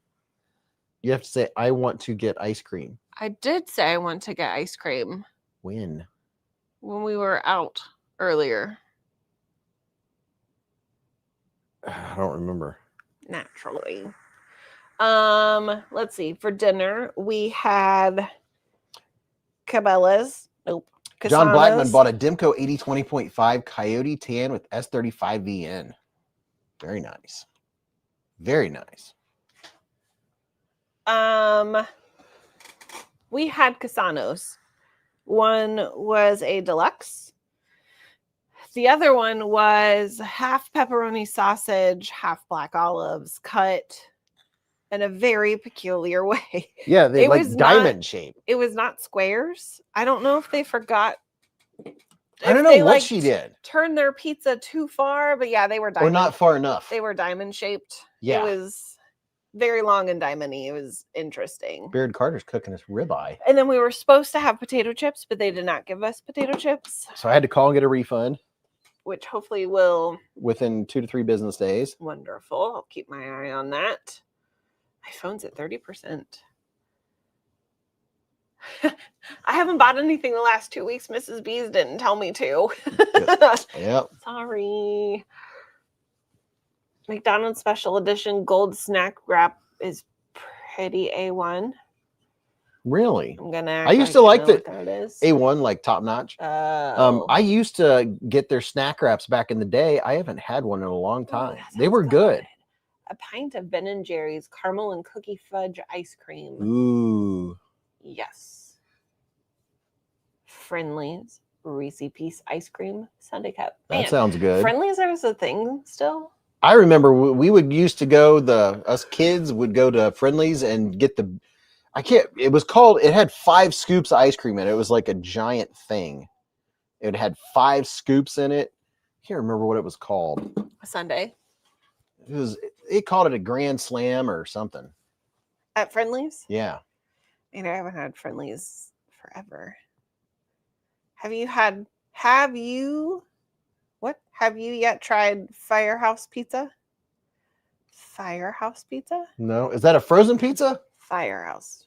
[SPEAKER 1] You have to say, I want to get ice cream.
[SPEAKER 2] I did say I want to get ice cream
[SPEAKER 1] When
[SPEAKER 2] we were out earlier.
[SPEAKER 1] I don't remember.
[SPEAKER 2] Naturally. Let's see. For dinner, we had Cabela's. Nope.
[SPEAKER 1] John Blackman
[SPEAKER 2] Casanos.
[SPEAKER 1] bought a Dimco 80/20.5 Coyote Tan with S35 VN. Very nice. Very nice.
[SPEAKER 2] We had Casanos. One was a deluxe. The other one was half pepperoni sausage, half black olives, cut in a very peculiar way.
[SPEAKER 1] Yeah, they
[SPEAKER 2] It
[SPEAKER 1] like
[SPEAKER 2] was
[SPEAKER 1] diamond shape.
[SPEAKER 2] It was not squares. I don't know if they forgot.
[SPEAKER 1] I don't know what she did.
[SPEAKER 2] Turned their pizza too far, but yeah, they were
[SPEAKER 1] Or
[SPEAKER 2] diamond.
[SPEAKER 1] not far enough.
[SPEAKER 2] They were diamond shaped.
[SPEAKER 1] Yeah.
[SPEAKER 2] It was very long and diamondy. It was interesting.
[SPEAKER 1] Beard Carter's cooking us ribeye.
[SPEAKER 2] And then we were supposed to have potato chips, but they did not give us potato chips,
[SPEAKER 1] So I had to call and get a refund
[SPEAKER 2] which hopefully will.
[SPEAKER 1] within 2 to 3 business days.
[SPEAKER 2] Wonderful. I'll keep my eye on that. My phone's at 30%. I haven't bought anything the last 2 weeks. Mrs. Beez didn't tell me to.
[SPEAKER 1] Yep.
[SPEAKER 2] Sorry. McDonald's special edition gold snack wrap is pretty A1.
[SPEAKER 1] Really?
[SPEAKER 2] I'm gonna.
[SPEAKER 1] I used to like the
[SPEAKER 2] that is.
[SPEAKER 1] A1, like top notch. I used to get their snack wraps back in the day. I haven't had one in a long time. They were good.
[SPEAKER 2] A pint of Ben and Jerry's caramel and cookie fudge ice cream.
[SPEAKER 1] Ooh.
[SPEAKER 2] Yes. Friendly's Reese Piece ice cream sundae cup.
[SPEAKER 1] That
[SPEAKER 2] Man,
[SPEAKER 1] sounds good.
[SPEAKER 2] Friendly's is a thing still.
[SPEAKER 1] I remember we would used to go, us kids would go to Friendly's and get it had 5 scoops of ice cream in it. It was like a giant thing. It had 5 scoops in it. I can't remember what it was called.
[SPEAKER 2] A sundae.
[SPEAKER 1] They called it a Grand Slam or something.
[SPEAKER 2] At Friendly's?
[SPEAKER 1] Yeah.
[SPEAKER 2] I haven't had Friendly's forever. Have you yet tried Firehouse Pizza? Firehouse Pizza?
[SPEAKER 1] No. Is that a frozen pizza?
[SPEAKER 2] Firehouse.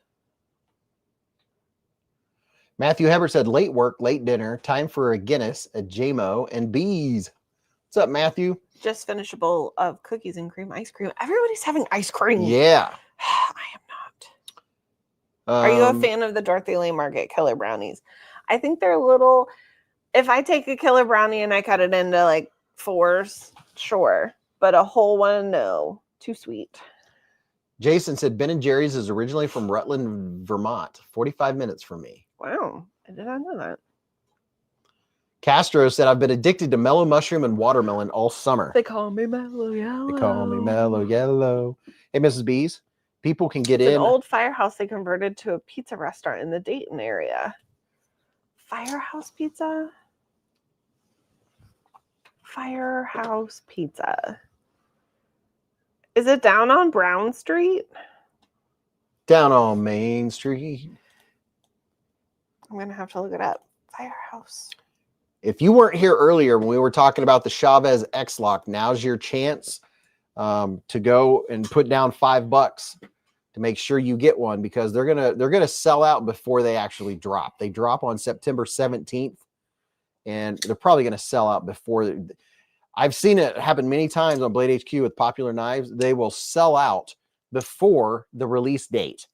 [SPEAKER 1] Matthew Hebert said, late work, late dinner, time for a Guinness, a JMO, and Beez. What's up, Matthew?
[SPEAKER 2] Just finished a bowl of cookies and cream ice cream. Everybody's having ice cream.
[SPEAKER 1] Yeah.
[SPEAKER 2] I am not. Are you a fan of the Dorothy Lane Market Killer Brownies? I think they're little. If I take a Killer Brownie and I cut it into like 4s, sure. But a whole one, no. Too sweet.
[SPEAKER 1] Jason said, Ben and Jerry's is originally from Rutland, Vermont. 45 minutes from me.
[SPEAKER 2] Wow. I did not know that.
[SPEAKER 1] Castro said, I've been addicted to mellow mushroom and watermelon all summer.
[SPEAKER 2] They call me Mellow Yellow.
[SPEAKER 1] They call me Mellow Yellow. Hey, Mrs. Beez, people can get
[SPEAKER 2] It's
[SPEAKER 1] in.
[SPEAKER 2] an old firehouse they converted to a pizza restaurant in the Dayton area. Firehouse Pizza? Firehouse Pizza. Is it down on Brown Street?
[SPEAKER 1] Down on Main Street.
[SPEAKER 2] I'm going to have to look it up. Firehouse.
[SPEAKER 1] If you weren't here earlier when we were talking about the Chavez X-Lock, now's your chance to go and put down $5 to make sure you get one, because they're gonna sell out before they actually drop. They drop on September 17th, and they're probably gonna sell out before. I've seen it happen many times on Blade HQ with popular knives. They will sell out before the release date.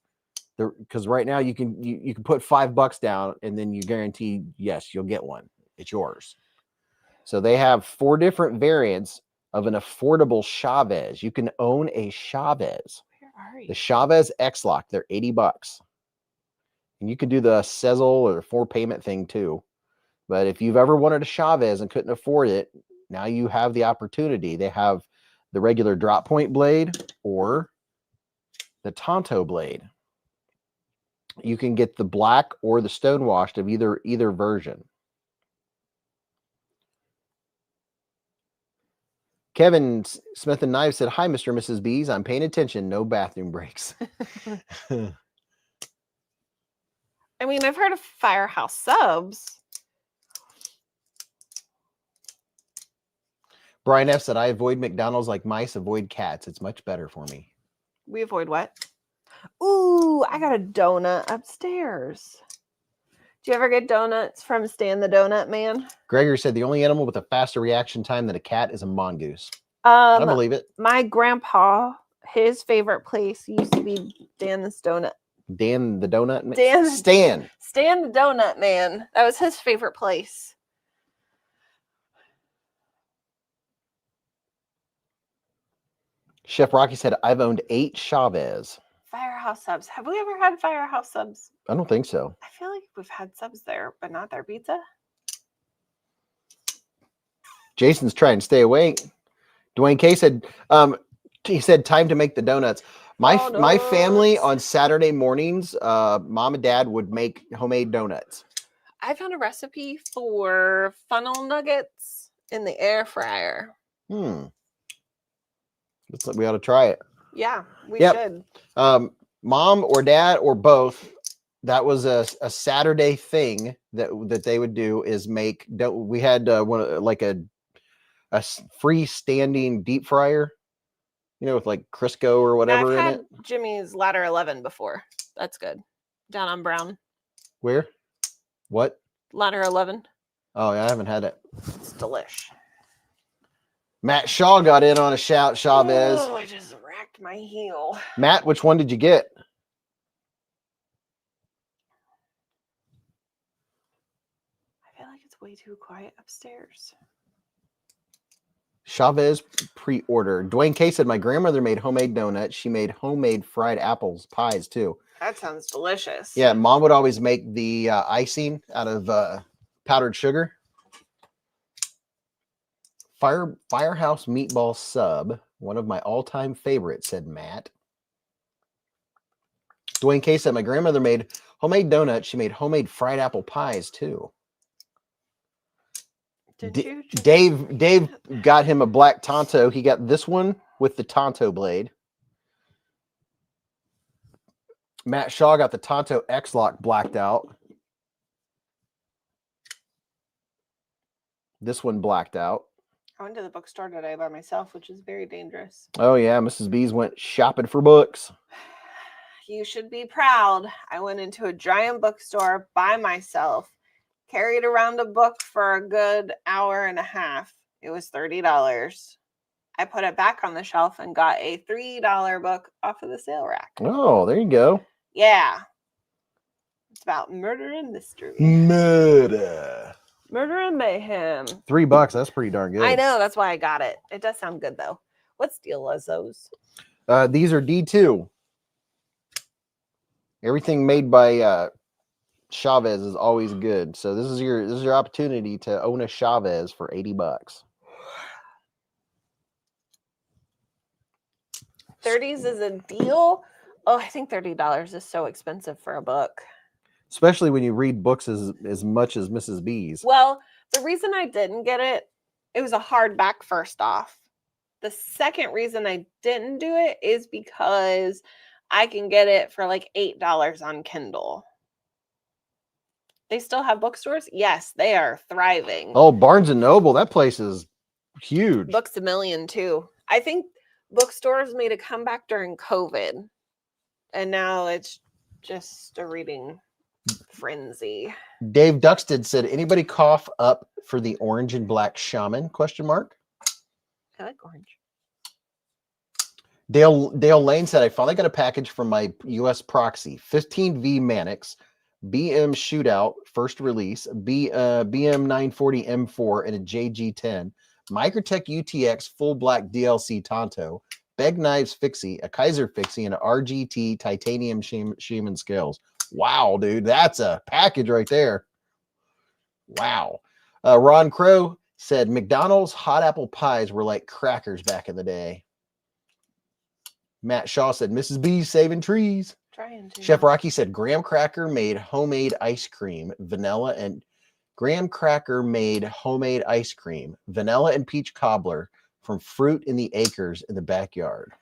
[SPEAKER 1] Because right now you can put $5 down and then you guarantee, yes, you'll get one. It's yours. So they have 4 different variants of an affordable Chavez. You can own a Chavez.
[SPEAKER 2] Where are you?
[SPEAKER 1] The Chavez X-Lock. They're $80. And you can do the Sezzle or 4 payment thing too. But if you've ever wanted a Chavez and couldn't afford it, now you have the opportunity. They have the regular drop point blade or the Tonto blade. You can get the black or the stone washed of either version. Kevin Smith and Knives said, "Hi, Mr. and Mrs. Beez. I'm paying attention. No bathroom breaks."
[SPEAKER 2] I mean, I've heard of Firehouse subs.
[SPEAKER 1] Brian F said, "I avoid McDonald's like mice avoid cats. It's much better for me."
[SPEAKER 2] We avoid what? Ooh, I got a donut upstairs. Do you ever get donuts from Stan the Donut Man?
[SPEAKER 1] Gregory said, "The only animal with a faster reaction time than a cat is a mongoose." I believe it.
[SPEAKER 2] My grandpa, his favorite place used to be Dan's Donut.
[SPEAKER 1] Dan the Donut Man? Stan
[SPEAKER 2] the Donut Man. That was his favorite place.
[SPEAKER 1] Chef Rocky said, "I've owned 8 Chavez."
[SPEAKER 2] Firehouse subs. Have we ever had Firehouse subs?
[SPEAKER 1] I don't think so.
[SPEAKER 2] I feel like we've had subs there, but not their pizza.
[SPEAKER 1] Jason's trying to stay awake. Dwayne K said, he said, "Time to make the donuts." My family on Saturday mornings, mom and dad would make homemade donuts.
[SPEAKER 2] I found a recipe for funnel nuggets in the air fryer.
[SPEAKER 1] We ought to try it.
[SPEAKER 2] Yeah, we should.
[SPEAKER 1] Mom or dad or both. That was a Saturday thing that they would do is make. We had one like a freestanding deep fryer, with like Crisco or whatever
[SPEAKER 2] I've
[SPEAKER 1] in
[SPEAKER 2] had
[SPEAKER 1] it.
[SPEAKER 2] Jimmy's Ladder 11 before. That's good. Down on Brown.
[SPEAKER 1] Where? What?
[SPEAKER 2] Ladder 11.
[SPEAKER 1] Oh, yeah, I haven't had it.
[SPEAKER 2] It's delish.
[SPEAKER 1] Matt Shaw got in on a Chavez.
[SPEAKER 2] Oh, I just racked my heel.
[SPEAKER 1] Matt, which one did you get?
[SPEAKER 2] I feel like it's way too quiet upstairs.
[SPEAKER 1] Chavez pre-order. Dwayne K said, "My grandmother made homemade donuts. She made homemade fried apples pies too."
[SPEAKER 2] That sounds delicious.
[SPEAKER 1] Yeah, Mom would always make the icing out of powdered sugar. Firehouse meatball sub, one of my all-time favorites, said Matt. Dwayne K said, "My grandmother made homemade donuts. She made homemade fried apple pies too." Dave got him a black Tonto. He got this one with the Tonto blade. Matt Shaw got the Tonto X-Lock blacked out. This one blacked out.
[SPEAKER 2] I went to the bookstore today by myself, which is very dangerous.
[SPEAKER 1] Oh, yeah. Mrs. Beez went shopping for books.
[SPEAKER 2] You should be proud. I went into a giant bookstore by myself, carried around a book for a good hour and a half. It was $30. I put it back on the shelf and got a $3 book off of the sale rack.
[SPEAKER 1] Oh, there you go.
[SPEAKER 2] Yeah. It's about murder and mystery.
[SPEAKER 1] Murder
[SPEAKER 2] and mayhem.
[SPEAKER 1] $3. That's pretty darn good.
[SPEAKER 2] I know. That's why I got it. It does sound good, though. What steel is those?
[SPEAKER 1] These are D2. Everything made by Chavez is always good. So this is your opportunity to own a Chavez for $80.
[SPEAKER 2] 30s is a deal. Oh, I think $30 is so expensive for a book.
[SPEAKER 1] Especially when you read books as much as Mrs. Beez.
[SPEAKER 2] Well, the reason I didn't get it, it was a hardback first off. The second reason I didn't do it is because I can get it for like $8 on Kindle. They still have bookstores? Yes, they are thriving.
[SPEAKER 1] Oh, Barnes & Noble, that place is huge.
[SPEAKER 2] Books A Million too. I think bookstores made a comeback during COVID. And now it's just a reading frenzy.
[SPEAKER 1] Dave Duxted said, "Anybody cough up for the orange and black shaman?" ?
[SPEAKER 2] I like orange.
[SPEAKER 1] Dale Lane said, "I finally got a package from my US proxy. 15V Mannix, BM Shootout, first release, BM 940 M4, and a JG10, Microtech UTX full black DLC Tonto, Beg Knives Fixie, a Kaiser Fixie, and an RGT titanium Shaman scales." Wow, dude, that's a package right there. Wow. Ron Crow, said McDonald's hot apple pies were like crackers back in the day. Matt Shaw said Mrs. Beez saving trees.
[SPEAKER 2] Trying to.
[SPEAKER 1] Chef Rocky said graham cracker made homemade ice cream, vanilla and peach cobbler from fruit in the acres in the backyard.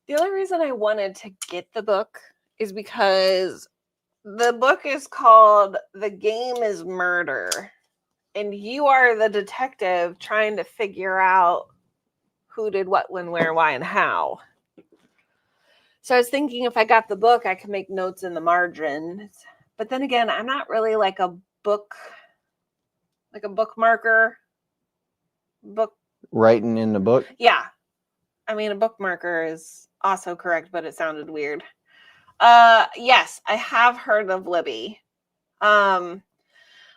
[SPEAKER 2] The only reason I wanted to get the book is because the book is called The Game is Murder. And you are the detective trying to figure out who did what, when, where, why, and how. So I was thinking if I got the book, I could make notes in the margins. But then again, I'm not really like a bookmarker.
[SPEAKER 1] Writing in the book?
[SPEAKER 2] Yeah. I mean, a bookmarker is also correct, but it sounded weird. Yes, I have heard of Libby.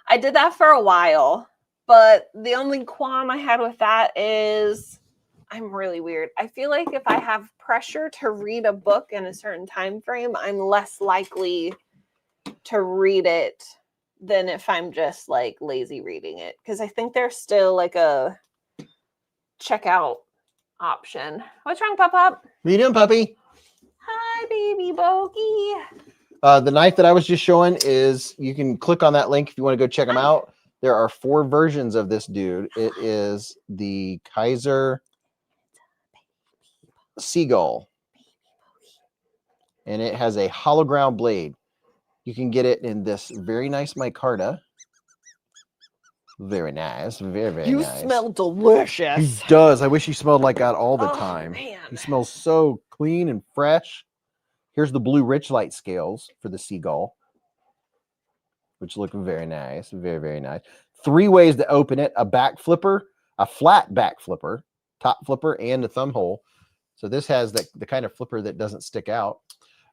[SPEAKER 2] I did that for a while, but the only qualm I had with that is I'm really weird. I feel like if I have pressure to read a book in a certain time frame, I'm less likely to read it than if I'm just like lazy reading it. Because I think there's still like a checkout option. What's wrong, Pop-Pop?
[SPEAKER 1] What you doing, puppy?
[SPEAKER 2] Hi, baby Bogey.
[SPEAKER 1] The knife that I was just showing is, you can click on that link if you want to go check them out. There are 4 versions of this dude. It is the Kaiser Seagull, and it has a hollow ground blade. You can get it in this very nice micarta. Very nice. Very, very
[SPEAKER 2] You
[SPEAKER 1] nice.
[SPEAKER 2] smell delicious.
[SPEAKER 1] He does. I wish he smelled like that all the time.
[SPEAKER 2] Man.
[SPEAKER 1] He smells so clean and fresh. Here's the blue rich light scales for the Seagull, which look very nice. Very, very nice. 3 ways to open it: a back flipper, a flat back flipper, top flipper, and a thumb hole. So this has the kind of flipper that doesn't stick out.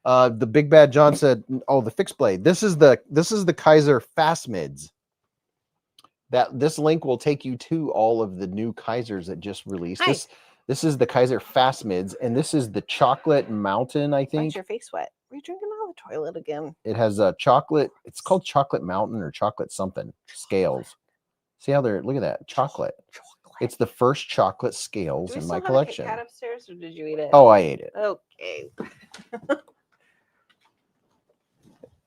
[SPEAKER 1] The Big Bad John said, "Oh, the fixed blade. This is the Kaiser Fast Mids. This link will take you to all of the new Kaisers that just released.
[SPEAKER 2] Nice.
[SPEAKER 1] This is the Kaiser Fast Mids, and this is the Chocolate Mountain. I think.
[SPEAKER 2] Why's your face wet? Are you drinking out of the toilet again?
[SPEAKER 1] It has a chocolate. It's called Chocolate Mountain or Chocolate something scales. See how they're, look at that, chocolate. It's the first chocolate scales in my collection.
[SPEAKER 2] Do we still have a Kit Kat upstairs, or did you eat it?
[SPEAKER 1] Oh, I ate it.
[SPEAKER 2] Okay.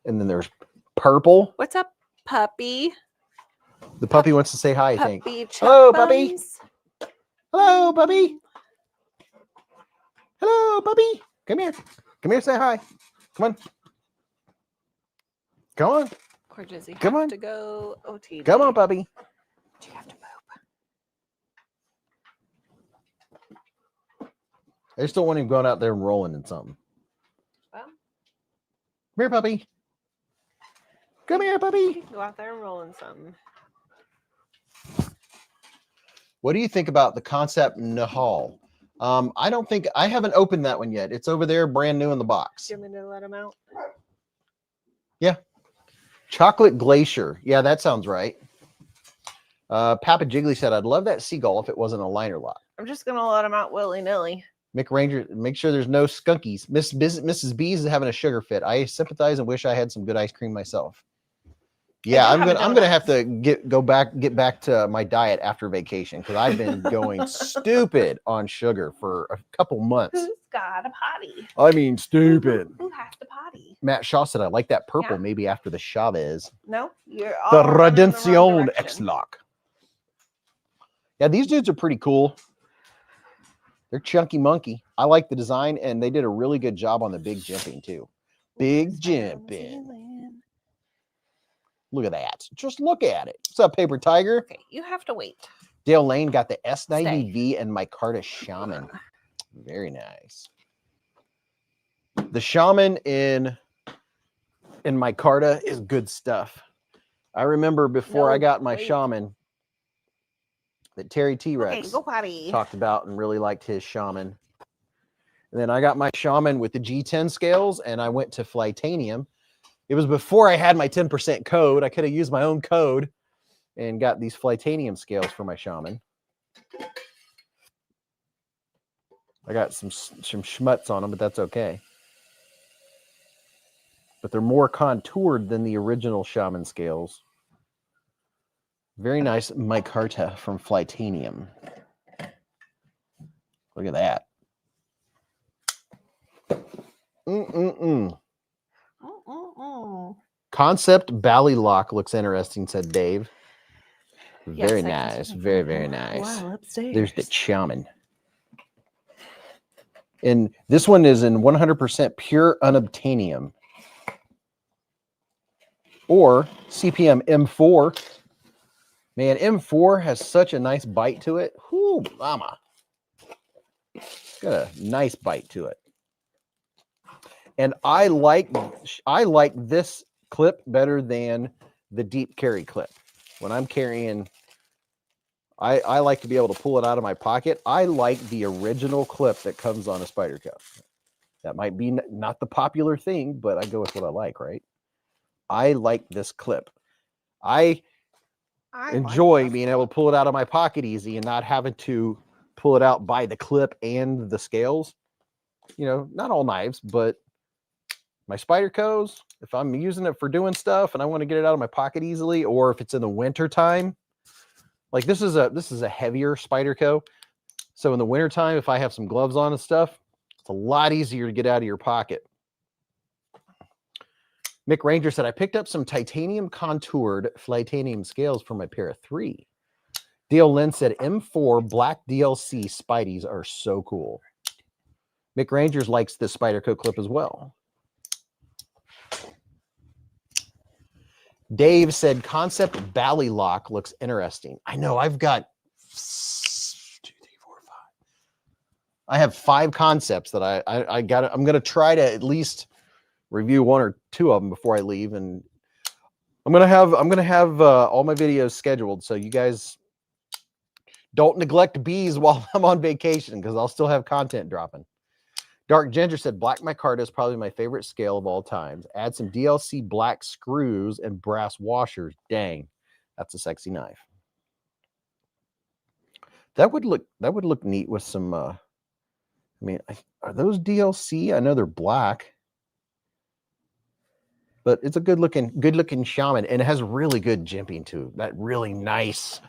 [SPEAKER 1] And then there's purple.
[SPEAKER 2] What's up, puppy?
[SPEAKER 1] The puppy wants to say hi, I think.
[SPEAKER 2] Puppy
[SPEAKER 1] Hello, puppy.
[SPEAKER 2] buns.
[SPEAKER 1] Hello, puppy. Hello, puppy. Come here. Come here, say hi. Come on. Come on.
[SPEAKER 2] Poor Jizzy.
[SPEAKER 1] Come
[SPEAKER 2] have
[SPEAKER 1] on.
[SPEAKER 2] to go OT.
[SPEAKER 1] Come on, puppy.
[SPEAKER 2] You have to poop.
[SPEAKER 1] I just don't want him going out there and rolling in something.
[SPEAKER 2] Well,
[SPEAKER 1] Come here, puppy. Come here,
[SPEAKER 2] you
[SPEAKER 1] puppy.
[SPEAKER 2] can go out there and roll in something.
[SPEAKER 1] What do you think about the Concept Nahal? I haven't opened that one yet. It's over there, brand new in the box.
[SPEAKER 2] Do you want me to let him out?
[SPEAKER 1] Yeah. Chocolate Glacier. Yeah, that sounds right. Papa Jiggly said, I'd love that Seagull if it wasn't a liner lock.
[SPEAKER 2] I'm just going to let him out willy-nilly.
[SPEAKER 1] Mick Ranger, make sure there's no skunkies. Mrs. Beez is having a sugar fit. I sympathize and wish I had some good ice cream myself. Yeah, I'm gonna have to get back to my diet after vacation, because I've been going stupid on sugar for a couple months.
[SPEAKER 2] Who's got a potty?
[SPEAKER 1] I mean, stupid.
[SPEAKER 2] Who has to potty?
[SPEAKER 1] Matt Shaw said, I like that purple,
[SPEAKER 2] Yeah.
[SPEAKER 1] maybe after the Chavez.
[SPEAKER 2] No, you're
[SPEAKER 1] The
[SPEAKER 2] all running in the wrong
[SPEAKER 1] Redención
[SPEAKER 2] direction.
[SPEAKER 1] X-Lock. Yeah, these dudes are pretty cool. They're chunky monkey. I like the design, and they did a really good job on the big jimping too. Big jimping. Look at that. Just look at it. What's up, Paper Tiger?
[SPEAKER 2] Okay, you have to wait.
[SPEAKER 1] Dale Lane got the S90V and micarta Shaman. Very nice. The Shaman in micarta is good stuff. I remember before I got my Shaman that Terry T-Rex
[SPEAKER 2] Okay, go potty.
[SPEAKER 1] talked about and really liked his Shaman. And then I got my Shaman with the G10 scales, and I went to Flytanium. It was before I had my 10% code. I could have used my own code and got these Flytanium scales for my Shaman. I got some schmutz on them, but that's okay. But they're more contoured than the original Shaman scales. Very nice micarta from Flytanium. Look at that. Concept Ballylock looks interesting, said Dave. Very nice. Very, very nice.
[SPEAKER 2] Wow, upstairs.
[SPEAKER 1] There's the shaman. And this one is in 100% pure unobtainium. Or CPM M4. Man, M4 has such a nice bite to it. Whoo, mama. It's got a nice bite to it. And I like this clip better than the deep carry clip. When I'm carrying, I like to be able to pull it out of my pocket. I like the original clip that comes on a Spyderco. That might be not the popular thing, but I go with what I like, right? I like this clip. I enjoy like being able to pull it out of my pocket easy and not having to pull it out by the clip and the scales. You know, not all knives, but my Spydercos, if I'm using it for doing stuff and I want to get it out of my pocket easily, or if it's in the winter time, like this is a heavier Spyderco. So in the winter time, if I have some gloves on and stuff, it's a lot easier to get out of your pocket. Mick Ranger said, I picked up some titanium contoured Flytanium scales for my pair of 3. Dale Lynn said, M4 black DLC Spideys are so cool. Mick Rangers likes this Spyderco clip as well. Dave said, concept Ballylock looks interesting. I know, I've got 2, 3, 4, 5. I have 5 concepts that I'm going to try to at least review 1 or 2 of them before I leave, and I'm gonna have all my videos scheduled, so you guys don't neglect Beez while I'm on vacation, because I'll still have content dropping. Dark Ginger said, black micarta is probably my favorite scale of all time. Add some DLC black screws and brass washers. Dang, that's a sexy knife. That would look neat with some. I mean, are those DLC? I know they're black. But it's a good looking shaman, and it has really good jimping too. That really nice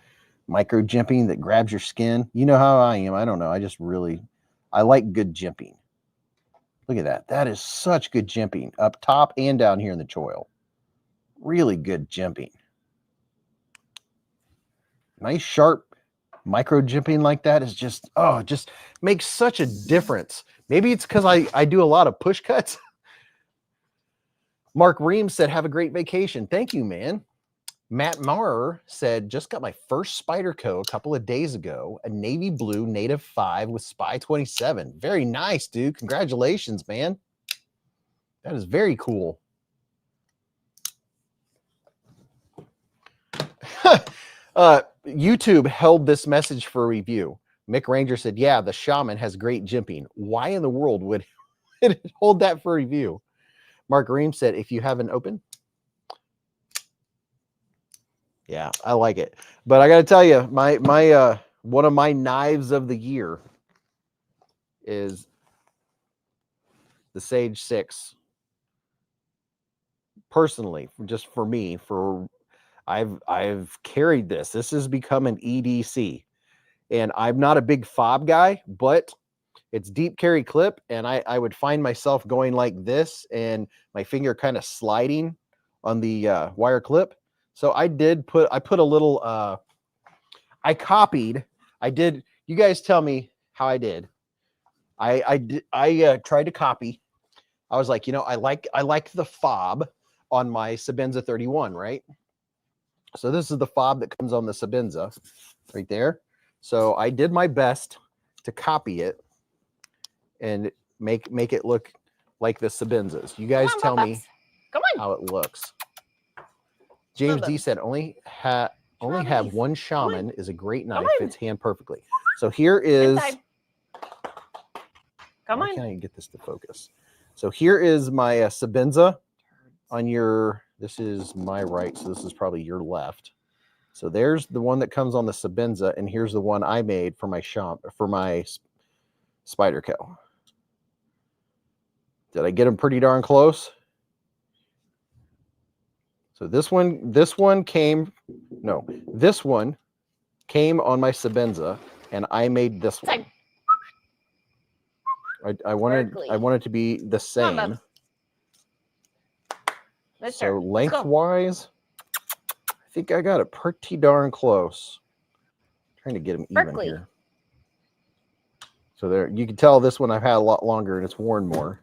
[SPEAKER 1] micro jimping that grabs your skin. You know how I am. I don't know. I like good jimping. Look at that. That is such good jimping up top and down here in the choil. Really good jimping. Nice sharp micro jimping like that is just, oh, just makes such a difference. Maybe it's because I do a lot of push cuts. Mark Reams said, have a great vacation. Thank you, man. Matt Maurer said, just got my first Spyderco a couple of days ago, a navy blue native 5 with Spy 27. Very nice, dude. Congratulations, man. That is very cool. YouTube held this message for review. Mick Ranger said, yeah, the shaman has great jimping. Why in the world would it hold that for review? Mark Ream said, if you haven't opened. Yeah, I like it. But I got to tell you, my one of my knives of the year is the Sage 6. Personally, just for me, I've carried this. This has become an EDC. And I'm not a big fob guy, but it's deep carry clip, and I would find myself going like this and my finger kind of sliding on the wire clip. So I put a little, I did, you guys tell me how I did. I tried to copy. I was like, you know, I like the fob on my Sabenza 31, right? So this is the fob that comes on the Sabenza right there. So I did my best to copy it and make it look like the Sabenzas. You guys tell me how it looks. James D said, only have one shaman is a great knife. Fits hand perfectly. So here is. Come on. Why can't I get this to focus? So here is my Sabenza on your. This is my right, so this is probably your left. So there's the one that comes on the Sabenza, and here's the one I made for my Spyderco. Did I get them pretty darn close? So this one came No, this one came on my Sabenza, and I made this one. I wanted to be the same. So lengthwise, I think I got it pretty darn close. Trying to get them even here. So there, you can tell this one I've had a lot longer and it's worn more.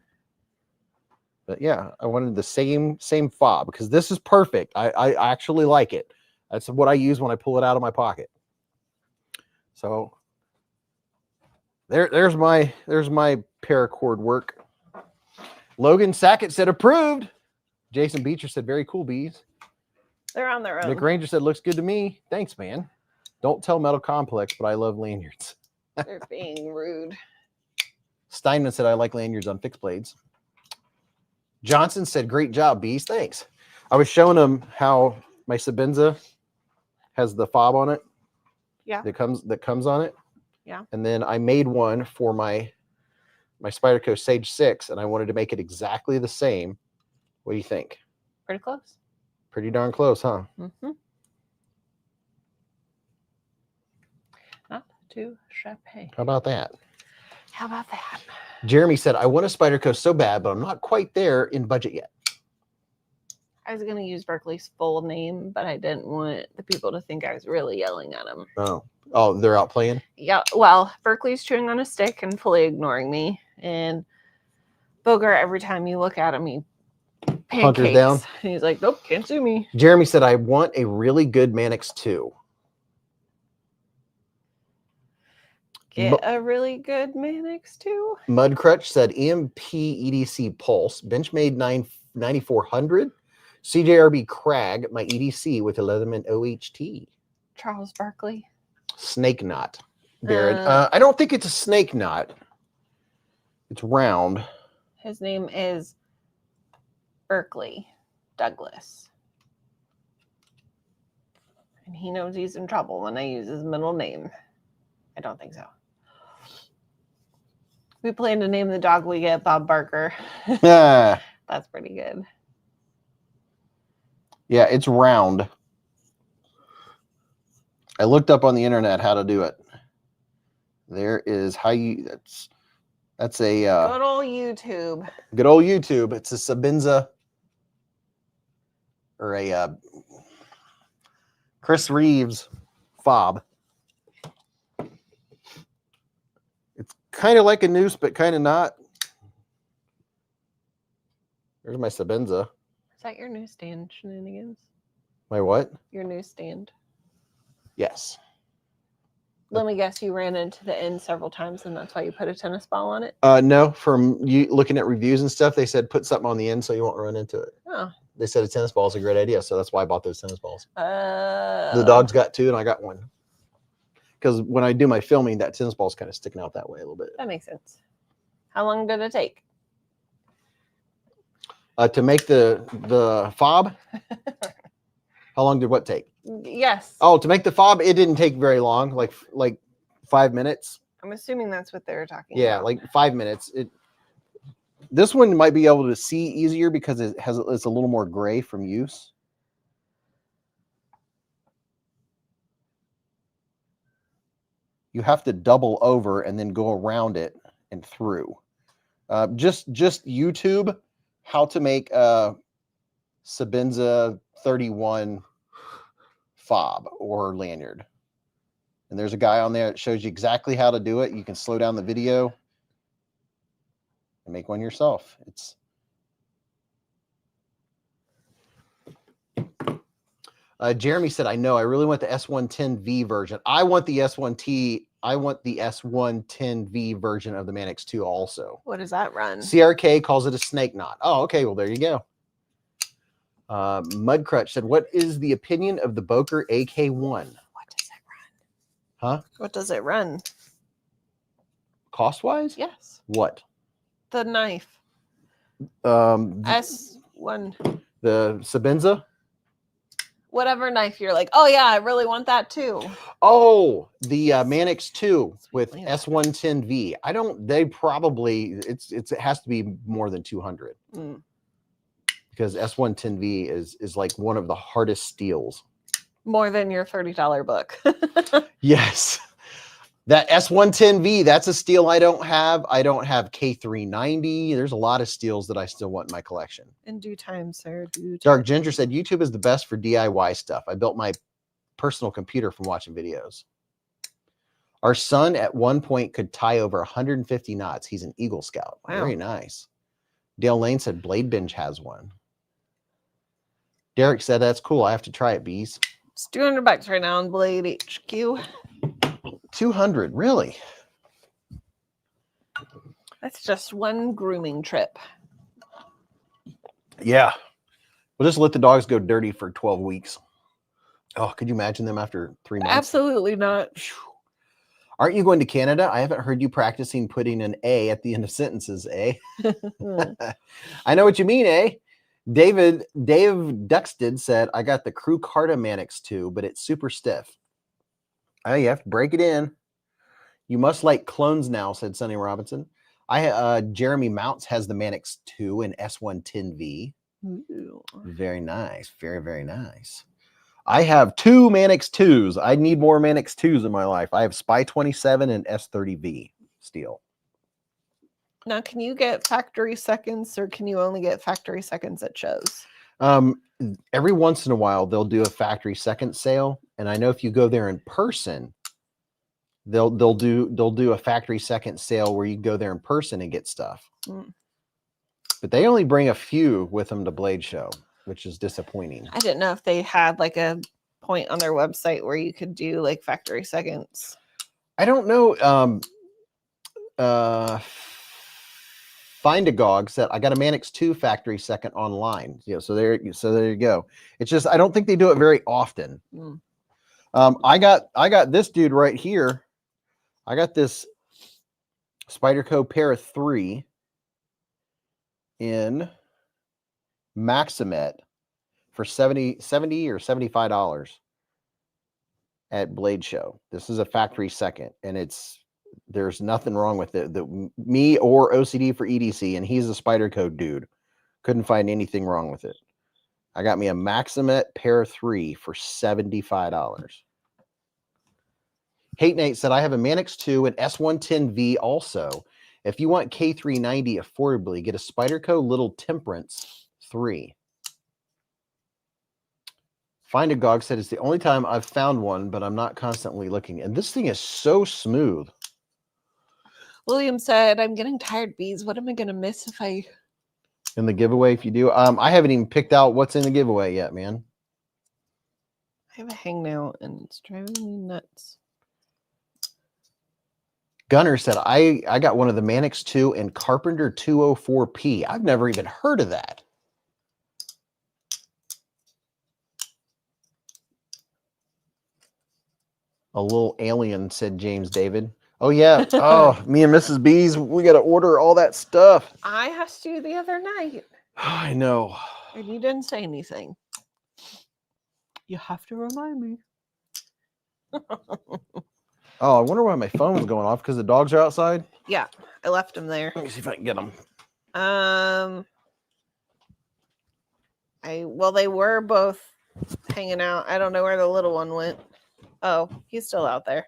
[SPEAKER 1] But yeah, I wanted the same fob because this is perfect. I actually like it. That's what I use when I pull it out of my pocket. So there's my paracord work. Logan Sackett said approved. Jason Beecher said very cool, Beez.
[SPEAKER 2] They're on their own.
[SPEAKER 1] Nick Ranger said looks good to me. Thanks, man. Don't tell Metal Complex, but I love lanyards.
[SPEAKER 2] They're being rude.
[SPEAKER 1] Steinman said I like lanyards on fixed blades. Johnson said great job, Beez. Thanks. I was showing him how my Sabenza has the fob on it.
[SPEAKER 2] Yeah.
[SPEAKER 1] That comes on it.
[SPEAKER 2] Yeah.
[SPEAKER 1] And then I made one for my Spyderco Sage 6, and I wanted to make it exactly the same. What do you think?
[SPEAKER 2] Pretty close.
[SPEAKER 1] Pretty darn close, huh?
[SPEAKER 2] Mm-hmm. Not too shabby.
[SPEAKER 1] How about that?
[SPEAKER 2] How about that?
[SPEAKER 1] Jeremy said, I want a Spyderco so bad, but I'm not quite there in budget yet.
[SPEAKER 2] I was going to use Berkeley's full name, but I didn't want the people to think I was really yelling at them.
[SPEAKER 1] Oh, they're out playing?
[SPEAKER 2] Yeah, well, Berkeley's chewing on a stick and fully ignoring me. And Booger, every time you look at him, he pancakes.
[SPEAKER 1] Down.
[SPEAKER 2] And he's like, nope, can't see me.
[SPEAKER 1] Jeremy said, I want a really good Mannix 2.
[SPEAKER 2] Get a really good Mannix 2.
[SPEAKER 1] Mudcrutch said, EMP EDC Pulse, Benchmade 9400. CJRB Crag, my EDC with a Leatherman OHT.
[SPEAKER 2] Charles Barkley.
[SPEAKER 1] Snake knot. Baron. I don't think it's a snake knot. It's round.
[SPEAKER 2] His name is Berkeley Douglas. And he knows he's in trouble when I use his middle name. I don't think so. We plan to name the dog we get Bob Barker.
[SPEAKER 1] Yeah.
[SPEAKER 2] That's pretty good.
[SPEAKER 1] Yeah, it's round. I looked up on the internet how to do it. There is how you. That's a
[SPEAKER 2] good old YouTube.
[SPEAKER 1] Good old YouTube. It's a Sabenza or a Chris Reeves fob. It's kind of like a noose, but kind of not. There's my Sabenza.
[SPEAKER 2] Is that your newsstand shenanigans?
[SPEAKER 1] My what?
[SPEAKER 2] Your newsstand.
[SPEAKER 1] Yes.
[SPEAKER 2] Let me guess, you ran into the end several times, and that's why you put a tennis ball on it?
[SPEAKER 1] No, from you looking at reviews and stuff, they said put something on the end so you won't run into it.
[SPEAKER 2] Oh.
[SPEAKER 1] They said a tennis ball is a great idea, so that's why I bought those tennis balls. The dog's got two, and I got one. Because when I do my filming, that tennis ball is kind of sticking out that way a little bit.
[SPEAKER 2] That makes sense. How long did it take?
[SPEAKER 1] To make the fob? How long did what take?
[SPEAKER 2] Yes.
[SPEAKER 1] Oh, to make the fob, it didn't take very long, like 5 minutes.
[SPEAKER 2] I'm assuming that's what they were talking
[SPEAKER 1] about. Like 5 minutes. This one might be able to see easier because it's a little more gray from use. You have to double over and then go around it and through. Just YouTube how to make a Sabenza 31 fob or lanyard. And there's a guy on there that shows you exactly how to do it. You can slow down the video and make one yourself. It's Jeremy said, I know, I really want the S110V version. I want the S110V version of the Mannix 2 also.
[SPEAKER 2] What does that run?
[SPEAKER 1] CRK calls it a snake knot. Oh, okay. Well, there you go. Mudcrutch said, what is the opinion of the Boker AK-1?
[SPEAKER 2] What does it run?
[SPEAKER 1] Huh?
[SPEAKER 2] What does it run?
[SPEAKER 1] Cost-wise?
[SPEAKER 2] Yes.
[SPEAKER 1] What?
[SPEAKER 2] The knife. S1.
[SPEAKER 1] The Sabenza?
[SPEAKER 2] Whatever knife you're like, oh yeah, I really want that too.
[SPEAKER 1] Oh, the Mannix 2 with S110V. It has to be more than 200. Because S110V is like one of the hardest steels.
[SPEAKER 2] More than your $30 book.
[SPEAKER 1] Yes. That S110V, that's a steel I don't have. I don't have K390. There's a lot of steels that I still want in my collection.
[SPEAKER 2] In due time, sir. Due time.
[SPEAKER 1] Dark Ginger said, YouTube is the best for DIY stuff. I built my personal computer from watching videos. Our son at one point could tie over 150 knots. He's an Eagle Scout.
[SPEAKER 2] Wow.
[SPEAKER 1] Very nice. Dale Lane said, Blade Binge has one. Derek said, that's cool. I have to try it, Beez.
[SPEAKER 2] It's $200 right now on Blade HQ.
[SPEAKER 1] 200, really?
[SPEAKER 2] That's just one grooming trip.
[SPEAKER 1] Yeah. We'll just let the dogs go dirty for 12 weeks. Oh, could you imagine them after 3 months?
[SPEAKER 2] Absolutely not.
[SPEAKER 1] Aren't you going to Canada? I haven't heard you practicing putting an A at the end of sentences, eh? I know what you mean, eh? Dave Duxted said, I got the Crew Carta Mannix 2, but it's super stiff. Oh, you have to break it in. You must like clones now, said Sonny Robinson. Jeremy Mounts has the Mannix 2 and S110V.
[SPEAKER 2] Ooh.
[SPEAKER 1] Very nice. Very, very nice. I have 2 Mannix 2s. I need more Mannix 2s in my life. I have Spy 27 and S30V steel.
[SPEAKER 2] Now, can you get factory seconds, or can you only get factory seconds at shows?
[SPEAKER 1] Every once in a while, they'll do a factory second sale, and I know if you go there in person, they'll do a factory second sale where you go there in person and get stuff. But they only bring a few with them to Blade Show, which is disappointing.
[SPEAKER 2] I didn't know if they had like a point on their website where you could do like factory seconds.
[SPEAKER 1] I don't know. Find a Gog said, I got a Mannix 2 factory second online. So there you go. It's just, I don't think they do it very often. I got this dude right here. I got this Spyderco Para 3 in Maximet for $70 or $75 at Blade Show. This is a factory second, and there's nothing wrong with it. Me or OCD for EDC, and he's a Spyderco dude. Couldn't find anything wrong with it. I got me a Maximet Para 3 for $75. Hate Nate said, I have a Mannix 2 and S110V also. If you want K390 affordably, get a Spyderco Little Temperance 3. Find a Gog said, it's the only time I've found one, but I'm not constantly looking. And this thing is so smooth.
[SPEAKER 2] William said, I'm getting tired, Beez. What am I going to miss if I...
[SPEAKER 1] In the giveaway, if you do? I haven't even picked out what's in the giveaway yet, man.
[SPEAKER 2] I have a hangout, and it's driving me nuts.
[SPEAKER 1] Gunner said, I got one of the Mannix 2 and Carpenter 204P. I've never even heard of that. A little alien, said James David. Oh, yeah. Oh, me and Mrs. Beez, we got to order all that stuff.
[SPEAKER 2] I asked you the other night.
[SPEAKER 1] I know.
[SPEAKER 2] And you didn't say anything. You have to remind me.
[SPEAKER 1] Oh, I wonder why my phone was going off, because the dogs are outside.
[SPEAKER 2] Yeah, I left them there.
[SPEAKER 1] Let me see if I can get them.
[SPEAKER 2] Well, they were both hanging out. I don't know where the little one went. Oh, he's still out there.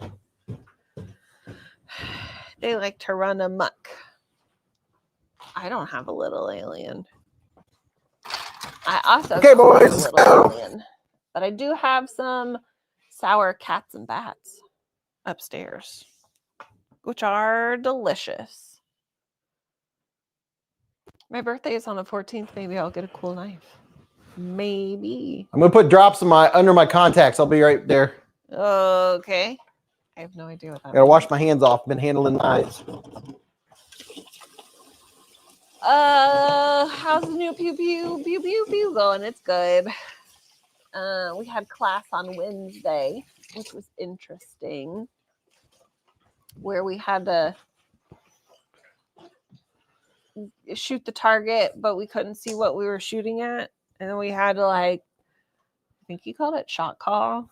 [SPEAKER 2] They like to run amok. I don't have a little alien. I also
[SPEAKER 1] okay, boys.
[SPEAKER 2] Have a little alien, but I do have some sour cats and bats upstairs, which are delicious. My birthday is on the 14th. Maybe I'll get a cool knife. Maybe.
[SPEAKER 1] I'm gonna put drops under my contacts. I'll be right there.
[SPEAKER 2] Okay. I have no idea what that
[SPEAKER 1] I gotta wash my hands off. Been handling knives.
[SPEAKER 2] How's the new pew pew going? It's good. We had class on Wednesday, which was interesting, where we had to shoot the target, but we couldn't see what we were shooting at. And then we had to, like, I think you called it shot call,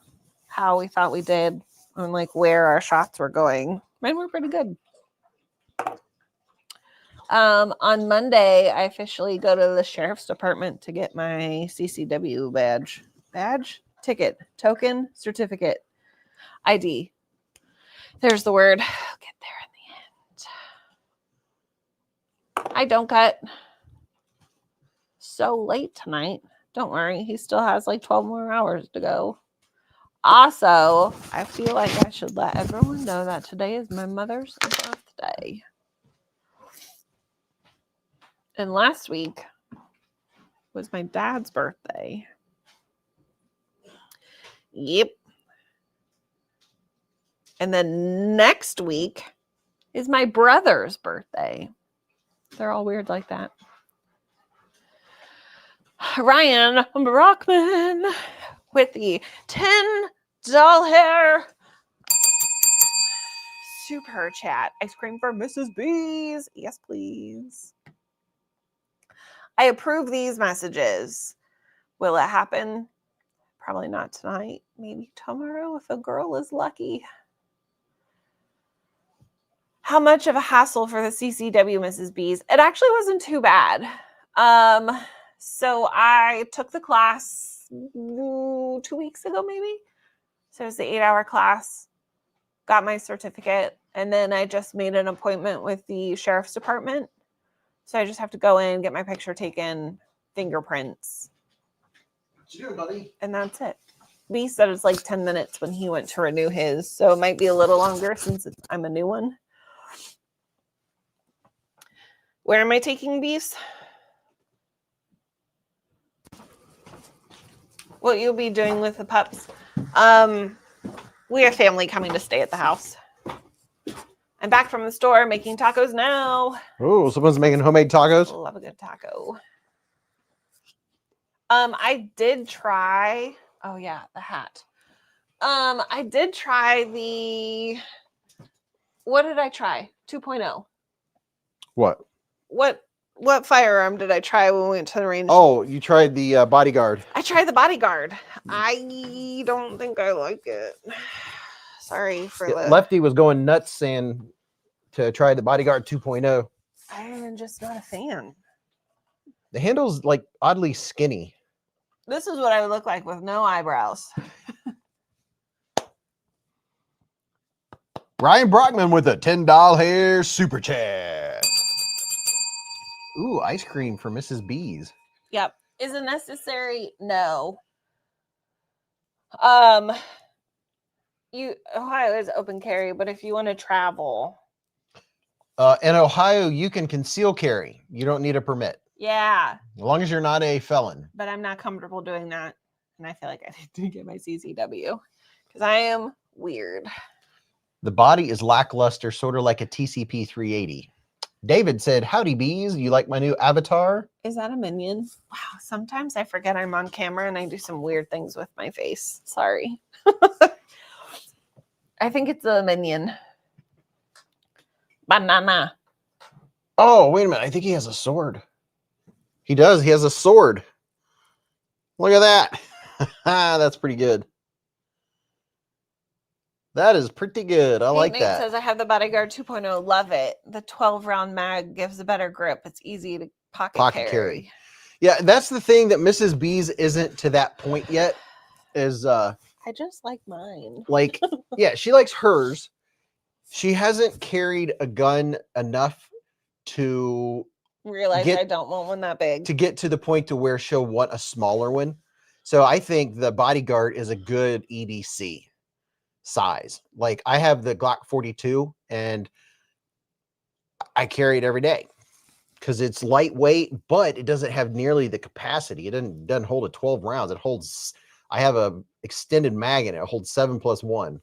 [SPEAKER 2] how we thought we did and like where our shots were going. Mine were pretty good. On Monday, I officially go to the sheriff's department to get my CCW badge, ticket, token, certificate, ID. There's the word. I'll get there in the end. I don't got so late tonight. Don't worry. He still has like 12 more hours to go. Also, I feel like I should let everyone know that today is my mother's birthday. And last week was my dad's birthday. Yep. And then next week is my brother's birthday. They're all weird like that. Ryan Brockman with the $10 super chat. Ice cream for Mrs. Beez. Yes, please. I approve these messages. Will it happen? Probably not tonight. Maybe tomorrow if a girl is lucky. How much of a hassle for the CCW, Mrs. Beez? It actually wasn't too bad. So I took the class 2 weeks ago, maybe. So it was the 8-hour class. Got my certificate. And then I just made an appointment with the sheriff's department. So I just have to go in, get my picture taken, fingerprints.
[SPEAKER 1] What you doing, buddy?
[SPEAKER 2] And that's it. B said it's like 10 minutes when he went to renew his. So it might be a little longer since I'm a new one. Where am I taking Beez? What you'll be doing with the pups? We have family coming to stay at the house. I'm back from the store making tacos now.
[SPEAKER 1] Oh, someone's making homemade tacos.
[SPEAKER 2] Love a good taco. I did try. Oh yeah, the hat. I did try the. What did I try? 2.0.
[SPEAKER 1] What?
[SPEAKER 2] What firearm did I try when we went to the range?
[SPEAKER 1] Oh, you tried the bodyguard.
[SPEAKER 2] I tried the bodyguard. I don't think I like it. Sorry for that.
[SPEAKER 1] Lefty was going nuts saying to try the bodyguard 2.0.
[SPEAKER 2] I'm just not a fan.
[SPEAKER 1] The handle's like oddly skinny.
[SPEAKER 2] This is what I would look like with no eyebrows.
[SPEAKER 1] Ryan Brockman with a $10 super chat. Ooh, ice cream for Mrs. Beez.
[SPEAKER 2] Yep. Is it necessary? No. Ohio is open carry, but if you want to travel.
[SPEAKER 1] In Ohio, you can conceal carry. You don't need a permit.
[SPEAKER 2] Yeah.
[SPEAKER 1] As long as you're not a felon.
[SPEAKER 2] But I'm not comfortable doing that. And I feel like I need to get my CCW because I am weird.
[SPEAKER 1] The body is lackluster, sort of like a TCP 380. David said, howdy, Beez. You like my new avatar?
[SPEAKER 2] Is that a minion? Wow. Sometimes I forget I'm on camera and I do some weird things with my face. Sorry. I think it's a minion. Banana.
[SPEAKER 1] Oh, wait a minute. I think he has a sword. He does. He has a sword. Look at that. That's pretty good. That is pretty good. I like
[SPEAKER 2] Nate
[SPEAKER 1] that.
[SPEAKER 2] Says I have the Bodyguard 2.0. Love it. The 12-round mag gives a better grip. It's easy to pocket carry.
[SPEAKER 1] Yeah, that's the thing that Mrs. Beez isn't to that point yet. Is
[SPEAKER 2] I just like mine.
[SPEAKER 1] Like, yeah, she likes hers. She hasn't carried a gun enough to
[SPEAKER 2] realize I don't want one that big.
[SPEAKER 1] To get to the point to where she'll want a smaller one. So I think the Bodyguard is a good EDC size. Like I have the Glock 42 and I carry it every day because it's lightweight, but it doesn't have nearly the capacity. It doesn't hold a 12 rounds. It holds, I have a extended mag in it. It holds 7+1.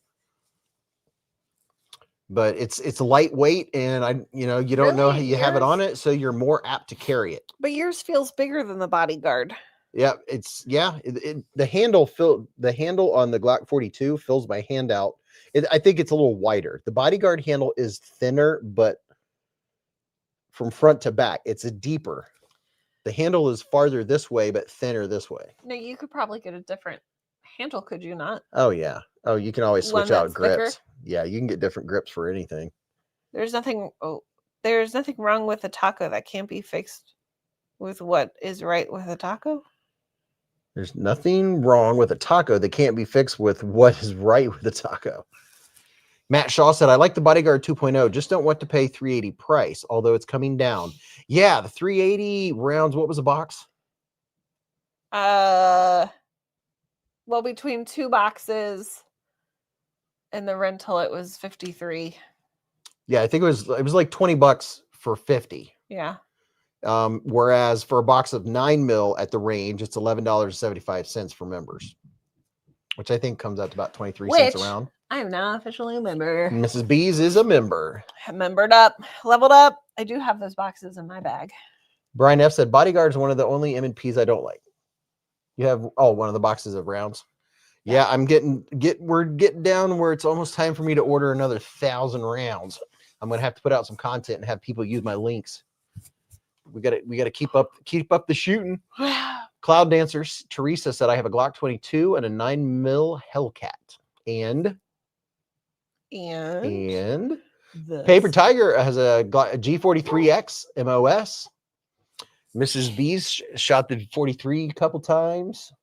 [SPEAKER 1] But it's lightweight and you don't know how you have it on it, so you're more apt to carry it.
[SPEAKER 2] But yours feels bigger than the Bodyguard.
[SPEAKER 1] Yeah, the handle on the Glock 42 fills my hand out. I think it's a little wider. The Bodyguard handle is thinner, but from front to back, it's a deeper. The handle is farther this way, but thinner this way.
[SPEAKER 2] No, you could probably get a different handle, could you not?
[SPEAKER 1] Oh yeah. Oh, you can always switch out grips. Thicker? Yeah, you can get different grips for anything.
[SPEAKER 2] There's nothing wrong with a taco that can't be fixed with what is right with a taco.
[SPEAKER 1] There's nothing wrong with a taco that can't be fixed with what is right with a taco. Matt Shaw said, I like the Bodyguard 2.0, just don't want to pay $380 price, although it's coming down. Yeah, the 380 rounds, what was the box?
[SPEAKER 2] Well, between 2 boxes and the rental, it was 53.
[SPEAKER 1] Yeah, I think it was like $20 for 50.
[SPEAKER 2] Yeah.
[SPEAKER 1] Whereas for a box of 9 mil at the range, it's $11.75 for members, which I think comes out to about 23 cents around.
[SPEAKER 2] I'm now officially a member.
[SPEAKER 1] Mrs. Beez is a member.
[SPEAKER 2] Membered up, leveled up. I do have those boxes in my bag.
[SPEAKER 1] Brian F said, Bodyguard is one of the only M&Ps I don't like. You have, one of the boxes of rounds. Yeah, we're getting down where it's almost time for me to order another 1,000 rounds. I'm going to have to put out some content and have people use my links. We got to keep up the shooting. Cloud Dancers Teresa said, I have a Glock 22 and a 9 mil Hellcat. And Paper Tiger has a G43X MOS. Mrs. Beez shot the 43 a couple times.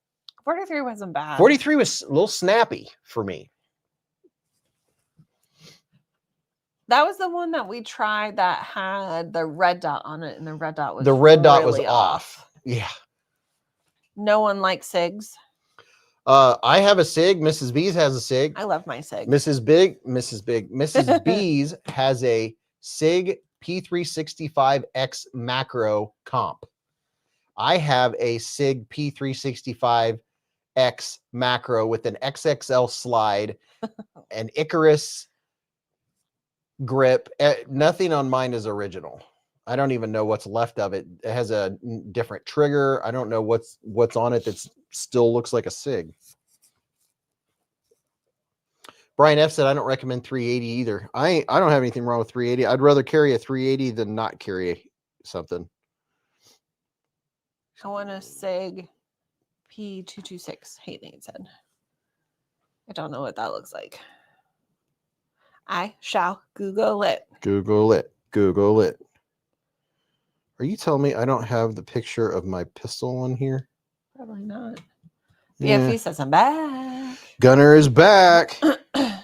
[SPEAKER 2] 43 wasn't bad.
[SPEAKER 1] 43 was a little snappy for me.
[SPEAKER 2] That was the one that we tried that had the red dot on it, and the red dot was
[SPEAKER 1] really off. Yeah.
[SPEAKER 2] No one likes SIGs.
[SPEAKER 1] I have a SIG. Mrs. Beez has a SIG.
[SPEAKER 2] I love my SIG.
[SPEAKER 1] Mrs. Beez has a SIG P365X macro comp. I have a SIG P365X macro with an XXL slide, an Icarus grip. Nothing on mine is original. I don't even know what's left of it. It has a different trigger. I don't know what's on it that still looks like a SIG. Brian F said, I don't recommend 380 either. I don't have anything wrong with 380. I'd rather carry a 380 than not carry something.
[SPEAKER 2] I want a SIG P226, Haley said. I don't know what that looks like. I shall Google it.
[SPEAKER 1] Google it. Google it. Are you telling me I don't have the picture of my pistol on here?
[SPEAKER 2] Probably not. BFE says I'm back.
[SPEAKER 1] Gunner is back.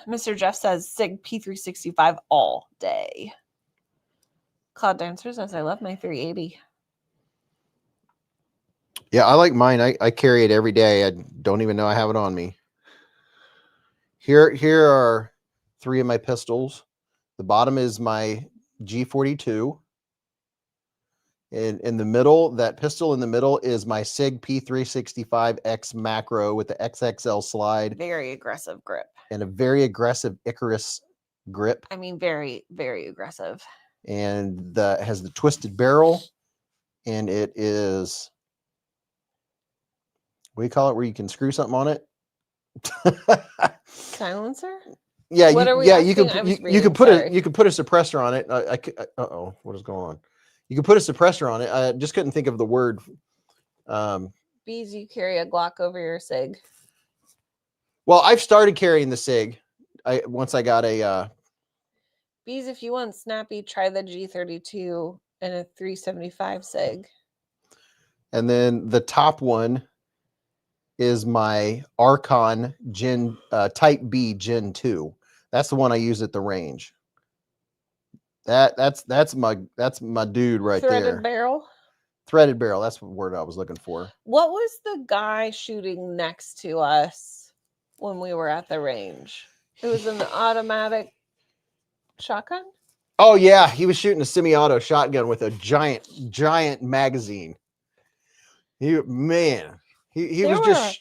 [SPEAKER 2] Mr. Jeff says SIG P365 all day. Cloud Dancer says I love my 380.
[SPEAKER 1] Yeah, I like mine. I carry it every day. I don't even know I have it on me. Here are 3 of my pistols. The bottom is my G42. In the middle, that pistol in the middle is my SIG P365X macro with the XXL slide.
[SPEAKER 2] Very aggressive grip.
[SPEAKER 1] And a very aggressive Icarus grip.
[SPEAKER 2] I mean, very, very aggressive.
[SPEAKER 1] And has the twisted barrel. And it is, what do you call it, where you can screw something on it?
[SPEAKER 2] Silencer?
[SPEAKER 1] Yeah,
[SPEAKER 2] what
[SPEAKER 1] you can put a suppressor on it. Uh-oh, what is going on? You can put a suppressor on it. I just couldn't think of the word.
[SPEAKER 2] Beez, you carry a Glock over your SIG.
[SPEAKER 1] Well, I've started carrying the SIG. Once I got a
[SPEAKER 2] Beez, if you want snappy, try the G32 and a 375 SIG.
[SPEAKER 1] And then the top one is my Archon Type B Gen 2. That's the one I use at the range. That's my dude right there.
[SPEAKER 2] Threaded barrel.
[SPEAKER 1] Threaded barrel. That's the word I was looking for.
[SPEAKER 2] What was the guy shooting next to us when we were at the range? It was an automatic shotgun.
[SPEAKER 1] Oh yeah, he was shooting a semi-auto shotgun with a giant magazine. He was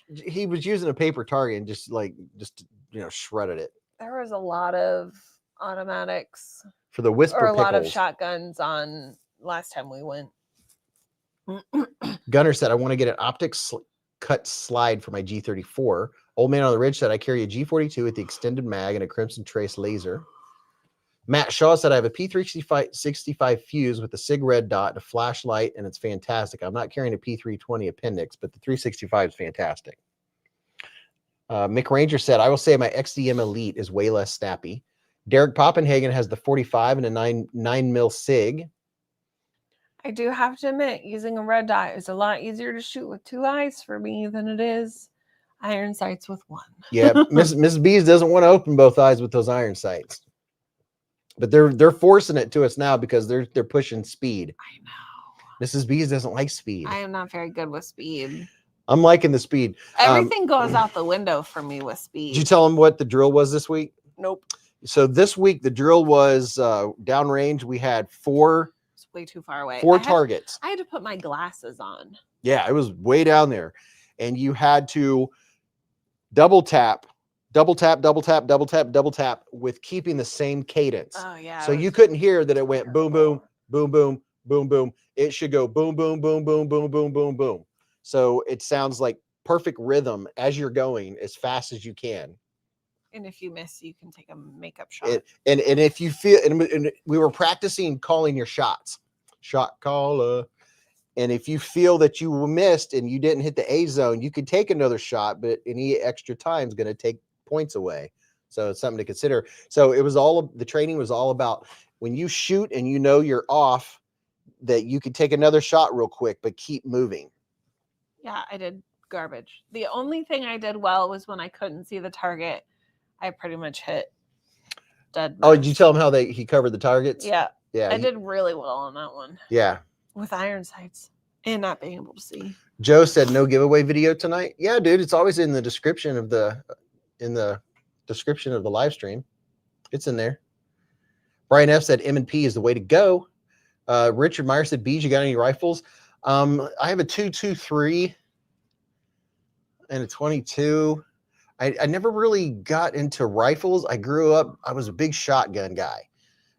[SPEAKER 1] using a paper target and just shredded it.
[SPEAKER 2] There was a lot of automatics
[SPEAKER 1] for the whisper
[SPEAKER 2] or a
[SPEAKER 1] pickles.
[SPEAKER 2] lot of shotguns on last time we went.
[SPEAKER 1] Gunner said, I want to get an optics cut slide for my G34. Old Man on the Ridge said, I carry a G42 with the extended mag and a Crimson Trace laser. Matt Shaw said, I have a P365 fuse with a SIG red dot and a flashlight, and it's fantastic. I'm not carrying a P320 appendix, but the 365 is fantastic. Mick Ranger said, I will say my XDM Elite is way less snappy. Derek Poppenhagen has the 45 and a 9 mil SIG.
[SPEAKER 2] I do have to admit, using a red dot is a lot easier to shoot with 2 eyes for me than it is iron sights with 1.
[SPEAKER 1] Yeah, Mrs. Beez doesn't want to open both eyes with those iron sights. But they're forcing it to us now because they're pushing speed.
[SPEAKER 2] I know.
[SPEAKER 1] Mrs. Beez doesn't like speed.
[SPEAKER 2] I am not very good with speed.
[SPEAKER 1] I'm liking the speed.
[SPEAKER 2] Everything goes out the window for me with speed.
[SPEAKER 1] Did you tell them what the drill was this week?
[SPEAKER 2] Nope.
[SPEAKER 1] So this week the drill was downrange. We had 4.
[SPEAKER 2] It's way too far away.
[SPEAKER 1] 4 targets.
[SPEAKER 2] I had to put my glasses on.
[SPEAKER 1] Yeah, it was way down there, and you had to double tap, double tap, double tap, double tap, double tap with keeping the same cadence.
[SPEAKER 2] Oh yeah.
[SPEAKER 1] So you couldn't hear that it went boom, boom, boom, boom, boom, boom. It should go boom, boom, boom, boom, boom, boom, boom, boom. So it sounds like perfect rhythm as you're going as fast as you can.
[SPEAKER 2] And if you miss, you can take a makeup shot.
[SPEAKER 1] And if you feel, and we were practicing calling your shots, shot caller. And if you feel that you missed and you didn't hit the A zone, you could take another shot, but any extra time is going to take points away. So it's something to consider. So it was the training was all about when you shoot and you know you're off, that you could take another shot real quick, but keep moving.
[SPEAKER 2] Yeah, I did garbage. The only thing I did well was when I couldn't see the target, I pretty much hit dead.
[SPEAKER 1] Oh, did you tell him how he covered the targets?
[SPEAKER 2] Yeah.
[SPEAKER 1] Yeah.
[SPEAKER 2] I did really well on that one.
[SPEAKER 1] Yeah.
[SPEAKER 2] With iron sights and not being able to see.
[SPEAKER 1] Joe said no giveaway video tonight. Yeah, dude, it's always in the description of the live stream. It's in there. Brian F said M&P is the way to go. Richard Meyer said, Beez, you got any rifles? I have a 223 and a 22. I never really got into rifles. I grew up, I was a big shotgun guy.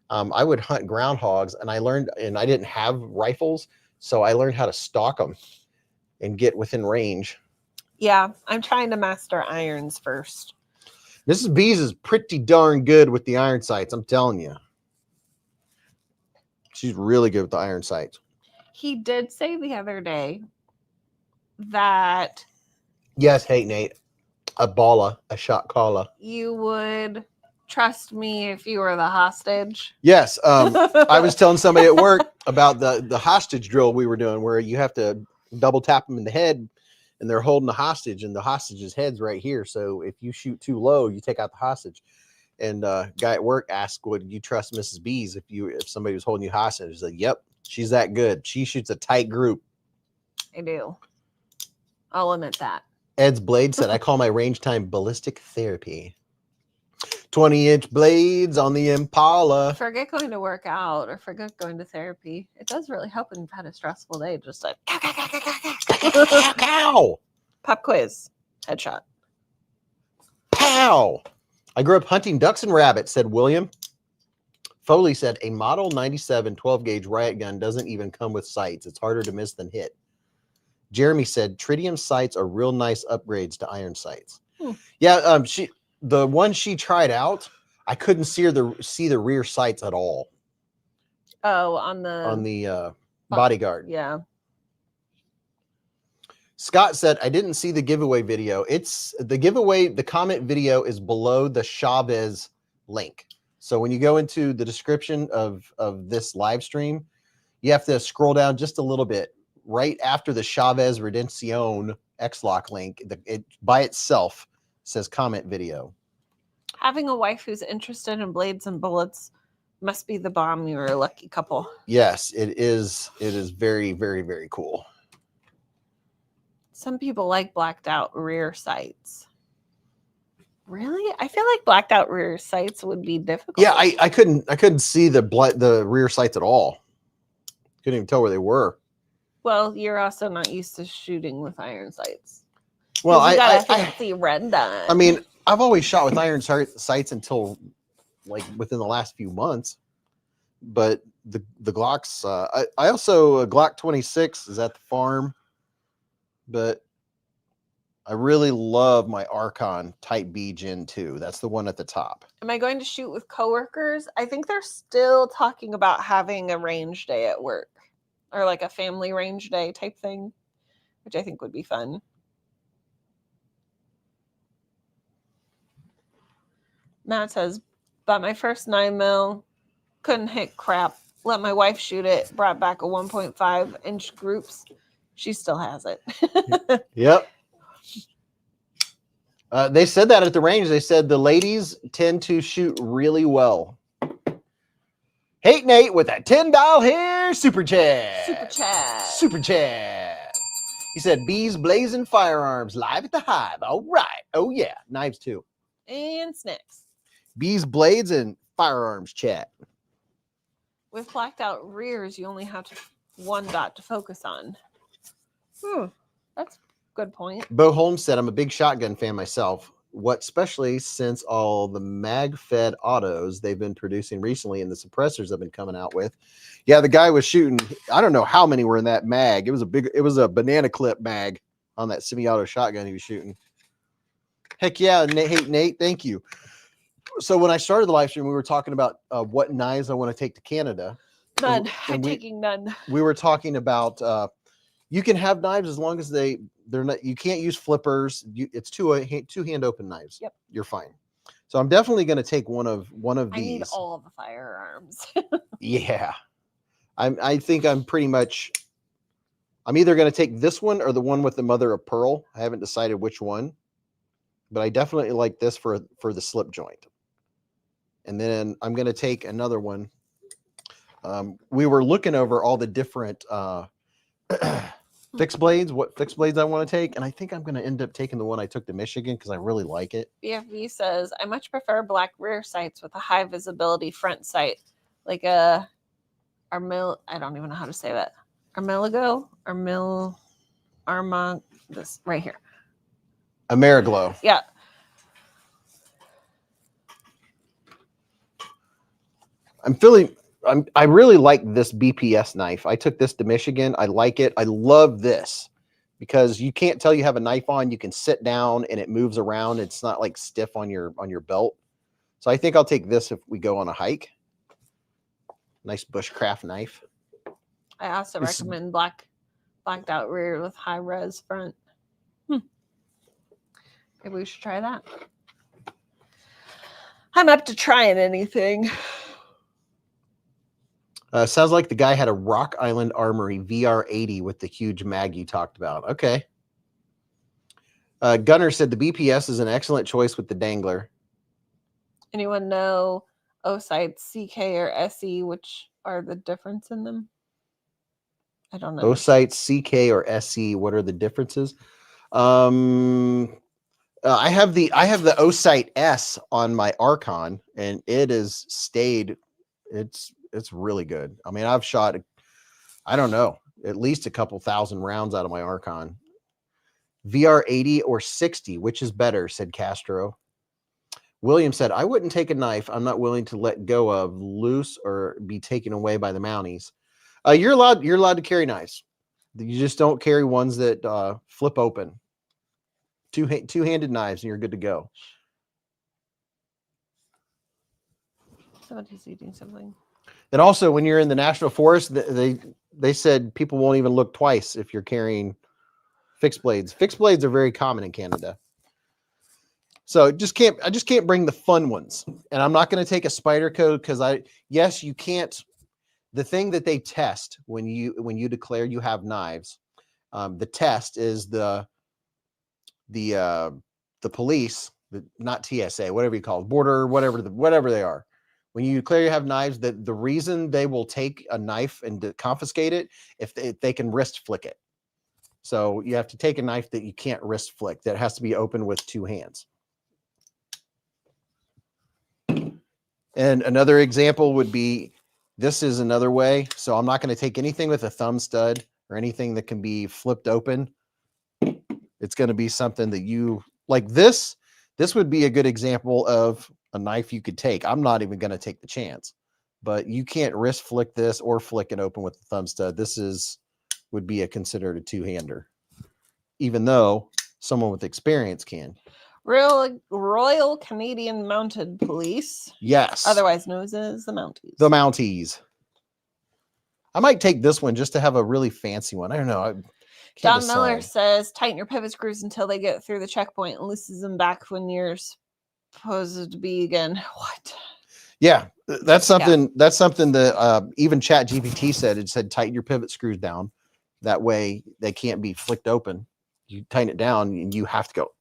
[SPEAKER 1] I would hunt groundhogs, and I didn't have rifles, so I learned how to stalk them and get within range.
[SPEAKER 2] Yeah, I'm trying to master irons first.
[SPEAKER 1] Mrs. Beez is pretty darn good with the iron sights, I'm telling you. She's really good with the iron sights.
[SPEAKER 2] He did say the other day that...
[SPEAKER 1] Yes, hey, Nate. A shot caller.
[SPEAKER 2] You would trust me if you were the hostage.
[SPEAKER 1] Yes. I was telling somebody at work about the hostage drill we were doing, where you have to double tap them in the head and they're holding the hostage, and the hostage's head's right here. So if you shoot too low, you take out the hostage. And guy at work asked, would you trust Mrs. Beez if somebody was holding you hostage? He's like, yep, she's that good. She shoots a tight group.
[SPEAKER 2] I do. I'll admit that.
[SPEAKER 1] Ed's blade said, I call my range time ballistic therapy. 20-inch blades on the Impala.
[SPEAKER 2] Forget going to work out or forget going to therapy. It does really help when you've had a stressful day. Just like
[SPEAKER 1] Pow!
[SPEAKER 2] Pop quiz. Headshot.
[SPEAKER 1] Pow! I grew up hunting ducks and rabbits, said William. Foley said, a Model 97 12-gauge riot gun doesn't even come with sights. It's harder to miss than hit. Jeremy said, tritium sights are real nice upgrades to iron sights. Yeah, the one she tried out, I couldn't see the rear sights at all.
[SPEAKER 2] Oh, on the
[SPEAKER 1] bodyguard.
[SPEAKER 2] Yeah.
[SPEAKER 1] Scott said, I didn't see the giveaway video. It's the giveaway. The comment video is below the Chavez link. So when you go into the description of this live stream, you have to scroll down just a little bit. Right after the Chavez Redencion X-Lock link, it by itself says comment video.
[SPEAKER 2] Having a wife who's interested in blades and bullets must be the bomb. You're a lucky couple.
[SPEAKER 1] Yes, it is. It is very, very, very cool.
[SPEAKER 2] Some people like blacked out rear sights. Really? I feel like blacked out rear sights would be difficult.
[SPEAKER 1] Yeah, I couldn't see the rear sights at all. Couldn't even tell where they were.
[SPEAKER 2] Well, you're also not used to shooting with iron sights.
[SPEAKER 1] Well,
[SPEAKER 2] you got a fancy red dot.
[SPEAKER 1] I mean, I've always shot with iron sights until like within the last few months. But the Glocks, I also a Glock 26 is at the farm, but I really love my Archon Type B Gen 2. That's the one at the top.
[SPEAKER 2] Am I going to shoot with coworkers? I think they're still talking about having a range day at work, or like a family range day type thing, which I think would be fun. Matt says, bought my first 9mm, couldn't hit crap. let my wife shoot it. Brought back a 1.5-inch groups. She still has it.
[SPEAKER 1] Yep. They said that at the range. They said the ladies tend to shoot really well. Hate Nate with that $10 here super chat.
[SPEAKER 2] Super chat.
[SPEAKER 1] Super chat. He said, Beez blazing firearms live at the hive. All right. Oh, yeah. Knives, too.
[SPEAKER 2] And snacks.
[SPEAKER 1] Beez blades and firearms chat.
[SPEAKER 2] With blacked out rears, you only have one dot to focus on. That's a good point.
[SPEAKER 1] Bo Holmes said, I'm a big shotgun fan myself. What, especially since all the mag-fed autos they've been producing recently and the suppressors I've been coming out with. Yeah, the guy was shooting. I don't know how many were in that mag. It was a banana clip mag on that semi-auto shotgun he was shooting. Heck yeah, Nate, thank you. So when I started the live stream, we were talking about what knives I want to take to Canada.
[SPEAKER 2] None. I'm taking none.
[SPEAKER 1] We were talking about you can have knives as long as they're not. You can't use flippers. It's two hand open knives.
[SPEAKER 2] Yep,
[SPEAKER 1] you're fine. So I'm definitely going to take one of these.
[SPEAKER 2] I need all of the firearms.
[SPEAKER 1] Yeah, I think I'm pretty much. I'm either going to take this one or the one with the mother of pearl. I haven't decided which one, but I definitely like this for the slip joint. And then I'm going to take another one. We were looking over all the different fixed blades, what fixed blades I want to take. And I think I'm going to end up taking the one I took to Michigan because I really like it.
[SPEAKER 2] BFV says, I much prefer black rear sights with a high visibility front sight. Like a I don't even know how to say that. This right here.
[SPEAKER 1] Ameriglow.
[SPEAKER 2] Yeah.
[SPEAKER 1] I really like this BPS knife. I took this to Michigan. I like it. I love this because you can't tell you have a knife on. You can sit down and it moves around. It's not like stiff on your belt. So I think I'll take this if we go on a hike. Nice bushcraft knife.
[SPEAKER 2] I also recommend blacked out rear with high res front. Maybe we should try that. I'm up to trying anything.
[SPEAKER 1] Sounds like the guy had a Rock Island Armory VR80 with the huge mag you talked about. Okay. Gunner said the BPS is an excellent choice with the dangler.
[SPEAKER 2] Anyone know O-sights, CK or SE, which are the difference in them? I don't know.
[SPEAKER 1] O-sights, CK or SE, what are the differences? I have the O-sight S on my Archon, and it has stayed. It's really good. I mean, I've shot, I don't know, at least a couple thousand rounds out of my Archon. VR80 or 60, which is better, said Castro. William said, I wouldn't take a knife I'm not willing to let go of loose or be taken away by the Mounties. You're allowed to carry knives. You just don't carry ones that flip open. Two-handed knives and you're good to go.
[SPEAKER 2] Somebody's eating something.
[SPEAKER 1] And also, when you're in the national forest, they said people won't even look twice if you're carrying fixed blades. Fixed blades are very common in Canada. So I just can't bring the fun ones. And I'm not going to take a spider code because yes, you can't. The thing that they test when you declare you have knives, the test is the police, not TSA, whatever you call it, border, whatever they are. When you declare you have knives, the reason they will take a knife and confiscate it if they can wrist flick it. So you have to take a knife that you can't wrist flick, that has to be open with two hands. And another example would be, this is another way. So I'm not going to take anything with a thumb stud or anything that can be flipped open. It's going to be something that you like. This would be a good example of a knife you could take. I'm not even going to take the chance, but you can't wrist flick this or flick it open with the thumb stud. This would be considered a two-hander, even though someone with experience can.
[SPEAKER 2] Royal Canadian Mounted Police.
[SPEAKER 1] Yes.
[SPEAKER 2] Otherwise known as the Mounties.
[SPEAKER 1] The Mounties. I might take this one just to have a really fancy one. I don't know.
[SPEAKER 2] Don Miller says, tighten your pivot screws until they get through the checkpoint and loosens them back when you're supposed to be again. What?
[SPEAKER 1] Yeah, that's something. That's something that even Chat GPT said. It said tighten your pivot screws down. That way they can't be flicked open. You tighten it down, and you have to go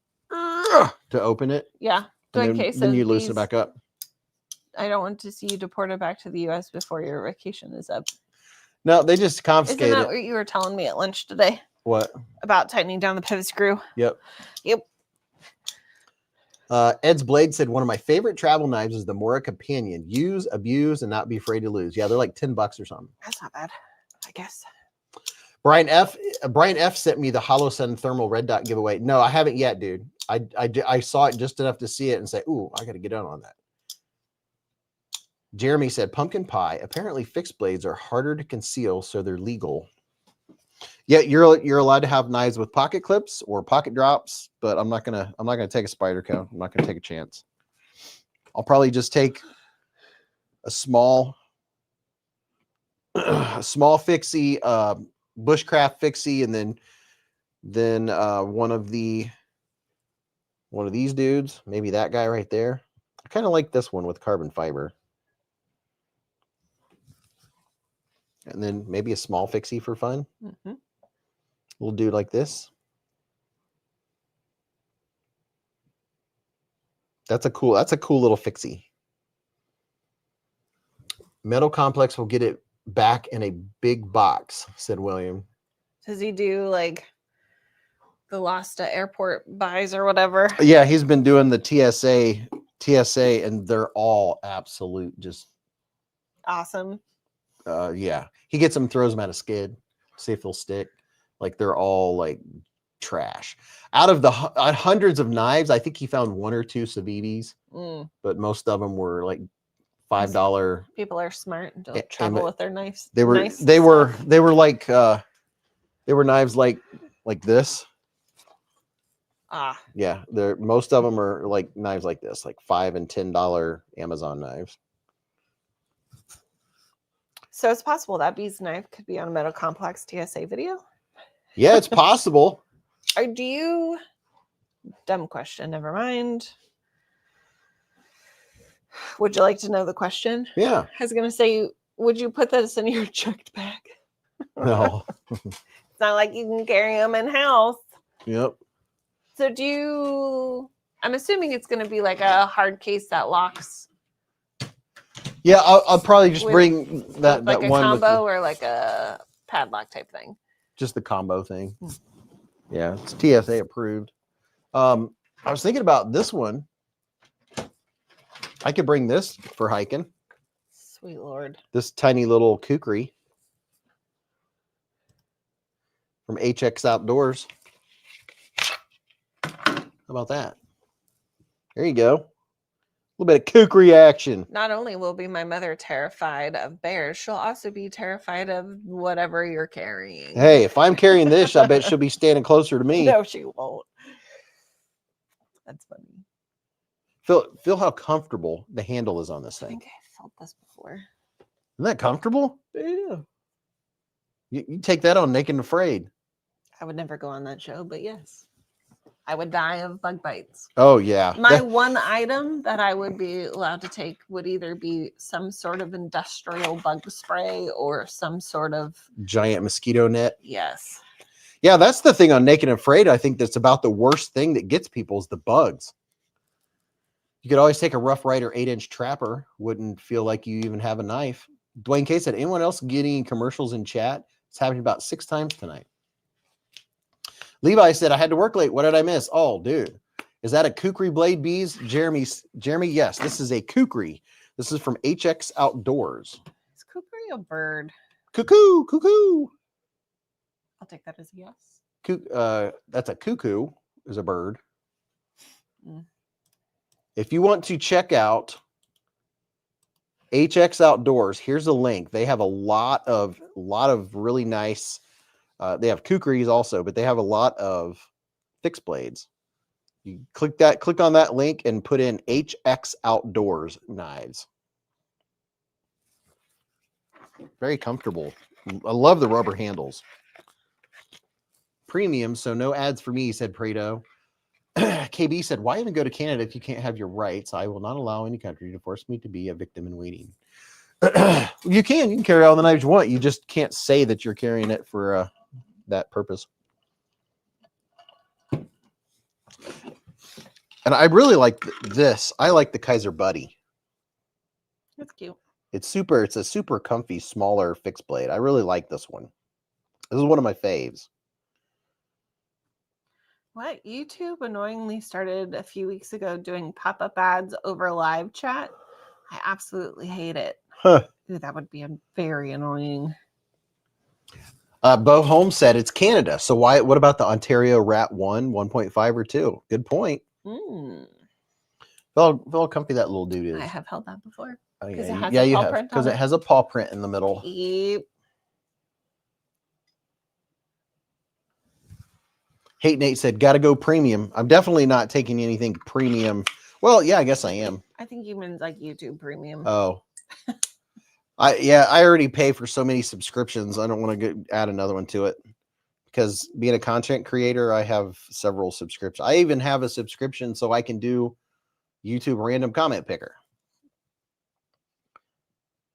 [SPEAKER 1] to open it.
[SPEAKER 2] Yeah.
[SPEAKER 1] And then you loosen it back up.
[SPEAKER 2] I don't want to see you deported back to the U.S. before your vacation is up.
[SPEAKER 1] No, they just confiscate
[SPEAKER 2] Isn't that
[SPEAKER 1] it.
[SPEAKER 2] what you were telling me at lunch today?
[SPEAKER 1] What?
[SPEAKER 2] About tightening down the pivot screw.
[SPEAKER 1] Yep.
[SPEAKER 2] Yep.
[SPEAKER 1] Ed's Blade said, one of my favorite travel knives is the Mora Companion. Use, abuse, and not be afraid to lose. Yeah, they're like $10 or something.
[SPEAKER 2] That's not bad, I guess.
[SPEAKER 1] Brian F sent me the Hollow Sun Thermal Red Dot giveaway. No, I haven't yet, dude. I saw it just enough to see it and say, ooh, I got to get on that. Jeremy said, pumpkin pie. Apparently fixed blades are harder to conceal, so they're legal. Yeah, you're allowed to have knives with pocket clips or pocket drops, but I'm not gonna take a spider cone. I'm not gonna take a chance. I'll probably just take a small fixie, bushcraft fixie, and then one of these dudes, maybe that guy right there. I kind of like this one with carbon fiber. And then maybe a small fixie for fun.
[SPEAKER 2] Mm-hmm.
[SPEAKER 1] We'll do like this. That's a cool little fixie. Metal Complex will get it back in a big box, said William.
[SPEAKER 2] Does he do like the lost at airport buys or whatever?
[SPEAKER 1] Yeah, he's been doing the TSA, and they're all absolute just
[SPEAKER 2] awesome.
[SPEAKER 1] Yeah, he gets them, throws them at a skid, see if they'll stick. Like they're all like trash. Out of the hundreds of knives, I think he found one or two Savivis, but most of them were like $5.
[SPEAKER 2] People are smart and don't travel with their knives.
[SPEAKER 1] They were knives like this.
[SPEAKER 2] Ah,
[SPEAKER 1] yeah. Most of them are like knives like this, like $5 and $10 Amazon knives.
[SPEAKER 2] So it's possible that Beez knife could be on a Metal Complex TSA video.
[SPEAKER 1] Yeah, it's possible.
[SPEAKER 2] Do you? Dumb question. Never mind. Would you like to know the question?
[SPEAKER 1] Yeah.
[SPEAKER 2] I was gonna say, would you put this in your checked bag?
[SPEAKER 1] No.
[SPEAKER 2] It's not like you can carry them in house.
[SPEAKER 1] Yep.
[SPEAKER 2] So I'm assuming it's gonna be like a hard case that locks.
[SPEAKER 1] Yeah, I'll probably just bring that
[SPEAKER 2] like
[SPEAKER 1] that
[SPEAKER 2] a
[SPEAKER 1] one
[SPEAKER 2] combo or like a padlock type thing.
[SPEAKER 1] Just the combo thing. Yeah, it's TSA approved. I was thinking about this one. I could bring this for hiking.
[SPEAKER 2] Sweet Lord.
[SPEAKER 1] This tiny little kukri from HX Outdoors. How about that? There you go. A little bit of kukri action.
[SPEAKER 2] Not only will be my mother terrified of bears, she'll also be terrified of whatever you're carrying.
[SPEAKER 1] Hey, if I'm carrying this, I bet she'll be standing closer to me.
[SPEAKER 2] No, she won't. That's funny.
[SPEAKER 1] Feel how comfortable the handle is on this thing.
[SPEAKER 2] I think I felt this before.
[SPEAKER 1] Isn't that comfortable?
[SPEAKER 2] Yeah.
[SPEAKER 1] You take that on Naked and Afraid.
[SPEAKER 2] I would never go on that show, but yes. I would die of bug bites.
[SPEAKER 1] Oh, yeah.
[SPEAKER 2] My one item that I would be allowed to take would either be some sort of industrial bug spray or some sort of
[SPEAKER 1] giant mosquito net.
[SPEAKER 2] Yes.
[SPEAKER 1] Yeah, that's the thing on Naked and Afraid. I think that's about the worst thing that gets people is the bugs. You could always take a Rough Rider 8-inch trapper. Wouldn't feel like you even have a knife. Dwayne K said, anyone else getting commercials in chat? It's happened about 6 times tonight. Levi said, I had to work late. What did I miss? Oh, dude. Is that a kukri blade, Beez? Jeremy, yes. This is a kukri. This is from HX Outdoors.
[SPEAKER 2] Is kukri a bird?
[SPEAKER 1] Cuckoo, cuckoo.
[SPEAKER 2] I'll take that as a yes.
[SPEAKER 1] That's a cuckoo, is a bird. If you want to check out HX Outdoors, here's a link. They have a lot of really nice. They have kukris also, but they have a lot of fixed blades. You click on that link and put in HX Outdoors knives. Very comfortable. I love the rubber handles. Premium, so no ads for me, said Prado. KB said, why even go to Canada if you can't have your rights? I will not allow any country to force me to be a victim in waiting. You can carry all the knives you want. You just can't say that you're carrying it for that purpose. And I really like this. I like the Kaiser Buddy.
[SPEAKER 2] That's cute.
[SPEAKER 1] It's a super comfy, smaller fixed blade. I really like this one. This is one of my faves.
[SPEAKER 2] What? YouTube annoyingly started a few weeks ago doing pop-up ads over live chat. I absolutely hate it.
[SPEAKER 1] Huh.
[SPEAKER 2] Ooh, that would be very annoying.
[SPEAKER 1] Bo Holmes said it's Canada. So what about the Ontario Rat 1.5 or 2? Good point. Feel how comfy that little dude is.
[SPEAKER 2] I have held that before.
[SPEAKER 1] Oh,
[SPEAKER 2] Yeah,
[SPEAKER 1] you have. Because it has a paw print in the middle.
[SPEAKER 2] Yep.
[SPEAKER 1] Hate Nate said, gotta go premium. I'm definitely not taking anything premium. Well, yeah, I guess I am.
[SPEAKER 2] I think you mean like YouTube Premium.
[SPEAKER 1] Oh. I already pay for so many subscriptions. I don't want to add another one to it. Because being a content creator, I have several subscriptions. I even have a subscription so I can do YouTube random comment picker.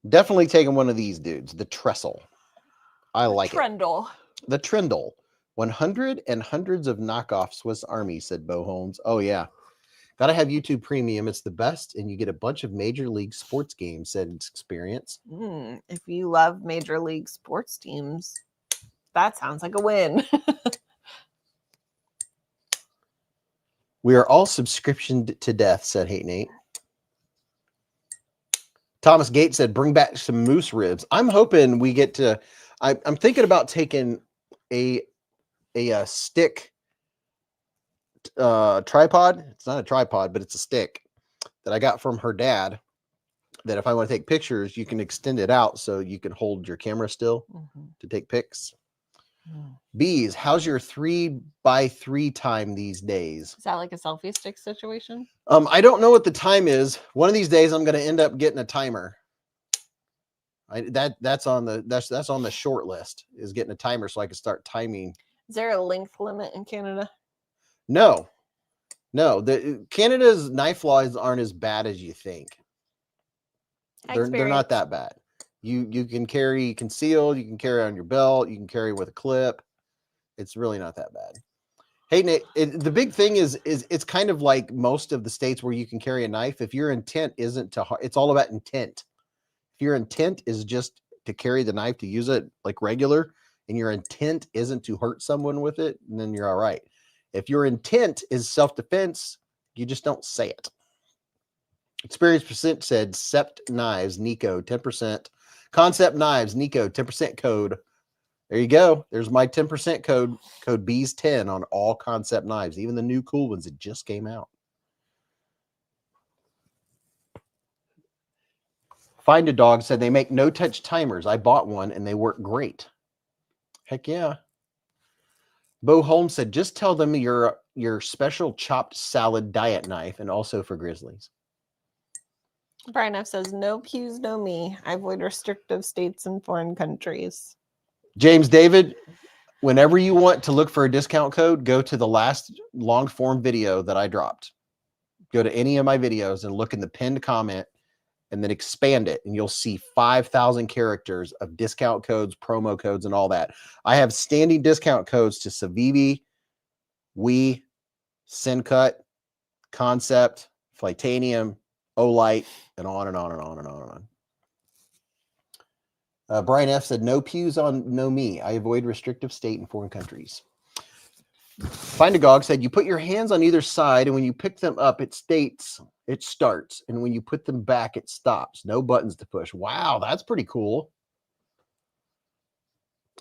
[SPEAKER 1] Definitely taking one of these dudes, the Trestle. I like
[SPEAKER 2] Trendle.
[SPEAKER 1] it. The Trindle. 100 and hundreds of knockoff Swiss Army, said Bo Holmes. Oh, yeah. Got to have YouTube Premium. It's the best, and you get a bunch of Major League sports games, said Experience.
[SPEAKER 2] If you love Major League sports teams, that sounds like a win.
[SPEAKER 1] We are all subscription to death, said Hate Nate. Thomas Gates said, bring back some moose ribs. I'm hoping we get to... I'm thinking about taking a stick tripod. It's not a tripod, but it's a stick that I got from her dad, that if I want to take pictures, you can extend it out so you can hold your camera still to take pics. Beez, how's your 3x3 time these days?
[SPEAKER 2] Is that like a selfie stick situation?
[SPEAKER 1] I don't know what the time is. One of these days I'm going to end up getting a timer. That's on the short list, is getting a timer so I can start timing.
[SPEAKER 2] Is there a length limit in Canada?
[SPEAKER 1] No. Canada's knife laws aren't as bad as you think. They're not that bad. You can carry concealed, you can carry on your belt, you can carry with a clip. It's really not that bad. Hey, Nate, the big thing is it's kind of like most of the states where you can carry a knife. If your intent isn't to, it's all about intent. If your intent is just to carry the knife, to use it like regular, and your intent isn't to hurt someone with it, then you're all right. If your intent is self-defense, you just don't say it. Experience percent said Sept Knives, Nico, 10%. Concept Knives, Nico, 10% code. There you go. There's my 10% code Beez10 on all Concept Knives, even the new cool ones that just came out. Find a Dog said they make no-touch timers. I bought one and they work great. Heck yeah. Bo Holmes said, just tell them your special chopped salad diet knife, and also for grizzlies.
[SPEAKER 2] Brian F says, no pews, no me. I avoid restrictive states and foreign countries.
[SPEAKER 1] James David, whenever you want to look for a discount code, go to the last long form video that I dropped. Go to any of my videos and look in the pinned comment and then expand it, and you'll see 5,000 characters of discount codes, promo codes, and all that. I have standing discount codes to Civivi, We, Syncut, Concept, Flightanium, Olight, and on and on and on and on and on. Brian F said, no pews on no me. I avoid restrictive state and foreign countries. Find a Gog said, you put your hands on either side, and when you pick them up, it starts. And when you put them back, it stops. No buttons to push. Wow, that's pretty cool.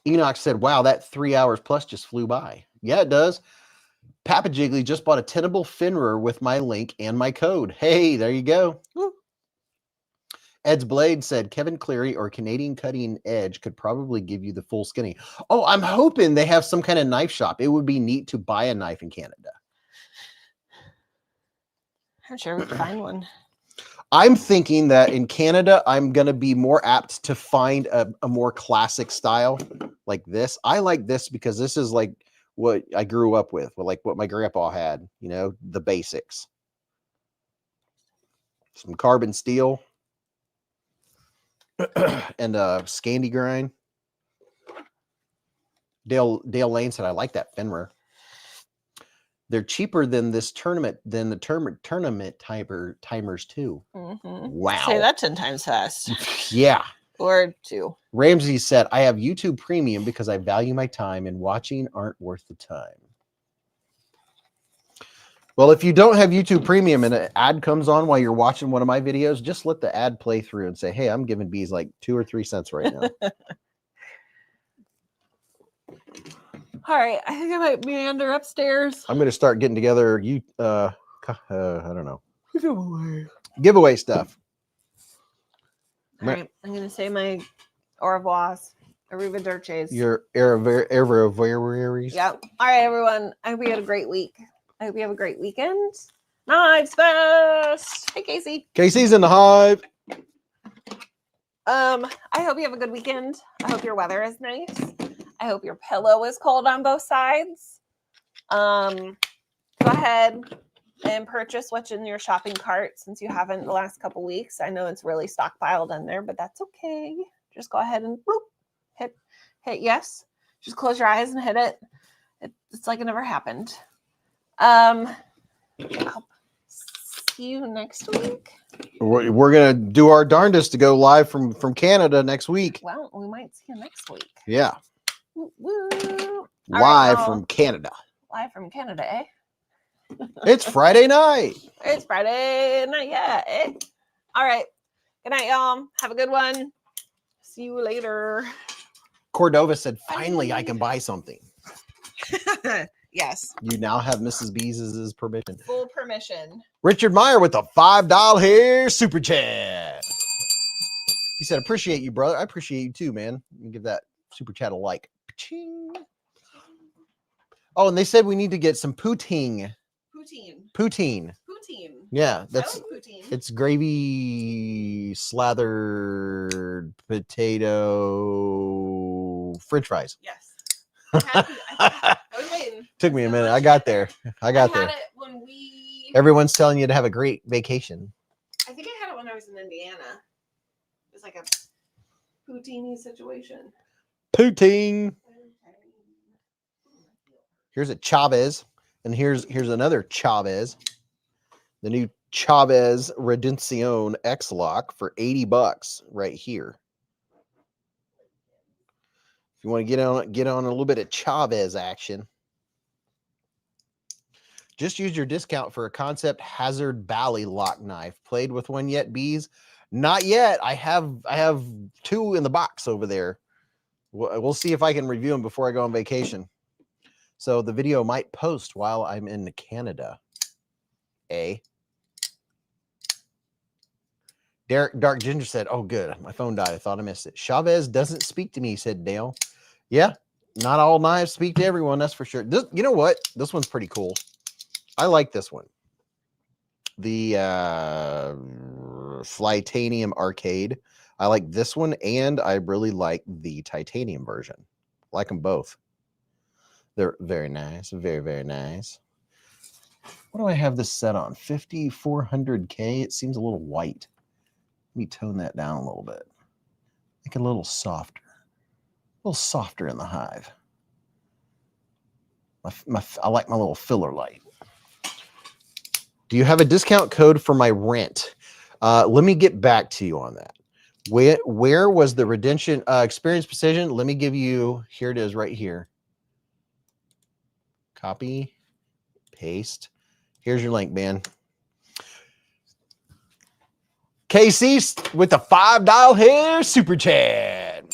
[SPEAKER 1] Enoch said, wow, that 3 hours plus just flew by. Yeah, it does. Papa Jiggly just bought a tenable Finrer with my link and my code. Hey, there you go. Woo. Ed's Blade said, Kevin Cleary or Canadian Cutting Edge could probably give you the full skinny. Oh, I'm hoping they have some kind of knife shop. It would be neat to buy a knife in Canada.
[SPEAKER 2] I'm sure we can find one.
[SPEAKER 1] I'm thinking that in Canada, I'm going to be more apt to find a more classic style like this. I like this because this is like what I grew up with, like what my grandpa had, you know, the basics. Some carbon steel and a Scandi grind. Dale Lane said, I like that Fenrir. They're cheaper than this tournament, than the tournament timers too. Wow.
[SPEAKER 2] Say that 10 times fast.
[SPEAKER 1] Yeah.
[SPEAKER 2] Or 2.
[SPEAKER 1] Ramsey said, I have YouTube Premium because I value my time and watching aren't worth the time. Well, if you don't have YouTube Premium and an ad comes on while you're watching one of my videos, just let the ad play through and say, hey, I'm giving Beez like 2 or 3 cents right now.
[SPEAKER 2] All right, I think I might meander upstairs.
[SPEAKER 1] I'm going to start getting together, I don't know, giveaway stuff.
[SPEAKER 2] All right, I'm going to say my au revoir. Arrivederci.
[SPEAKER 1] Your Arrivederci.
[SPEAKER 2] Yep. All right, everyone. I hope you had a great week. I hope you have a great weekend. Knives Fest. Hey, Casey.
[SPEAKER 1] Casey's in the hive.
[SPEAKER 2] I hope you have a good weekend. I hope your weather is nice. I hope your pillow is cold on both sides. Go ahead and purchase what's in your shopping cart since you haven't the last couple weeks. I know it's really stockpiled in there, but that's okay. Just go ahead and whoop, hit yes. Just close your eyes and hit it. It's like it never happened. I'll see you next week.
[SPEAKER 1] We're gonna do our darndest to go live from Canada next week.
[SPEAKER 2] Well, we might see you next week.
[SPEAKER 1] Yeah.
[SPEAKER 2] Woo, woo.
[SPEAKER 1] Live from Canada.
[SPEAKER 2] Live from Canada, eh?
[SPEAKER 1] It's Friday night.
[SPEAKER 2] It's Friday night, yeah. Eh? All right. Good night, y'all. Have a good one. See you later.
[SPEAKER 1] Cordova said, finally, I can buy something.
[SPEAKER 2] Yes.
[SPEAKER 1] You now have Mrs. Beez's permission.
[SPEAKER 2] Full permission.
[SPEAKER 1] Richard Meyer with a $5 here super chat. He said, appreciate you, brother. I appreciate you too, man. Let me give that super chat a like. Ching. Oh, and they said we need to get some poutine. Poutine. Yeah, that's
[SPEAKER 2] poutine.
[SPEAKER 1] It's gravy slathered potato French fries.
[SPEAKER 2] Yes. I was waiting.
[SPEAKER 1] Took me a minute. I got there. I got there.
[SPEAKER 2] Had it when
[SPEAKER 1] Everyone's telling you to have a great vacation.
[SPEAKER 2] I think I had it when I was in Indiana. It was like a poutine situation.
[SPEAKER 1] Poutine. Here's a Chavez, and here's another Chavez. The new Chavez Redención X-Lock for $80 right here. If you want to get on a little bit of Chavez action, just use your discount for a Concept Hazard Bally lock knife. Played with one yet, Beez? Not yet. I have 2 in the box over there. We'll see if I can review them before I go on vacation. So the video might post while I'm in Canada. Dark Ginger said, oh, good. My phone died. I thought I missed it. Chavez doesn't speak to me, said Dale. Yeah, not all knives speak to everyone. That's for sure. You know what? This one's pretty cool. I like this one. The Flytanium Arcade. I like this one, and I really like the titanium version. I like them both. They're very nice. Very, very nice. What do I have this set on? 5400K. It seems a little white. Let me tone that down a little bit. Make it a little softer. A little softer in the hive. I like my little filler light. Do you have a discount code for my rent? Let me get back to you on that. Where was the redemption experience precision? Let me give you, here it is right here. Copy, paste. Here's your link, man. Casey with the $5 here super chat.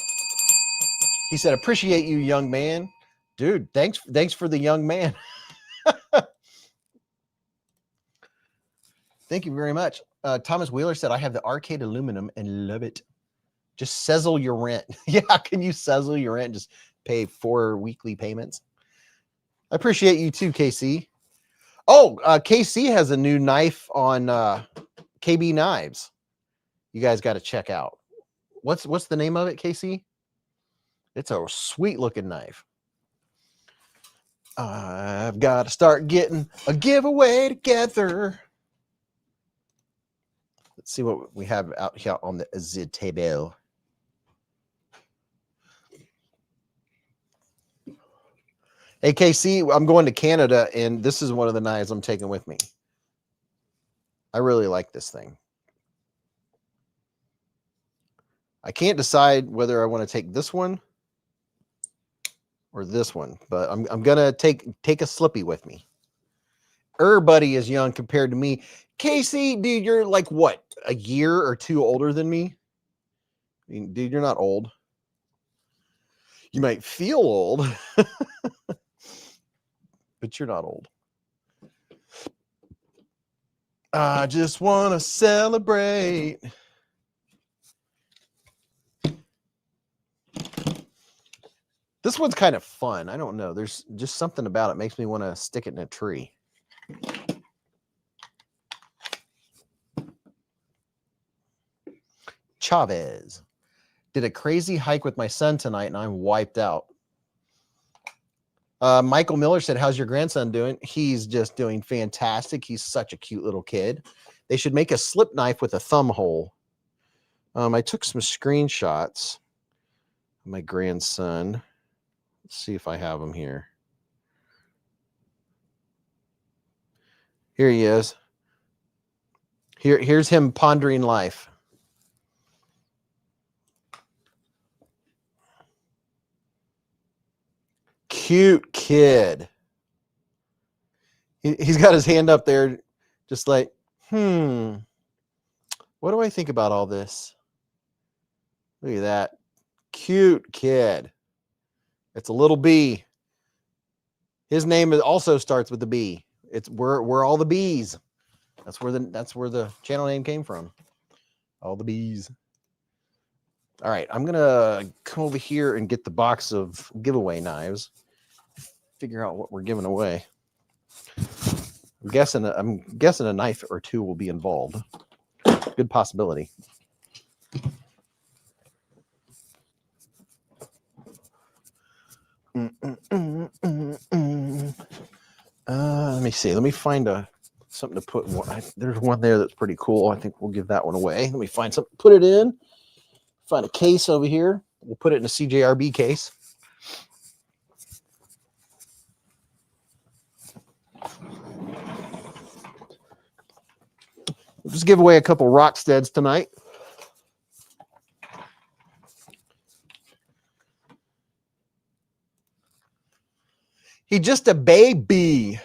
[SPEAKER 1] He said, appreciate you, young man. Dude, thanks for the young man. Thank you very much. Thomas Wheeler said, I have the arcade aluminum and love it. Just sizzle your rent. Yeah, can you sizzle your rent? Just pay 4 weekly payments. I appreciate you too, KC. Oh, KC has a new knife on KB Knives. You guys got to check out. What's the name of it, KC? It's a sweet looking knife. I've got to start getting a giveaway together. Let's see what we have out here on the table. Hey, KC, I'm going to Canada, and this is one of the knives I'm taking with me. I really like this thing. I can't decide whether I want to take this one or this one, but I'm gonna take a Slippy with me. Everybody is young compared to me. Casey, dude, you're like what, a year or two older than me? I mean, dude, you're not old. You might feel old, but you're not old. I just want to celebrate. This one's kind of fun. I don't know. There's just something about it makes me want to stick it in a tree. Chavez. Did a crazy hike with my son tonight and I'm wiped out. Michael Miller said, how's your grandson doing? He's just doing fantastic. He's such a cute little kid. They should make a slip knife with a thumb hole. I took some screenshots of my grandson. Let's see if I have him here. Here he is. Here's him pondering life. Cute kid. He's got his hand up there just like, what do I think about all this? Look at that. Cute kid. It's a little bee. His name also starts with the B. It's we're all the bees. That's where the channel name came from. All the bees. All right, I'm gonna come over here and get the box of giveaway knives. Figure out what we're giving away. I'm guessing a knife or two will be involved. Good possibility. Let me see. Let me find something to put. There's one there that's pretty cool. I think we'll give that one away. Let me find something. Put it in. Find a case over here. We'll put it in a CJRB case. We'll just give away a couple Rocksteads tonight. He just a baby.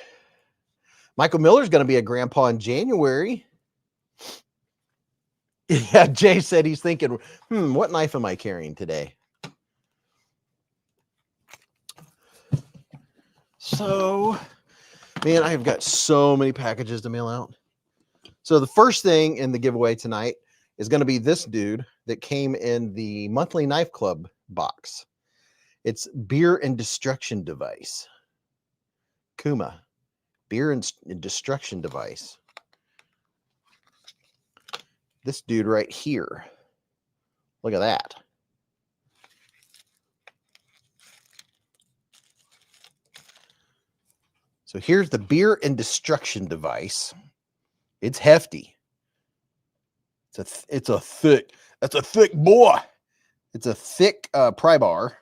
[SPEAKER 1] Michael Miller's going to be a grandpa in January. Yeah, Jay said he's thinking, what knife am I carrying today? So, man, I've got so many packages to mail out. So the first thing in the giveaway tonight is going to be this dude that came in the monthly knife club box. It's Beer and Destruction Device. Kuma, Beer and Destruction Device. This dude right here. Look at that. So here's the Beer and Destruction Device. It's hefty. It's a thick boy. It's a thick pry bar.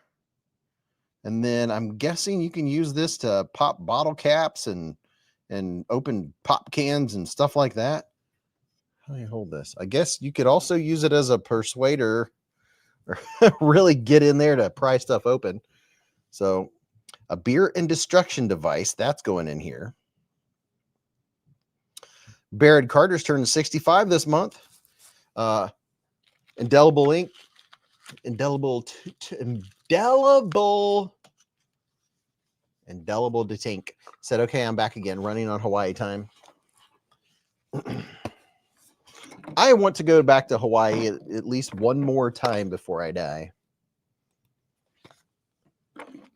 [SPEAKER 1] And then I'm guessing you can use this to pop bottle caps and open pop cans and stuff like that. How do you hold this? I guess you could also use it as a persuader or really get in there to pry stuff open. So a Beer and Destruction Device, that's going in here. Barrett Carter's turning 65 this month. Indelible ink. Indelible to Tink. Said, okay, I'm back again, running on Hawaii time. I want to go back to Hawaii at least one more time before I die.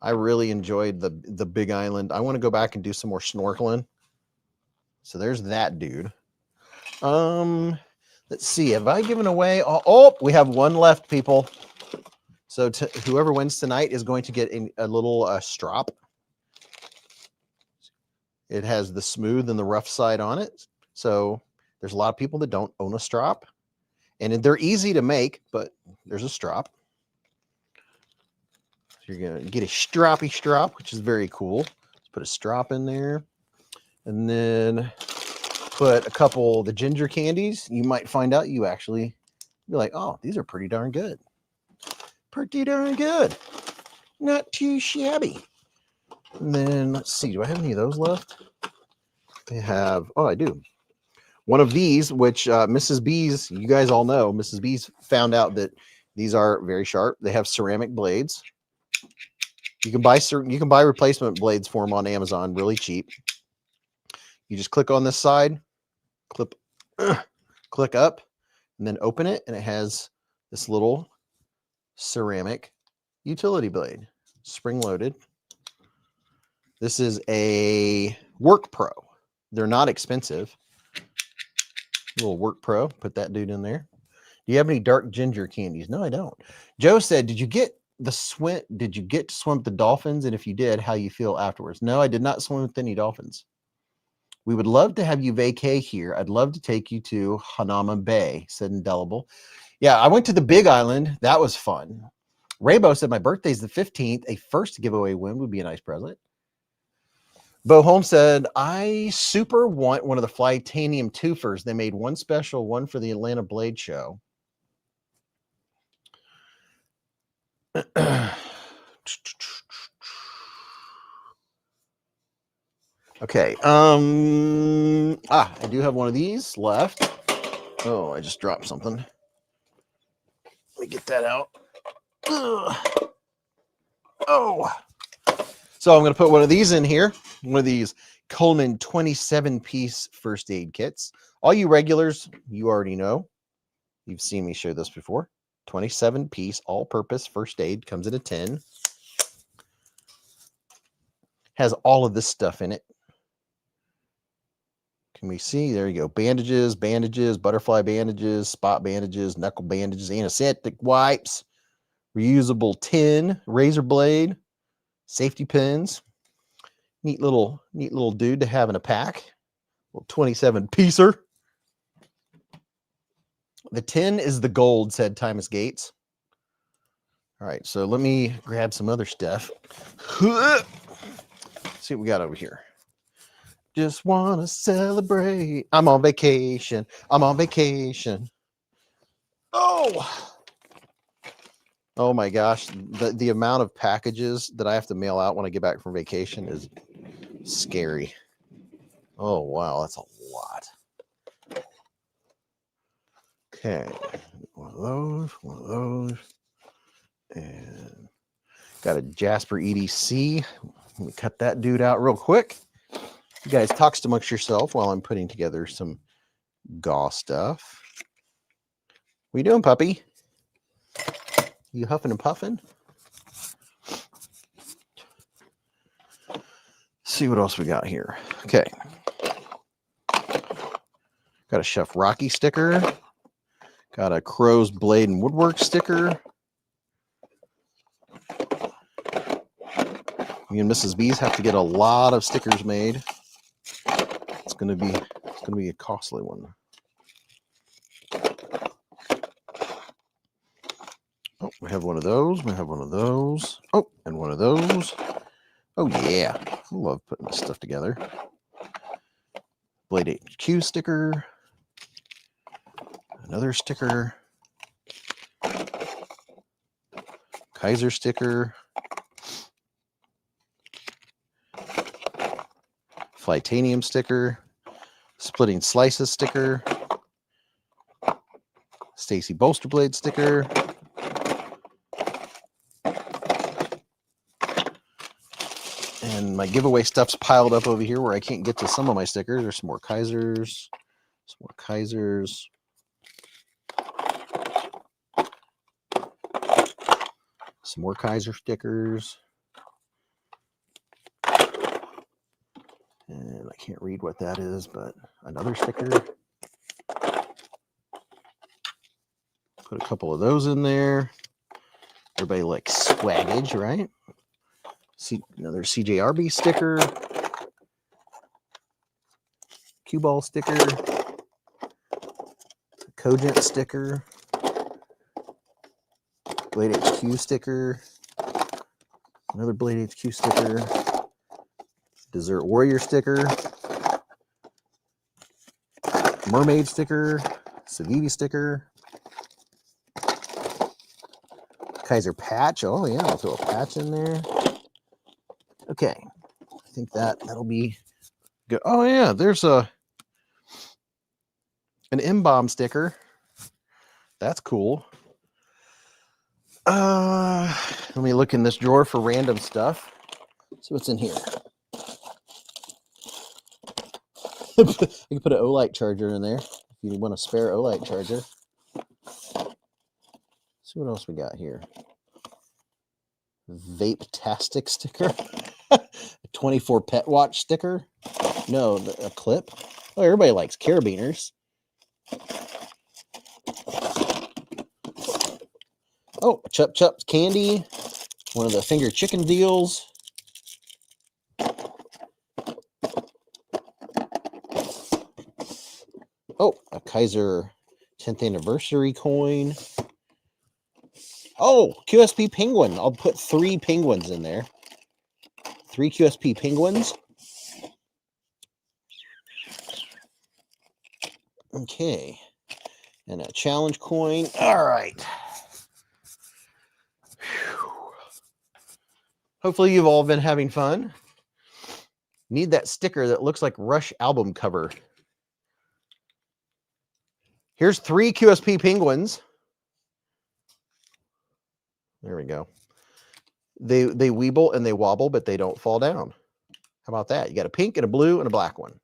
[SPEAKER 1] I really enjoyed the Big Island. I want to go back and do some more snorkeling. So there's that dude. Let's see. Have I given away? Oh, we have one left, people. So whoever wins tonight is going to get a little strop. It has the smooth and the rough side on it. So there's a lot of people that don't own a strop. And they're easy to make, but there's a strop. So you're going to get a stroppy strop, which is very cool. Let's put a strop in there. And then put a couple of the ginger candies. You might find out you actually be like, oh, these are pretty darn good. Pretty darn good. Not too shabby. And then let's see, do I have any of those left? I have, oh, I do. One of these, which Mrs. Beez, you guys all know, Mrs. Beez found out that these are very sharp. They have ceramic blades. You can buy replacement blades for them on Amazon, really cheap. You just click on this side, click up, and then open it, and it has this little ceramic utility blade, spring-loaded. This is a Work Pro. They're not expensive. Little Work Pro. Put that dude in there. Do you have any dark ginger candies? No, I don't. Joe said, did you get to swim with the dolphins? And if you did, how you feel afterwards? No, I did not swim with any dolphins. We would love to have you vacay here. I'd love to take you to Hanama Bay, said Indelible. Yeah, I went to the Big Island. That was fun. Raybo said, my birthday's the 15th. A first giveaway win would be a nice present. Bo Holmes said, I super want one of the Flytanium twofers. They made one special, one for the Atlanta Blade Show. Okay. I do have one of these left. Oh, I just dropped something. Let me get that out. Ugh. Oh. So I'm going to put one of these in here. One of these Coleman 27-piece first aid kits. All you regulars, you already know. You've seen me show this before. 27-piece all-purpose first aid. Comes in a tin. Has all of this stuff in it. Can we see? There you go. Bandages, butterfly bandages, spot bandages, knuckle bandages, antiseptic wipes, reusable tin, razor blade, safety pins. Neat little dude to have in a pack. Little 27-piecer. The tin is the gold, said Thomas Gates. All right, so let me grab some other stuff. See what we got over here. Just want to celebrate. I'm on vacation. Oh my gosh. The amount of packages that I have to mail out when I get back from vacation is scary. Oh, wow. That's a lot. Okay. One of those. And got a Jasper EDC. Let me cut that dude out real quick. You guys talk amongst yourself while I'm putting together some gauze stuff. What you doing, puppy? You huffing and puffing? See what else we got here. Okay. Got a Chef Rocky sticker. Got a Crow's Blade and Woodwork sticker. Me and Mrs. Beez have to get a lot of stickers made. It's gonna be a costly one. Oh, we have one of those. Oh, and one of those. Oh yeah, I love putting this stuff together. Blade HQ sticker. Another sticker. Kaiser sticker. Flytanium sticker. Splitting Slices sticker. Stacy Bolster Blade sticker. And my giveaway stuff's piled up over here where I can't get to some of my stickers. There's some more Kaisers. Some more Kaiser stickers. And I can't read what that is, but another sticker. Put a couple of those in there. Everybody likes swaggage, right? See, another CJRB sticker. cue ball sticker, Cogent sticker, Blade HQ sticker, another Blade HQ sticker, Desert Warrior sticker, Mermaid sticker, Saviti sticker, Kaiser patch. Oh yeah, I'll throw a patch in there. Okay, I think that'll be good. Oh yeah, there's an M-bomb sticker. That's cool. Let me look in this drawer for random stuff. See what's in here. You can put an Olight charger in there if you want a spare Olight charger. See what else we got here. Vape-tastic sticker. A 24 pet watch sticker. No, a clip. Oh, everybody likes carabiners. Oh, Chup Chup candy. One of the finger chicken deals. Oh, a Kaiser 10th anniversary coin. Oh, QSP penguin. I'll put 3 penguins in there. 3 QSP penguins. Okay. And a challenge coin. All right. Whew. Hopefully you've all been having fun. Need that sticker that looks like Rush album cover. Here's 3 QSP penguins. There we go. They weeble and they wobble, but they don't fall down. How about that? You got a pink and a blue and a black one.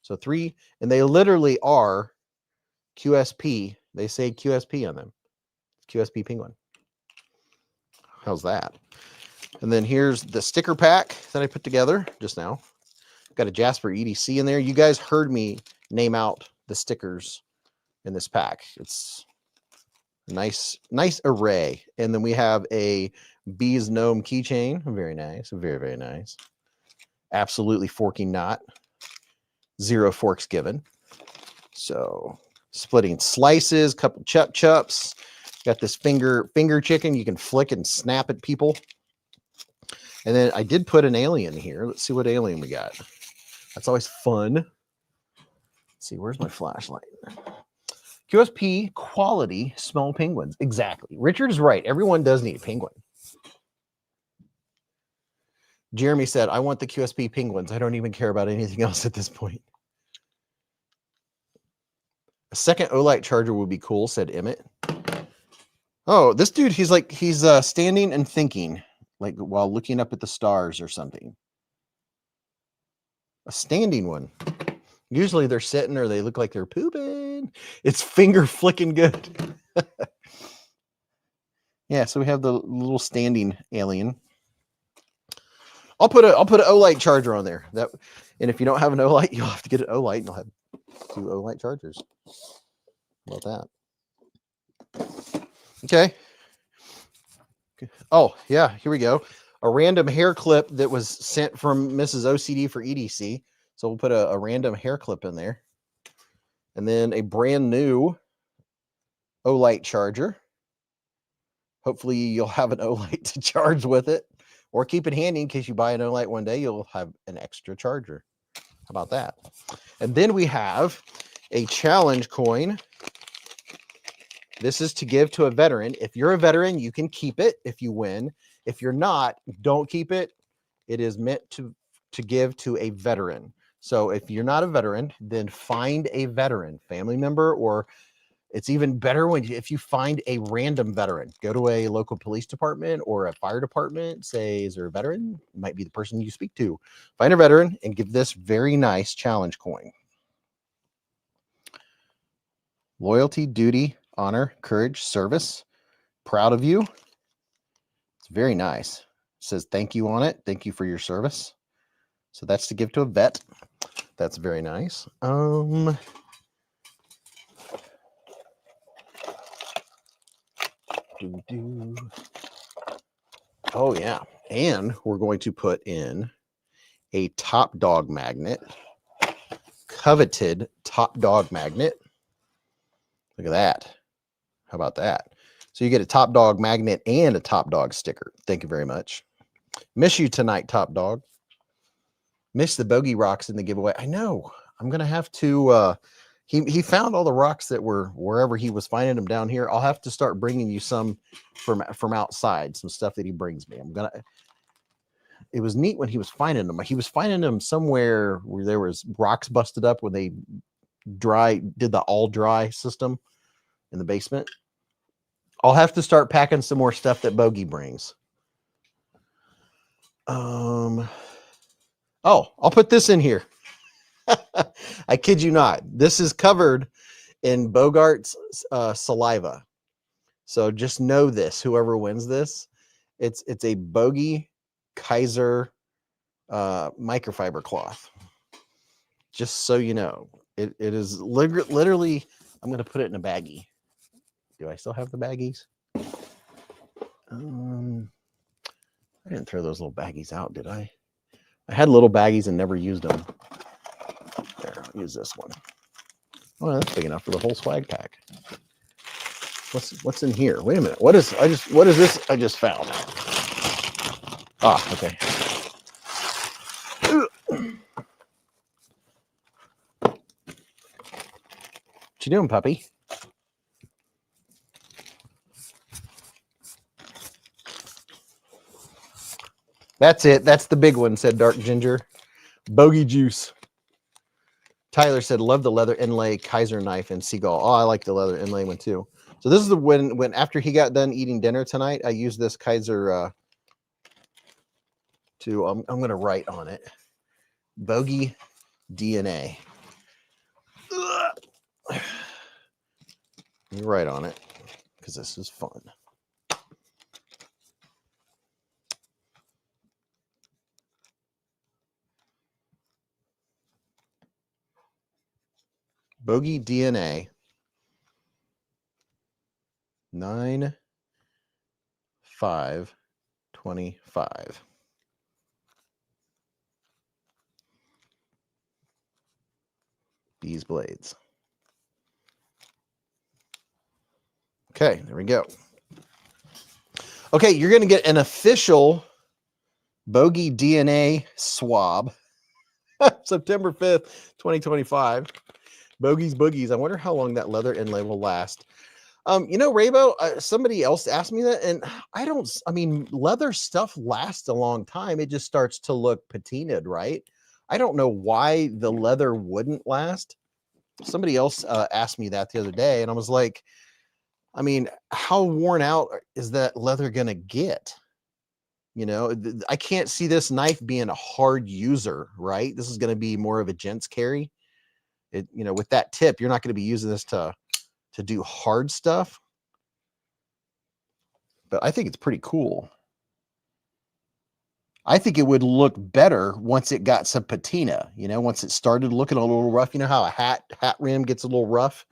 [SPEAKER 1] So 3, and they literally are QSP. They say QSP on them. QSP penguin. How's that? And then here's the sticker pack that I put together just now. Got a Jasper EDC in there. You guys heard me name out the stickers in this pack. It's a nice array. And then we have a Beez gnome keychain. Very nice. Very, very nice. Absolutely forking not. 0 forks given. So splitting slices, couple Chup Chups. Got this finger chicken. You can flick and snap at people. And then I did put an alien here. Let's see what alien we got. That's always fun. Let's see, where's my flashlight? QSP quality small penguins. Exactly. Richard is right. Everyone does need a penguin. Jeremy said, I want the QSP penguins. I don't even care about anything else at this point. A second Olight charger would be cool, said Emmett. Oh, this dude, he's standing and thinking, like while looking up at the stars or something. A standing one. Usually they're sitting or they look like they're pooping. It's finger flicking good. Yeah, so we have the little standing alien. I'll put an Olight charger on there. And if you don't have an Olight, you'll have to get an Olight and you'll have 2 Olight chargers. How about that? Okay. Oh, yeah, here we go. A random hair clip that was sent from Mrs. OCD for EDC. So we'll put a random hair clip in there. And then a brand new Olight charger. Hopefully you'll have an Olight to charge with it. Or keep it handy in case you buy an Olight one day, you'll have an extra charger. How about that? And then we have a challenge coin. This is to give to a veteran. If you're a veteran, you can keep it if you win. If you're not, don't keep it. It is meant to give to a veteran. So if you're not a veteran, then find a veteran, family member, or it's even better if you find a random veteran. Go to a local police department or a fire department. Say, is there a veteran? It might be the person you speak to. Find a veteran and give this very nice challenge coin. Loyalty, duty, honor, courage, service. Proud of you. It's very nice. It says thank you on it. Thank you for your service. So that's to give to a vet. That's very nice. Oh yeah. And we're going to put in a Top Dog magnet coveted Top Dog magnet. Look at that. How about that? So you get a Top Dog magnet and a Top Dog sticker. Thank you very much. Miss you tonight, Top Dog. Miss the bogey rocks in the giveaway. I know. I'm gonna have to. He found all the rocks that were wherever he was finding them down here. I'll have to start bringing you some from outside. Some stuff that he brings me. It was neat when he was finding them. He was finding them somewhere where there was rocks busted up when they did the all dry system in the basement. I'll have to start packing some more stuff that Bogey brings. Oh, I'll put this in here. I kid you not. This is covered in Bogart's saliva. So just know this, whoever wins this, it's a Bogey Kaiser microfiber cloth. Just so you know, it is literally, I'm going to put it in a baggie. Do I still have the baggies? I didn't throw those little baggies out, did I? I had little baggies and never used them. There, I'll use this one. Oh, that's big enough for the whole swag pack. What's in here? Wait a minute. What is this I just found? Ah, okay. What you doing, puppy? That's it. That's the big one, said Dark Ginger. Bogey juice. Tyler said, love the leather inlay Kaiser knife and Seagull. Oh, I like the leather inlay one too. So this is the when after he got done eating dinner tonight, I used this Kaiser I'm going to write on it. Bogey DNA. You write on it because this is fun. Bogey DNA 9/5/25. Beez blades. Okay, there we go. Okay, you're going to get an official Bogey DNA swab September 5th, 2025. Bogey's Boogies. I wonder how long that leather inlay will last. You know, Raybo, somebody else asked me that, and I mean, leather stuff lasts a long time. It just starts to look patinaed, right? I don't know why the leather wouldn't last. Somebody else asked me that the other day, and I was like, I mean, how worn out is that leather going to get? You know, I can't see this knife being a hard user, right? This is going to be more of a gent's carry. You know, with that tip, you're not going to be using this to do hard stuff. But I think it's pretty cool. I think it would look better once it got some patina, you know, once it started looking a little rough. You know how a hat rim gets a little rough?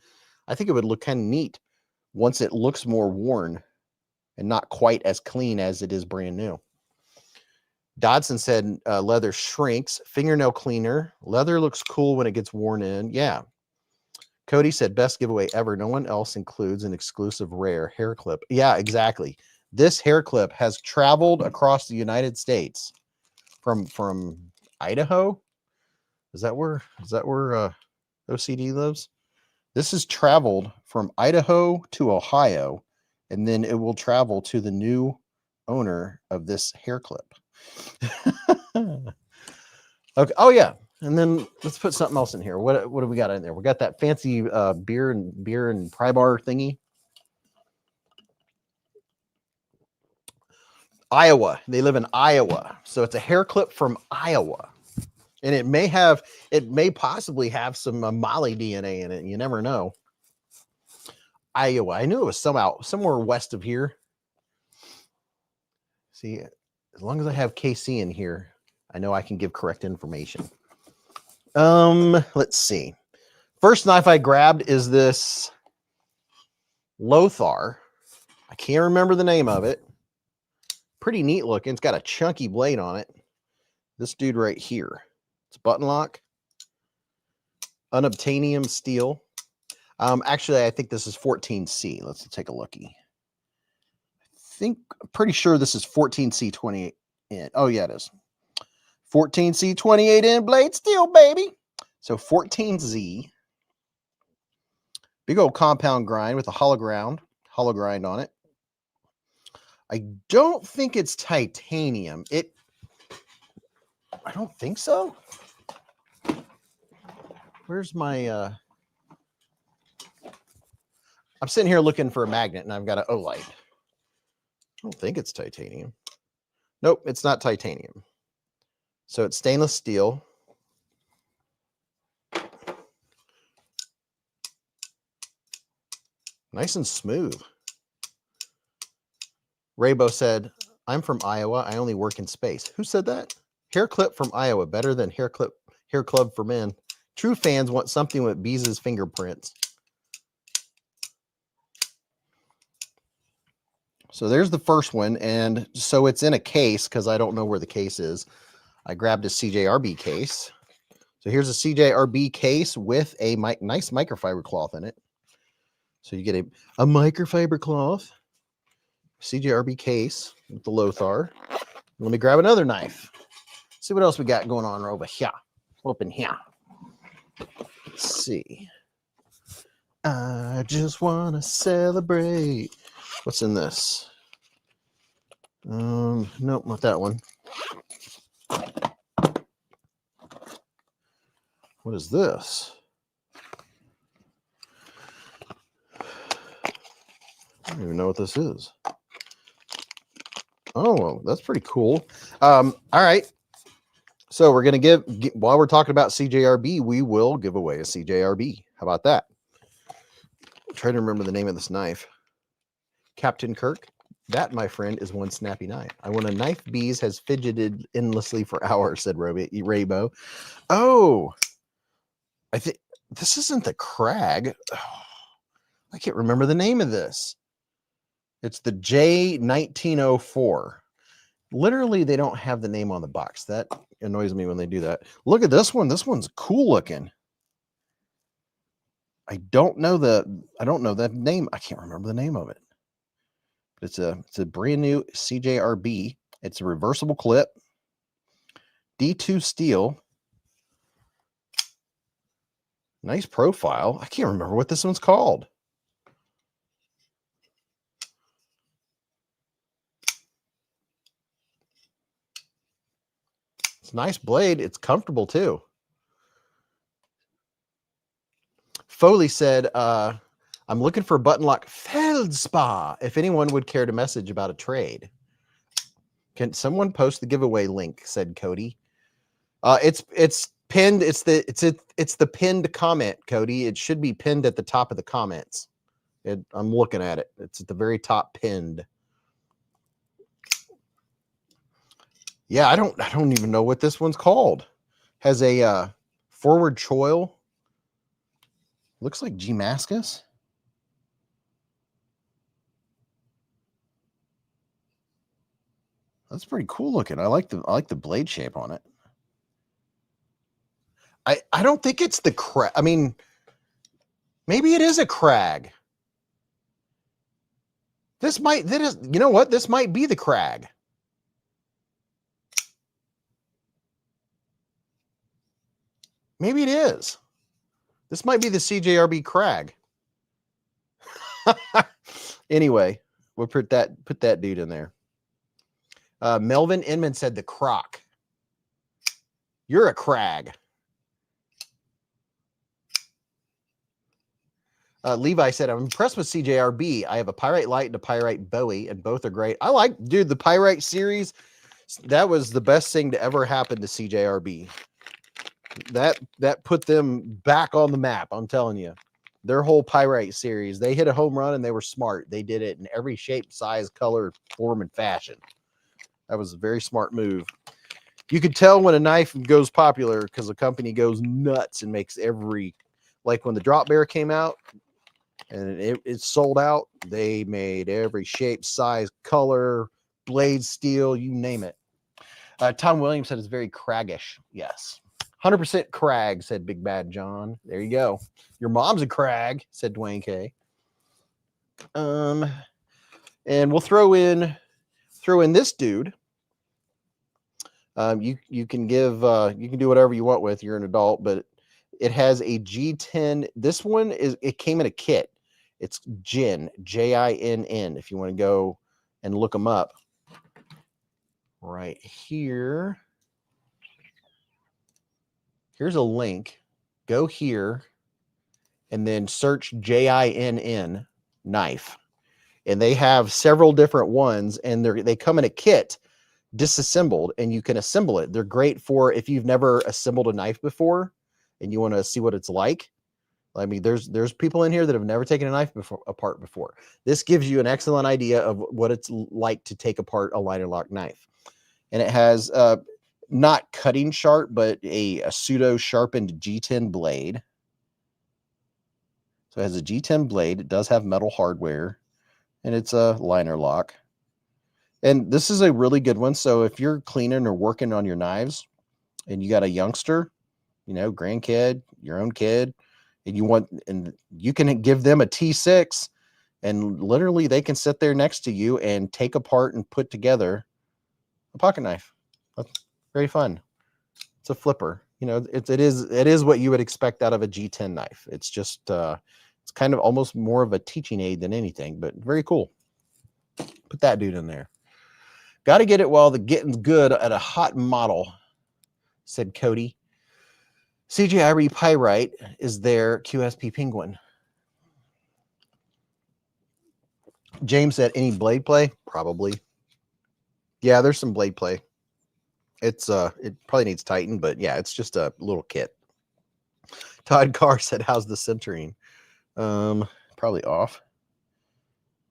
[SPEAKER 1] I think it would look kind of neat once it looks more worn and not quite as clean as it is brand new. Dodson said leather shrinks, fingernail cleaner. Leather looks cool when it gets worn in. Yeah. Cody said best giveaway ever. No one else includes an exclusive rare hair clip. Yeah, exactly. This hair clip has traveled across the United States from Idaho. Is that where OCD lives? This has traveled from Idaho to Ohio, and then it will travel to the new owner of this hair clip. Okay. Oh yeah. And then let's put something else in here. What do we got in there? We got that fancy beer and pry bar thingy. Iowa. They live in Iowa. So it's a hair clip from Iowa. And it may possibly have some Molly DNA in it. You never know. Iowa. I knew it was somewhere west of here. See, as long as I have KC in here, I know I can give correct information. Let's see. First knife I grabbed is this Lothar. I can't remember the name of it. Pretty neat looking. It's got a chunky blade on it. This dude right here. It's a button lock. unobtainium steel. Actually, I think this is 14C. Let's take a looky. I'm pretty sure this is 14C 28 in. Oh, yeah, it is. 14C 28 in blade steel, baby. So 14Z. Big old compound grind with a hollow grind on it. I don't think it's titanium. I don't think so. Where's my I'm sitting here looking for a magnet and I've got an Olight. I don't think it's titanium. Nope, it's not titanium. So it's stainless steel. Nice and smooth. Raybo said, I'm from Iowa. I only work in space. Who said that? Hair clip from Iowa. Better than hair club for men. True fans want something with Beez's fingerprints. So there's the first one. And so it's in a case because I don't know where the case is. I grabbed a CJRB case. So here's a CJRB case with a nice microfiber cloth in it. So you get a microfiber cloth, CJRB case with the Lothar. Let me grab another knife. See what else we got going on over here. Open here. Let's see. I just want to celebrate. What's in this? Nope, not that one. What is this? I don't even know what this is. Oh, well, that's pretty cool. All right. So we're going to while we're talking about CJRB, we will give away a CJRB. How about that? I'm trying to remember the name of this knife. Captain Kirk. That, my friend, is one snappy knife. I want a knife Beez has fidgeted endlessly for hours, said Raybo. Oh, I think this isn't the Crag. Oh, I can't remember the name of this. It's the J1904. Literally, they don't have the name on the box. That annoys me when they do that. Look at this one. This one's cool looking. I don't know that name. I can't remember the name of it. But it's a brand new CJRB. It's a reversible clip. D2 steel. Nice profile. I can't remember what this one's called. It's a nice blade. It's comfortable too. Foley said, I'm looking for a button lock Feldspar. If anyone would care to message about a trade. Can someone post the giveaway link, said Cody. It's pinned. It's the pinned comment, Cody. It should be pinned at the top of the comments. I'm looking at it. It's at the very top pinned. Yeah, I don't even know what this one's called. Has a forward choil. Looks like Damascus. That's pretty cool looking. I like the blade shape on it. I don't think it's the Crag. I mean, maybe it is a Crag. You know what? This might be the Crag. Maybe it is. This might be the CJRB Crag. Anyway, we'll put that dude in there. Melvin Inman said the Croc. You're a Crag. Levi said, I'm impressed with CJRB. I have a Pyrite Light and a Pyrite Bowie, and both are great. Dude, the Pyrite series, that was the best thing to ever happen to CJRB. That put them back on the map, I'm telling you. Their whole Pyrite series, they hit a home run and they were smart. They did it in every shape, size, color, form, and fashion. That was a very smart move. You could tell when a knife goes popular because the company goes nuts and makes like when the Drop Bear came out and it sold out, they made every shape, size, color, blade steel, you name it. Tom Williams said it's very craggish. Yes, 100% crag, said Big Bad John. There you go. Your mom's a crag, said Dwayne K. And we'll throw in this dude. You can give you can do whatever you want with. You're an adult, but it has a G10. This one it came in a kit. It's Jinn, Jinn. If you want to go and look them up, right here. Here's a link. Go here, and then search Jinn knife, and they have several different ones, and they come in a kit. Disassembled, and you can assemble it. They're great for if you've never assembled a knife before and you want to see what it's like. I mean, there's people in here that have never taken a knife apart before. This gives you an excellent idea of what it's like to take apart a liner lock knife. And it has not cutting sharp, but a pseudo sharpened G10 blade. So it has a G10 blade. It does have metal hardware, and it's a liner lock. And this is a really good one. So if you're cleaning or working on your knives and you got a youngster, grandkid, your own kid, and you can give them a T6, and literally they can sit there next to you and take apart and put together a pocket knife. That's very fun. It's a flipper. It is what you would expect out of a G10 knife. It's just, it's kind of almost more of a teaching aid than anything, but very cool. Put that dude in there. Got to get it while the getting's good at a hot model, said Cody. CGI Pyrite is their QSP Penguin. James said, any blade play? Probably. Yeah, there's some blade play. It probably needs tightened, but yeah, it's just a little kit. Todd Carr said, how's the centering? Probably off.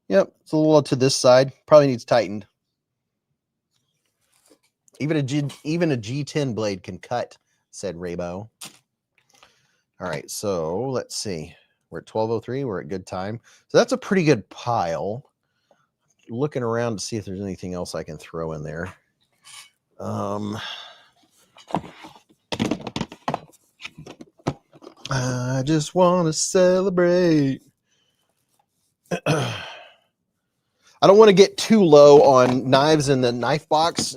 [SPEAKER 1] Yep, it's a little to this side. Probably needs tightened. Even a G10 blade can cut, said Raybo. All right, so let's see. We're at 12:03. We're at good time. So that's a pretty good pile. Looking around to see if there's anything else I can throw in there. I just want to celebrate. I don't want to get too low on knives in the knife box.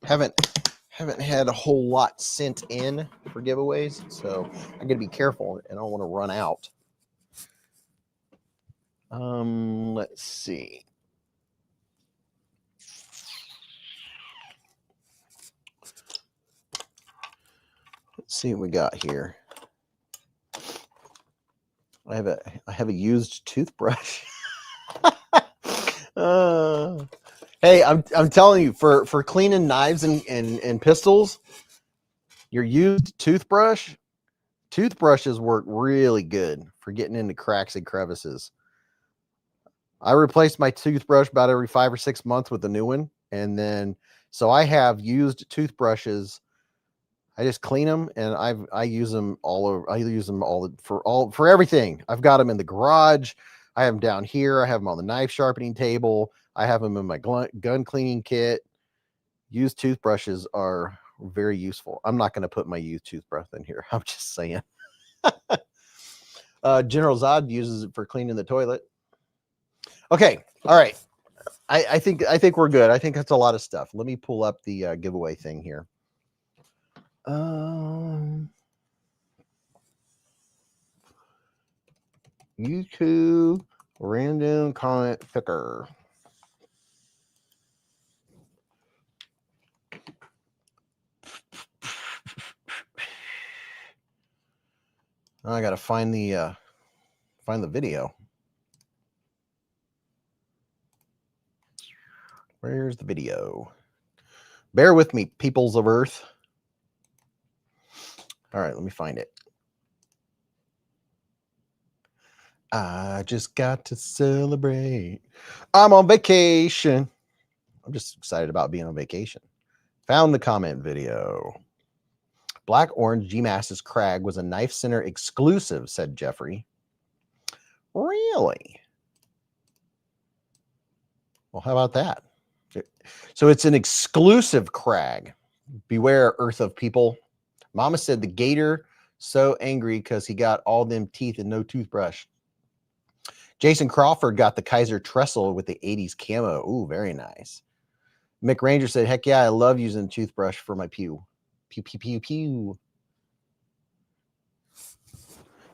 [SPEAKER 1] Haven't had a whole lot sent in for giveaways, so I got to be careful, and I don't want to run out. Let's see. Let's see what we got here. I have a used toothbrush. Hey, I'm telling you, for cleaning knives and pistols, your used toothbrushes work really good for getting into cracks and crevices. I replace my toothbrush about every 5 or 6 months with a new one, and then so I have used toothbrushes. I just clean them, and I use them all over. I use them for everything. I've got them in the garage. I have them down here. I have them on the knife sharpening table. I have them in my gun cleaning kit. Used toothbrushes are very useful. I'm not going to put my used toothbrush in here. I'm just saying. General Zod uses it for cleaning the toilet. Okay. All right. I think we're good. I think that's a lot of stuff. Let me pull up the giveaway thing here. YouTube random comment picker. I gotta find the video. Where's the video? Bear with me, peoples of Earth. All right, let me find it. I just got to celebrate. I'm on vacation. I'm just excited about being on vacation. Found the comment video. Black Orange G-Masters Crag was a Knife Center exclusive, said Jeffrey. Really? Well, how about that? So it's an exclusive Crag. Beware, Earth of people. Mama said the gator so angry because he got all them teeth and no toothbrush. Jason Crawford got the Kaiser Trestle with the 80s camo. Ooh, very nice. Mick Ranger said, heck yeah, I love using a toothbrush for my pew. Pew, pew, pew, pew.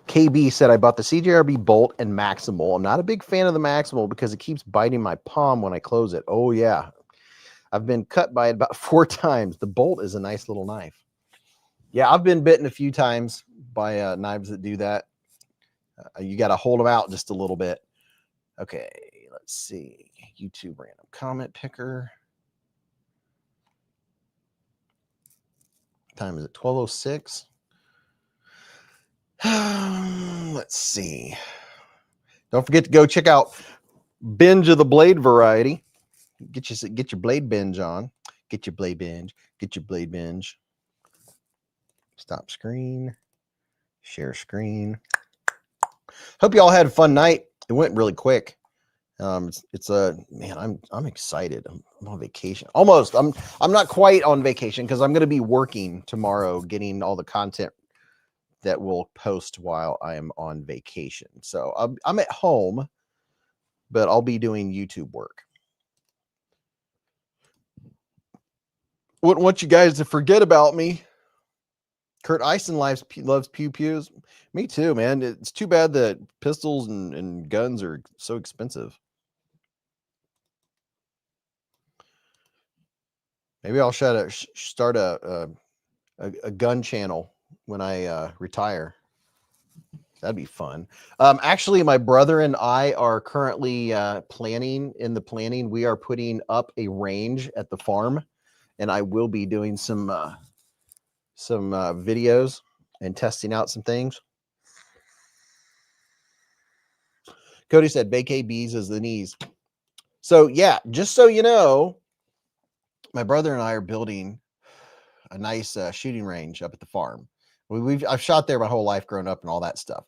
[SPEAKER 1] KB said, I bought the CJRB Bolt and Maximal. I'm not a big fan of the Maximal because it keeps biting my palm when I close it. Oh, yeah. I've been cut by it about 4 times. The Bolt is a nice little knife. Yeah, I've been bitten a few times by knives that do that. You got to hold them out just a little bit. Okay, let's see. YouTube random comment picker. Time is it 12:06? Let's see. Don't forget to go check out Binge of the Blade Variety. Get your blade binge on. Get your blade binge. Get your blade binge. Stop screen. Share screen. Hope you all had a fun night. It went really quick. It's a man. I'm excited. I'm on vacation. Almost. I'm not quite on vacation because I'm going to be working tomorrow, getting all the content that we'll post while I am on vacation. So I'm at home, but I'll be doing YouTube work. Wouldn't want you guys to forget about me. Kurt Eisen loves pew pews. Me too, man. It's too bad that pistols and guns are so expensive. Maybe I'll start a gun channel when I retire. That'd be fun. Actually, my brother and I are currently planning. We are putting up a range at the farm, and I will be doing some videos and testing out some things. Cody said, "Vacay Beez is the knees." So yeah, just so you know, my brother and I are building a nice shooting range up at the farm. I've shot there my whole life growing up and all that stuff.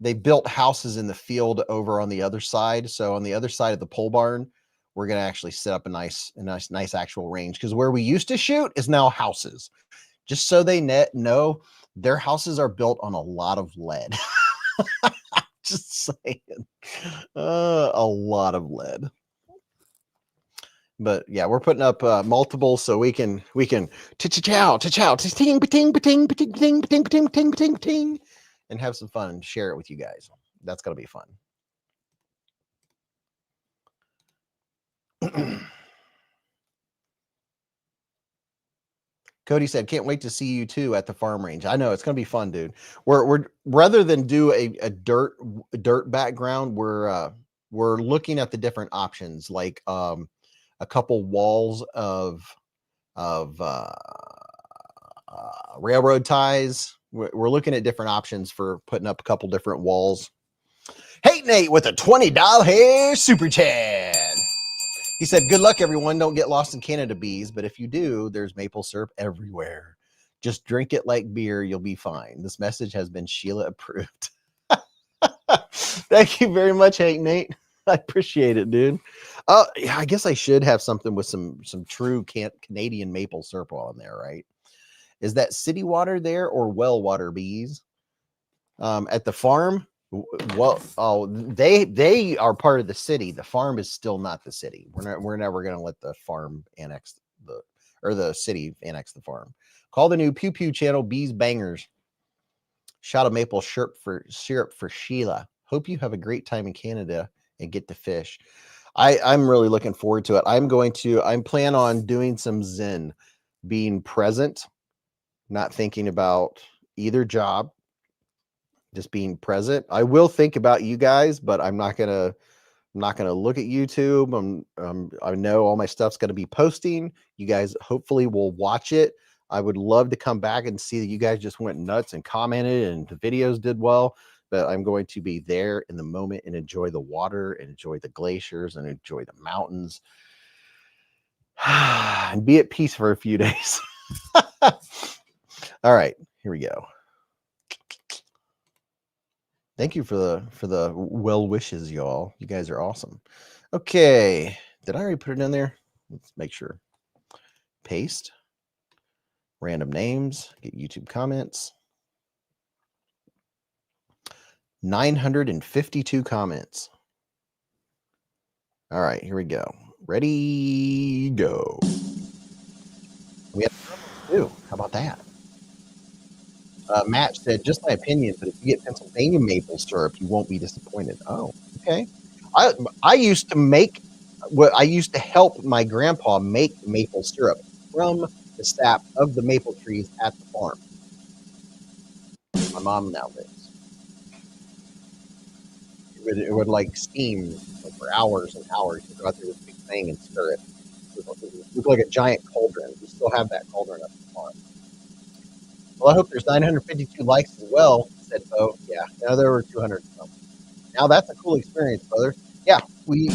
[SPEAKER 1] They built houses in the field over on the other side. So on the other side of the pole barn, we're going to actually set up a nice actual range, because where we used to shoot is now houses. Just so they know, their houses are built on a lot of lead. Just saying, a lot of lead. But yeah, we're putting up multiple so we can cha-chow, ting, ting, ting, ting, ting, ting, ting, ting, ting, ting, and have some fun and share it with you guys. That's gonna be fun. Cody said, "Can't wait to see you too at the farm range." I know it's gonna be fun, dude. We're rather than do a dirt background, we're looking at the different options, like a couple walls of railroad ties. We're looking at different options for putting up a couple different walls. Hey, Nate with a $20 super chat. He said, "Good luck, everyone. Don't get lost in Canada, Beez. But if you do, there's maple syrup everywhere. Just drink it like beer. You'll be fine. This message has been Sheila approved." Thank you very much, Hey, Nate. I appreciate it, dude. Yeah, I guess I should have something with some true Canadian maple syrup while I'm there, right? Is that city water there or well water, Beez? At the farm? Well, they are part of the city. The farm is still not the city. We're never going to let the farm annex the city annex the farm. Call the new Pew Pew channel Beez Bangers. Shot of maple syrup for Sheila. Hope you have a great time in Canada and get to fish. I'm really looking forward to it. I'm plan on doing some Zen, being present, not thinking about either job, just being present. I will think about you guys, but I'm not gonna look at YouTube. I know all my stuff's gonna be posting. You guys hopefully will watch it. I would love to come back and see that you guys just went nuts and commented and the videos did well. But I'm going to be there in the moment and enjoy the water and enjoy the glaciers and enjoy the mountains and be at peace for a few days. All right, here we go. Thank you for the well wishes, y'all. You guys are awesome. Okay, did I already put it in there? Let's make sure. Paste. Random names, get YouTube comments. 952 comments. All right, here we go. Ready, go. We have two. How about that? Matt said, just my opinion, but if you get Pennsylvania maple syrup, you won't be disappointed. Oh, okay. I used to make I used to help my grandpa make maple syrup from the sap of the maple trees at the farm. My mom now lives. It would like steam for hours and hours. You go out through this big thing and stir it. It looked like a giant cauldron. We still have that cauldron up at the farm. Well, I hope there's 952 likes as well, said Bo. Yeah, now there were 200 something. Now that's a cool experience, brother. Yeah, we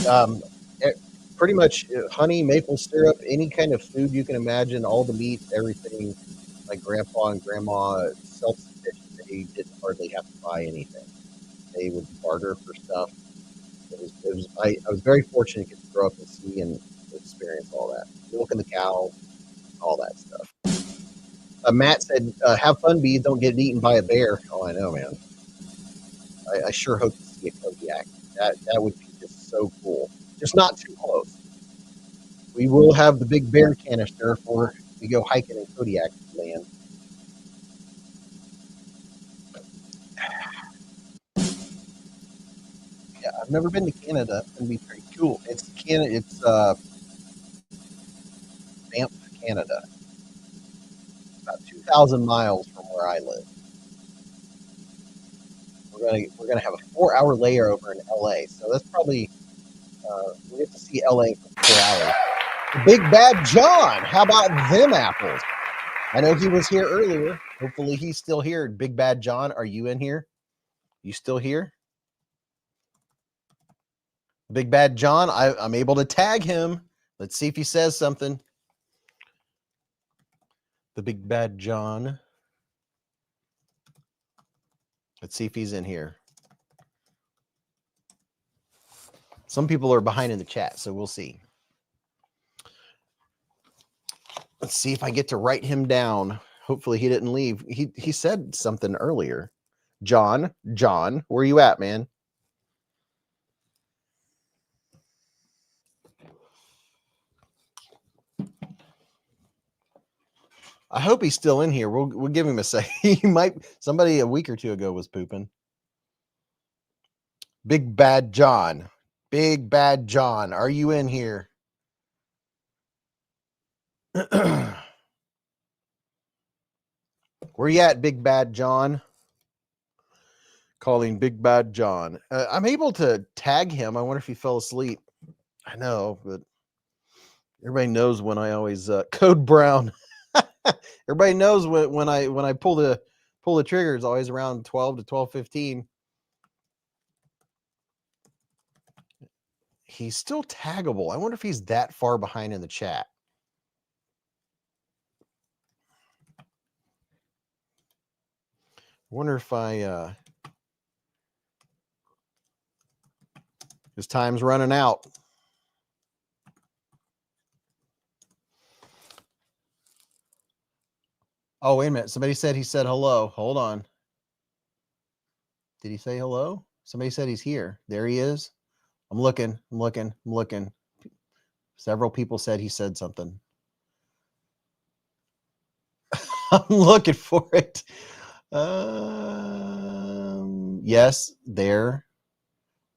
[SPEAKER 1] pretty much honey, maple syrup, any kind of food you can imagine, all the meats, everything. My grandpa and grandma self-sufficient. They didn't hardly have to buy anything. They would barter for stuff. I was very fortunate to get to grow up and see and experience all that. Milking the cows, all that stuff. Matt said, have fun, Beez. Don't get eaten by a bear. Oh, I know, man. I sure hope to see a Kodiak. That would be just so cool. Just not too close. We will have the big bear canister for we go hiking in Kodiak land. Yeah, I've never been to Canada. It's gonna be pretty cool. It's Canada. It's Banff, Canada. About 2,000 miles from where I live. We're gonna have a 4-hour layover in LA, so that's probably we get to see LA for 4 hours. Big Bad John, how about them apples? I know he was here earlier. Hopefully he's still here. Big Bad John, are you in here? You still here? Big Bad John, I'm able to tag him. Let's see if he says something. The Big Bad John. Let's see if he's in here. Some people are behind in the chat, so we'll see. Let's see if I get to write him down. Hopefully he didn't leave. He said something earlier. John, where you at, man? I hope he's still in here. We'll give him a second. He might. Somebody a week or two ago was pooping. Big Bad John. Big Bad John. Are you in here? Where you at, Big Bad John? Calling Big Bad John. I'm able to tag him. I wonder if he fell asleep. I know, but everybody knows when I always code brown. Everybody knows when I pull the trigger, it's always around 12 to 12:15. He's still taggable. I wonder if he's that far behind in the chat. I wonder if his time's running out. Oh, wait a minute. Somebody said he said hello. Hold on. Did he say hello? Somebody said he's here. There he is. I'm looking. Several people said he said something. I'm looking for it. Yes, there.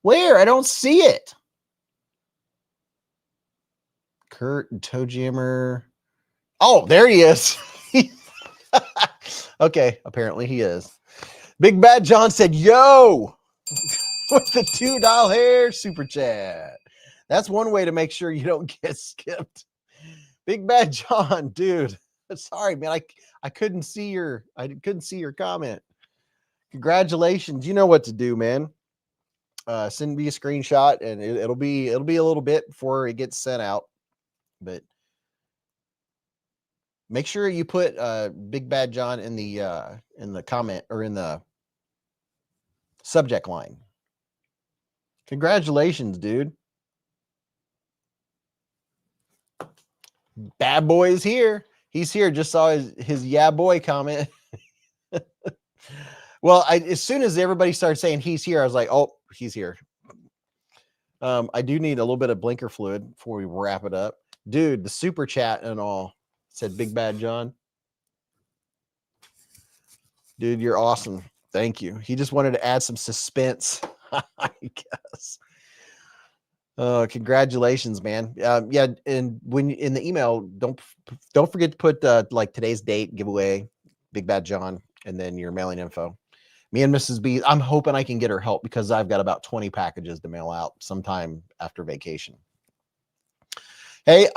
[SPEAKER 1] Where? I don't see it. Kurt and Toe Jammer. Oh, there he is. Okay, apparently he is. Big Bad John said, yo, with the $2 super chat. That's one way to make sure you don't get skipped. Big Bad John, dude. Sorry, man. I couldn't see your comment. Congratulations. You know what to do, man. Send me a screenshot and it'll be a little bit before it gets sent out. But make sure you put Big Bad John in the comment or in the subject line. Congratulations, dude. Bad boy is here. He's here. Just saw his yeah boy comment. Well, as soon as everybody started saying he's here, I was like, oh, he's here. I do need a little bit of blinker fluid before we wrap it up. Dude, the super chat and all said Big Bad John. Dude, you're awesome. Thank you. He just wanted to add some suspense, I guess. Congratulations, man. Yeah, and when in the email, don't forget to put like today's date, giveaway, Big Bad John, and then your mailing info. Me and Mrs. B, I'm hoping I can get her help because I've got about 20 packages to mail out sometime after vacation. Hey,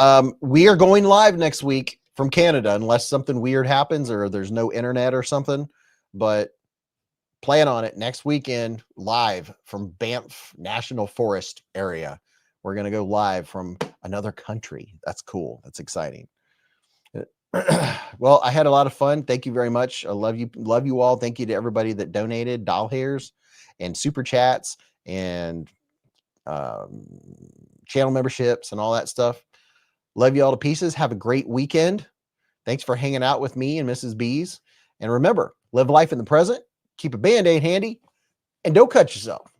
[SPEAKER 1] we are going live next week from Canada, unless something weird happens or there's no internet or something, but plan on it next weekend, live from Banff National Forest area. We're going to go live from another country. That's cool. That's exciting. Well, I had a lot of fun. Thank you very much. I love you. Love you all. Thank you to everybody that donated doll hairs and super chats and channel memberships and all that stuff. Love you all to pieces. Have a great weekend. Thanks for hanging out with me and Mrs. Beez. And remember, live life in the present, keep a Band-Aid handy, and don't cut yourself.